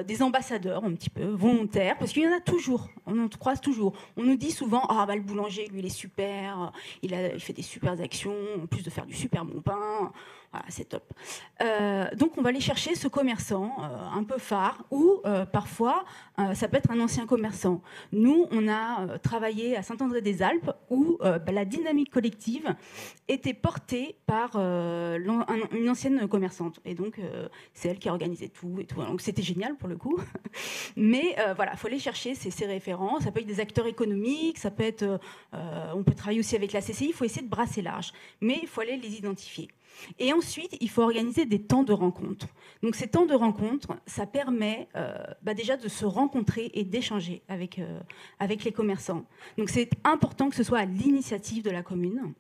des ambassadeurs un petit peu volontaires, parce qu'il y en a toujours, on en croise toujours. On nous dit souvent, le boulanger, lui, il est super, il fait des super actions, en plus de faire du super bon pain. Voilà, c'est top. Donc on va aller chercher ce commerçant un peu phare ou parfois ça peut être un ancien commerçant. Nous, on a travaillé à Saint-André-des-Alpes où la dynamique collective était portée par une ancienne commerçante. Et donc c'est elle qui organisait tout et tout. Donc c'était génial pour le coup. Mais il faut aller chercher ces référents. Ça peut être des acteurs économiques, ça peut être, on peut travailler aussi avec la CCI. Il faut essayer de brasser large. Mais il faut aller les identifier. Et ensuite, il faut organiser des temps de rencontre. Donc ces temps de rencontre, ça permet déjà de se rencontrer et d'échanger avec les commerçants. Donc c'est important que ce soit à l'initiative de la commune.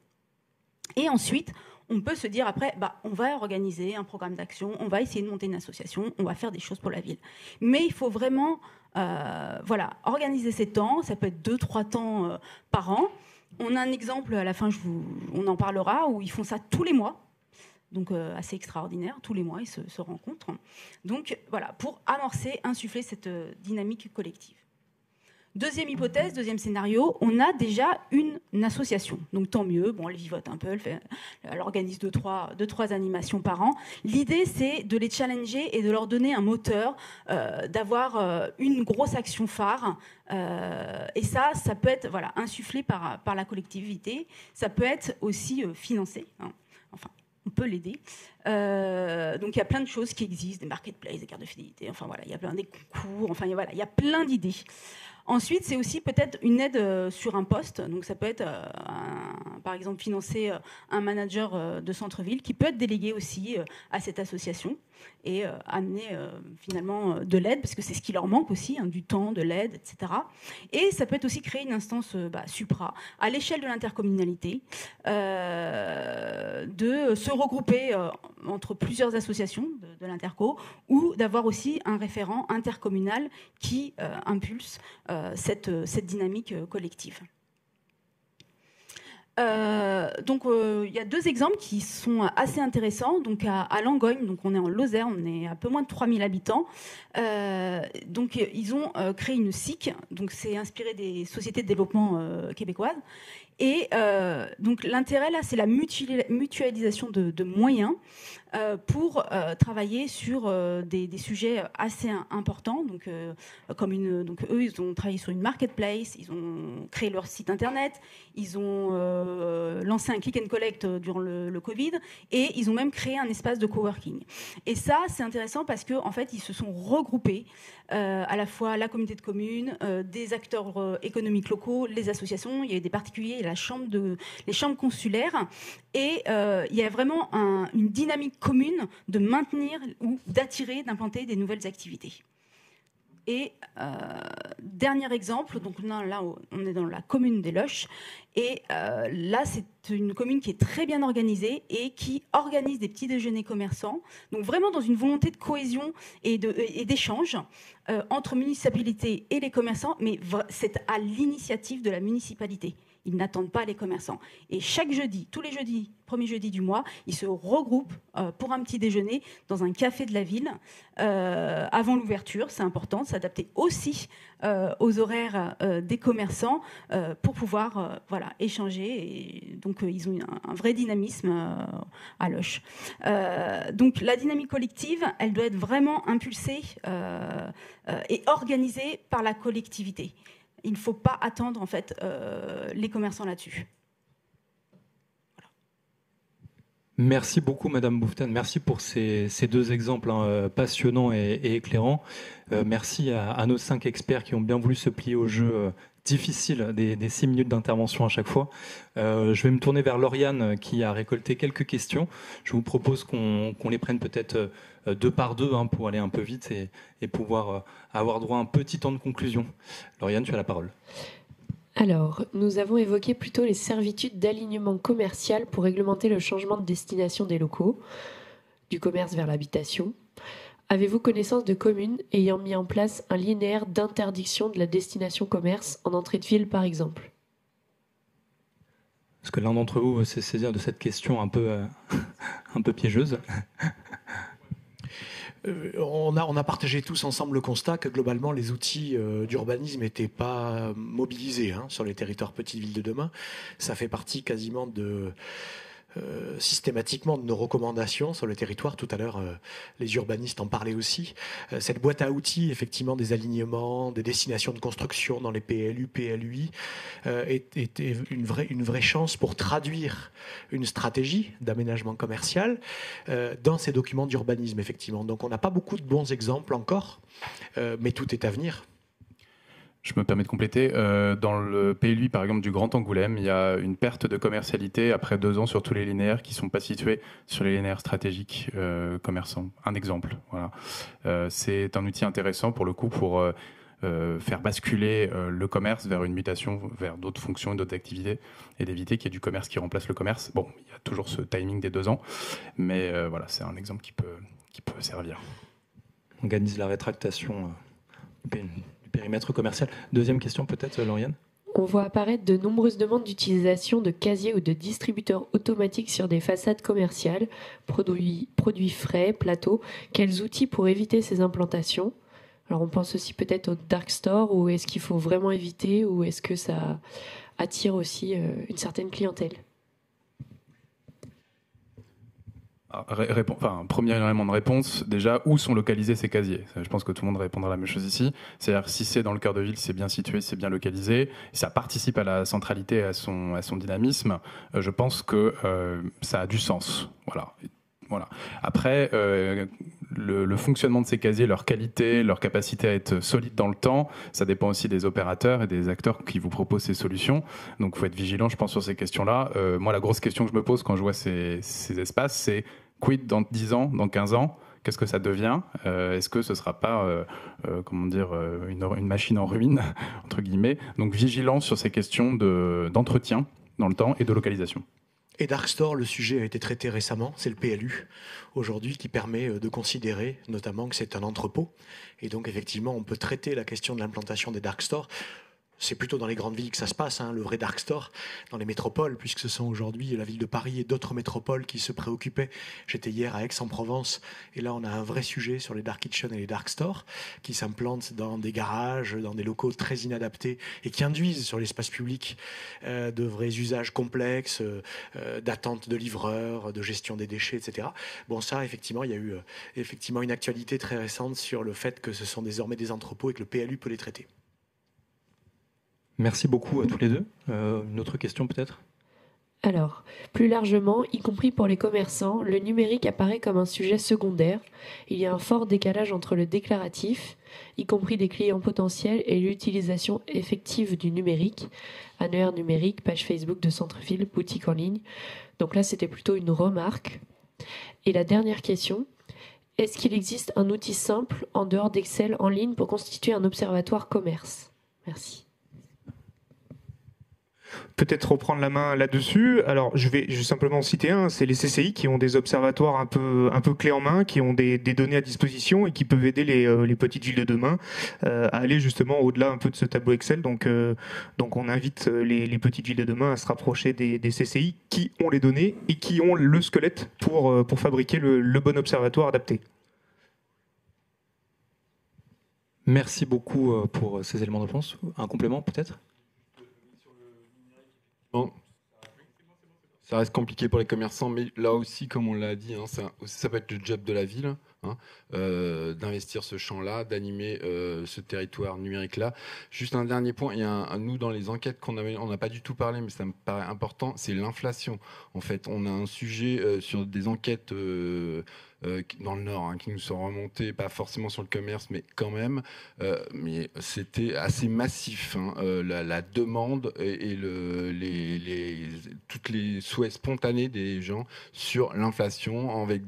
Et ensuite, on peut se dire après, on va organiser un programme d'action, on va essayer de monter une association, on va faire des choses pour la ville. Mais il faut vraiment organiser ces temps, ça peut être 2-3 temps par an. On a un exemple, à la fin on en parlera, où ils font ça tous les mois. Donc assez extraordinaire, tous les mois ils se rencontrent. Donc voilà, pour amorcer, insuffler cette dynamique collective. Deuxième hypothèse, deuxième scénario, on a déjà une association. Donc tant mieux, elle vivote un peu, elle organise 2-3 animations par an. L'idée c'est de les challenger et de leur donner un moteur, d'avoir une grosse action phare. Et ça peut être insufflé par la collectivité, ça peut être aussi financé. On peut l'aider. Donc il y a plein de choses qui existent, des marketplaces, des cartes de fidélité, il y a plein des concours, il y a plein d'idées. Ensuite, c'est aussi peut-être une aide sur un poste. Donc ça peut être, par exemple, financer un manager de centre-ville qui peut être délégué aussi à cette association et amener finalement de l'aide, parce que c'est ce qui leur manque aussi, du temps, de l'aide, etc. Et ça peut être aussi créer une instance supra, à l'échelle de l'intercommunalité, de se regrouper entre plusieurs associations de l'interco, ou d'avoir aussi un référent intercommunal qui impulse cette dynamique collective. Donc il y a 2 exemples qui sont assez intéressants. Donc à Langogne, donc on est en Lozère, on est à peu moins de 3000 habitants. Donc ils ont créé une SIC, donc c'est inspiré des sociétés de développement québécoises. Et donc l'intérêt là, c'est la mutualisation de moyens. pour travailler sur des sujets assez importants. Donc, donc eux, ils ont travaillé sur une marketplace, ils ont créé leur site internet, ils ont lancé un click and collect durant le Covid, et ils ont même créé un espace de coworking. Et ça, c'est intéressant parce que en fait, ils se sont regroupés à la fois la communauté de communes, des acteurs économiques locaux, les associations, il y a eu des particuliers, les chambres consulaires, et il y a vraiment une dynamique commune de maintenir ou d'attirer, d'implanter des nouvelles activités. Et dernier exemple, donc là on est dans la commune des Loches, et là c'est une commune qui est très bien organisée et qui organise des petits déjeuners commerçants, donc vraiment dans une volonté de cohésion et d'échange entre municipalité et les commerçants, mais c'est à l'initiative de la municipalité. Ils n'attendent pas les commerçants. Et chaque jeudi, tous les jeudis, premier jeudi du mois, ils se regroupent pour un petit déjeuner dans un café de la ville avant l'ouverture. C'est important de s'adapter aussi aux horaires des commerçants pour pouvoir échanger. Et donc, ils ont un vrai dynamisme à Loches. Donc, la dynamique collective, elle doit être vraiment impulsée et organisée par la collectivité. Il ne faut pas attendre en fait les commerçants là-dessus. Voilà. Merci beaucoup Madame Bouvetan, merci pour ces deux exemples passionnants et éclairants. Merci à nos 5 experts qui ont bien voulu se plier au jeu difficile des 6 minutes d'intervention à chaque fois. Je vais me tourner vers Lauriane qui a récolté quelques questions. Je vous propose qu'on les prenne peut-être 2 par 2 pour aller un peu vite et pouvoir avoir droit à un petit temps de conclusion. Lauriane, tu as la parole. Alors, nous avons évoqué plutôt les servitudes d'alignement commercial pour réglementer le changement de destination des locaux, du commerce vers l'habitation. Avez-vous connaissance de communes ayant mis en place un linéaire d'interdiction de la destination commerce en entrée de ville, par exemple ? Est-ce que l'un d'entre vous veut se saisir de cette question un peu piégeuse ? On a partagé tous ensemble le constat que globalement les outils d'urbanisme n'étaient pas mobilisés sur les territoires petites villes de demain. Ça fait partie quasiment systématiquement de nos recommandations sur le territoire. Tout à l'heure, les urbanistes en parlaient aussi. Cette boîte à outils, effectivement, des alignements, des destinations de construction dans les PLU, PLUI, était une vraie chance pour traduire une stratégie d'aménagement commercial dans ces documents d'urbanisme, effectivement. Donc on n'a pas beaucoup de bons exemples encore, mais tout est à venir. Je me permets de compléter. Dans le PLUI, par exemple, du Grand Angoulême, il y a une perte de commercialité après 2 ans sur tous les linéaires qui ne sont pas situés sur les linéaires stratégiques commerçants. Un exemple. Voilà. C'est un outil intéressant pour le coup pour faire basculer le commerce vers une mutation vers d'autres fonctions et d'autres activités et d'éviter qu'il y ait du commerce qui remplace le commerce. Bon, il y a toujours ce timing des 2 ans, mais voilà, c'est un exemple qui peut servir. On organise la rétractation du périmètre commercial. Deuxième question peut-être, Lauriane ? On voit apparaître de nombreuses demandes d'utilisation de casiers ou de distributeurs automatiques sur des façades commerciales, produits frais, plateaux. Quels outils pour éviter ces implantations ? Alors on pense aussi peut-être au dark store, ou est-ce qu'il faut vraiment éviter, ou est-ce que ça attire aussi une certaine clientèle ? Premier élément de réponse, déjà, où sont localisés ces casiers ? Je pense que tout le monde répondra la même chose ici. C'est-à-dire, si c'est dans le cœur de ville, c'est bien situé, c'est bien localisé, ça participe à la centralité, à son dynamisme, je pense que ça a du sens. Voilà. Après, le fonctionnement de ces casiers, leur qualité, leur capacité à être solide dans le temps, ça dépend aussi des opérateurs et des acteurs qui vous proposent ces solutions. Donc, il faut être vigilant, je pense, sur ces questions-là. Moi, la grosse question que je me pose quand je vois ces espaces, c'est quid dans 10 ans, dans 15 ans ? Qu'est-ce que ça devient ? Est-ce que ce ne sera pas une machine en ruine, entre guillemets ? Donc, vigilant sur ces questions d'entretien dans le temps et de localisation. Et Dark Store, le sujet a été traité récemment, c'est le PLU aujourd'hui qui permet de considérer notamment que c'est un entrepôt. Et donc effectivement, on peut traiter la question de l'implantation des Dark Stores. c'est plutôt dans les grandes villes que ça se passe, le vrai dark store, dans les métropoles, puisque ce sont aujourd'hui la ville de Paris et d'autres métropoles qui se préoccupaient. J'étais hier à Aix-en-Provence, et là on a un vrai sujet sur les dark kitchens et les dark stores, qui s'implantent dans des garages, dans des locaux très inadaptés, et qui induisent sur l'espace public de vrais usages complexes, d'attente de livreurs, de gestion des déchets, etc. Bon, ça, effectivement, il y a eu effectivement une actualité très récente sur le fait que ce sont désormais des entrepôts et que le PLU peut les traiter. Merci beaucoup à tous les deux. Une autre question peut-être ? Alors, plus largement, y compris pour les commerçants, le numérique apparaît comme un sujet secondaire. Il y a un fort décalage entre le déclaratif, y compris des clients potentiels, et l'utilisation effective du numérique. Annuaire numérique, page Facebook de centre-ville, boutique en ligne. Donc là, c'était plutôt une remarque. Et la dernière question, est-ce qu'il existe un outil simple, en dehors d'Excel, en ligne, pour constituer un observatoire commerce ? Merci. Peut-être reprendre la main là-dessus. Alors, je vais simplement citer un, c'est les CCI qui ont des observatoires un peu clés en main, qui ont des données à disposition et qui peuvent aider les petites villes de demain à aller justement au-delà un peu de ce tableau Excel. Donc on invite les petites villes de demain à se rapprocher des CCI qui ont les données et qui ont le squelette pour fabriquer le bon observatoire adapté. Merci beaucoup pour ces éléments de réponse. Un complément peut-être ? Bon. Ça reste compliqué pour les commerçants, mais là aussi, comme on l'a dit, ça peut être le job de la ville, d'investir ce champ-là, d'animer ce territoire numérique-là. Juste un dernier point, il y a nous, dans les enquêtes qu'on avait, on n'a pas du tout parlé, mais ça me paraît important, c'est l'inflation. En fait, on a un sujet sur des enquêtes dans le Nord, qui nous sont remontés, pas forcément sur le commerce, mais quand même. Mais c'était assez massif, la demande et toutes les souhaits spontanés des gens sur l'inflation, avec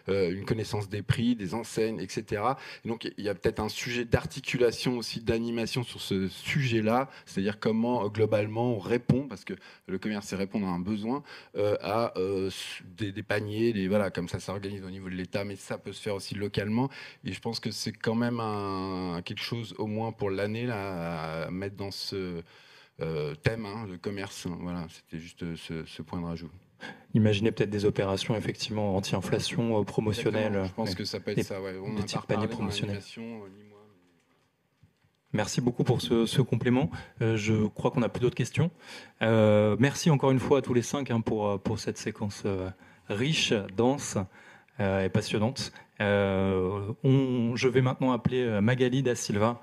une connaissance des prix, des enseignes, etc. Et donc il y a peut-être un sujet d'articulation aussi, d'animation sur ce sujet-là, c'est-à-dire comment globalement on répond, parce que le commerce c'est répondre à un besoin, à des paniers, voilà, comme ça s'organise au niveau de l'État, mais ça peut se faire aussi localement. Et je pense que c'est quand même quelque chose, au moins pour l'année, là, à mettre dans ce thème, le commerce. Voilà, c'était juste ce point de rajout. Imaginez peut-être des opérations effectivement anti-inflation promotionnelles. Exactement. Je pense que ça peut être ça. Ouais. On des a petits pas paniers reparlé promotionnels. ni moi. Merci beaucoup pour ce complément. Je crois qu'on n'a plus d'autres questions. Merci encore une fois à tous les 5 pour cette séquence riche, dense et passionnante. Je vais maintenant appeler Magali Da Silva,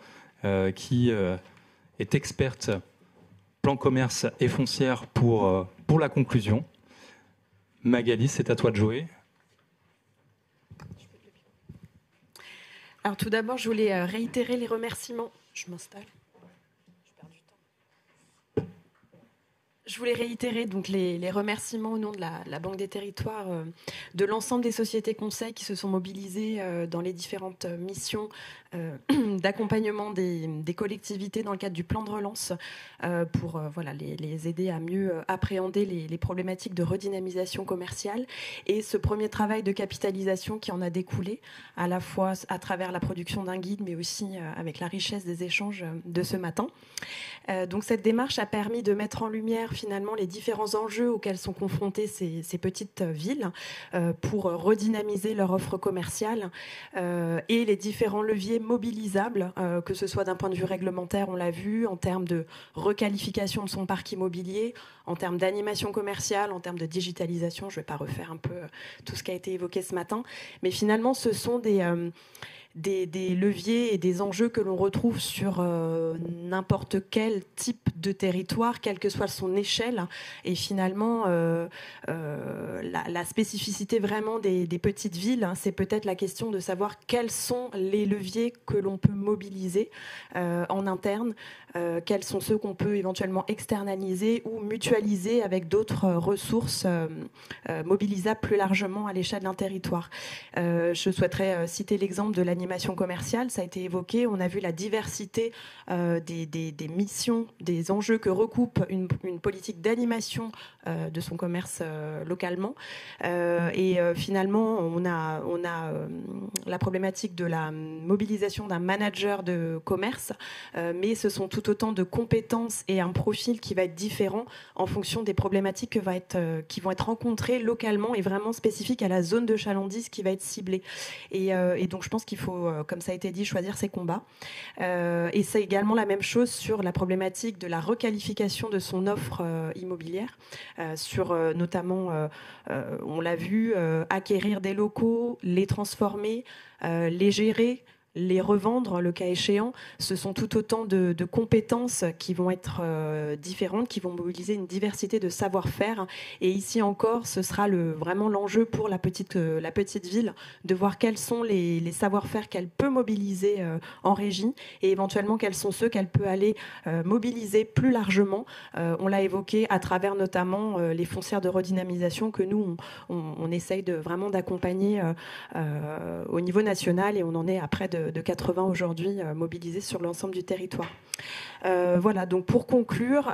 qui est experte plan commerce et foncière pour la conclusion. Magali, c'est à toi de jouer. Alors tout d'abord, je voulais réitérer les remerciements. Je m'installe. Je voulais réitérer donc les remerciements au nom de la Banque des Territoires, de l'ensemble des sociétés conseils qui se sont mobilisées dans les différentes missions d'accompagnement des collectivités dans le cadre du plan de relance pour les aider à mieux appréhender les problématiques de redynamisation commerciale, et ce premier travail de capitalisation qui en a découlé, à la fois à travers la production d'un guide, mais aussi avec la richesse des échanges de ce matin. Donc cette démarche a permis de mettre en lumière finalement les différents enjeux auxquels sont confrontées ces petites villes pour redynamiser leur offre commerciale et les différents leviers mobilisables, que ce soit d'un point de vue réglementaire, on l'a vu, en termes de requalification de son parc immobilier, en termes d'animation commerciale, en termes de digitalisation. Je ne vais pas refaire un peu tout ce qui a été évoqué ce matin, mais finalement ce sont des leviers et des enjeux que l'on retrouve sur n'importe quel type de territoire, quelle que soit son échelle. Et finalement, la spécificité vraiment des petites villes, c'est peut-être la question de savoir quels sont les leviers que l'on peut mobiliser en interne, quels sont ceux qu'on peut éventuellement externaliser ou mutualiser avec d'autres ressources mobilisables plus largement à l'échelle d'un territoire. Je souhaiterais citer l'exemple de l'animation d'animation commerciale, ça a été évoqué. On a vu la diversité des missions, des enjeux que recoupe une politique d'animation de son commerce localement. Et finalement, on a la problématique de la mobilisation d'un manager de commerce, mais ce sont tout autant de compétences et un profil qui va être différent en fonction des problématiques qui vont être rencontrées localement et vraiment spécifiques à la zone de chalandise qui va être ciblée. Et donc je pense qu'il faut, comme ça a été dit, choisir ses combats. Et c'est également la même chose sur la problématique de la requalification de son offre immobilière, sur notamment, on l'a vu, acquérir des locaux, les transformer, les gérer, les revendre, le cas échéant. Ce sont tout autant de compétences qui vont être différentes, qui vont mobiliser une diversité de savoir-faire. Et ici encore, ce sera vraiment l'enjeu pour la petite ville, de voir quels sont les savoir-faire qu'elle peut mobiliser en régie et éventuellement quels sont ceux qu'elle peut aller mobiliser plus largement. On l'a évoqué à travers notamment les foncières de redynamisation que nous, on essaye vraiment d'accompagner au niveau national, et on en est à près de 80 aujourd'hui mobilisés sur l'ensemble du territoire. Voilà, donc pour conclure,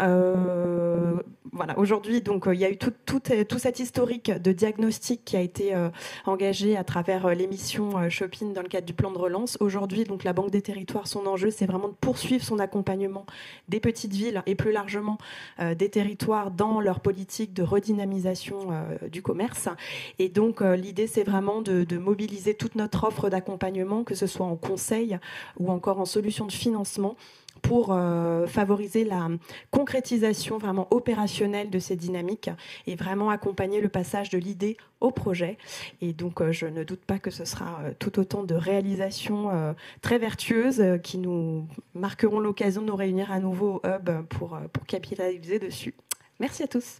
voilà, aujourd'hui, donc il y a eu tout cet historique de diagnostic qui a été engagé à travers l'émission Shopping dans le cadre du plan de relance. Aujourd'hui, donc la Banque des Territoires, son enjeu, c'est vraiment de poursuivre son accompagnement des petites villes et plus largement des territoires dans leur politique de redynamisation du commerce. Et donc l'idée, c'est vraiment de mobiliser toute notre offre d'accompagnement, que ce soit en conseil ou encore en solution de financement, pour favoriser la concrétisation vraiment opérationnelle de ces dynamiques et vraiment accompagner le passage de l'idée au projet. Et donc, je ne doute pas que ce sera tout autant de réalisations très vertueuses qui nous marqueront l'occasion de nous réunir à nouveau au Hub pour capitaliser dessus. Merci à tous.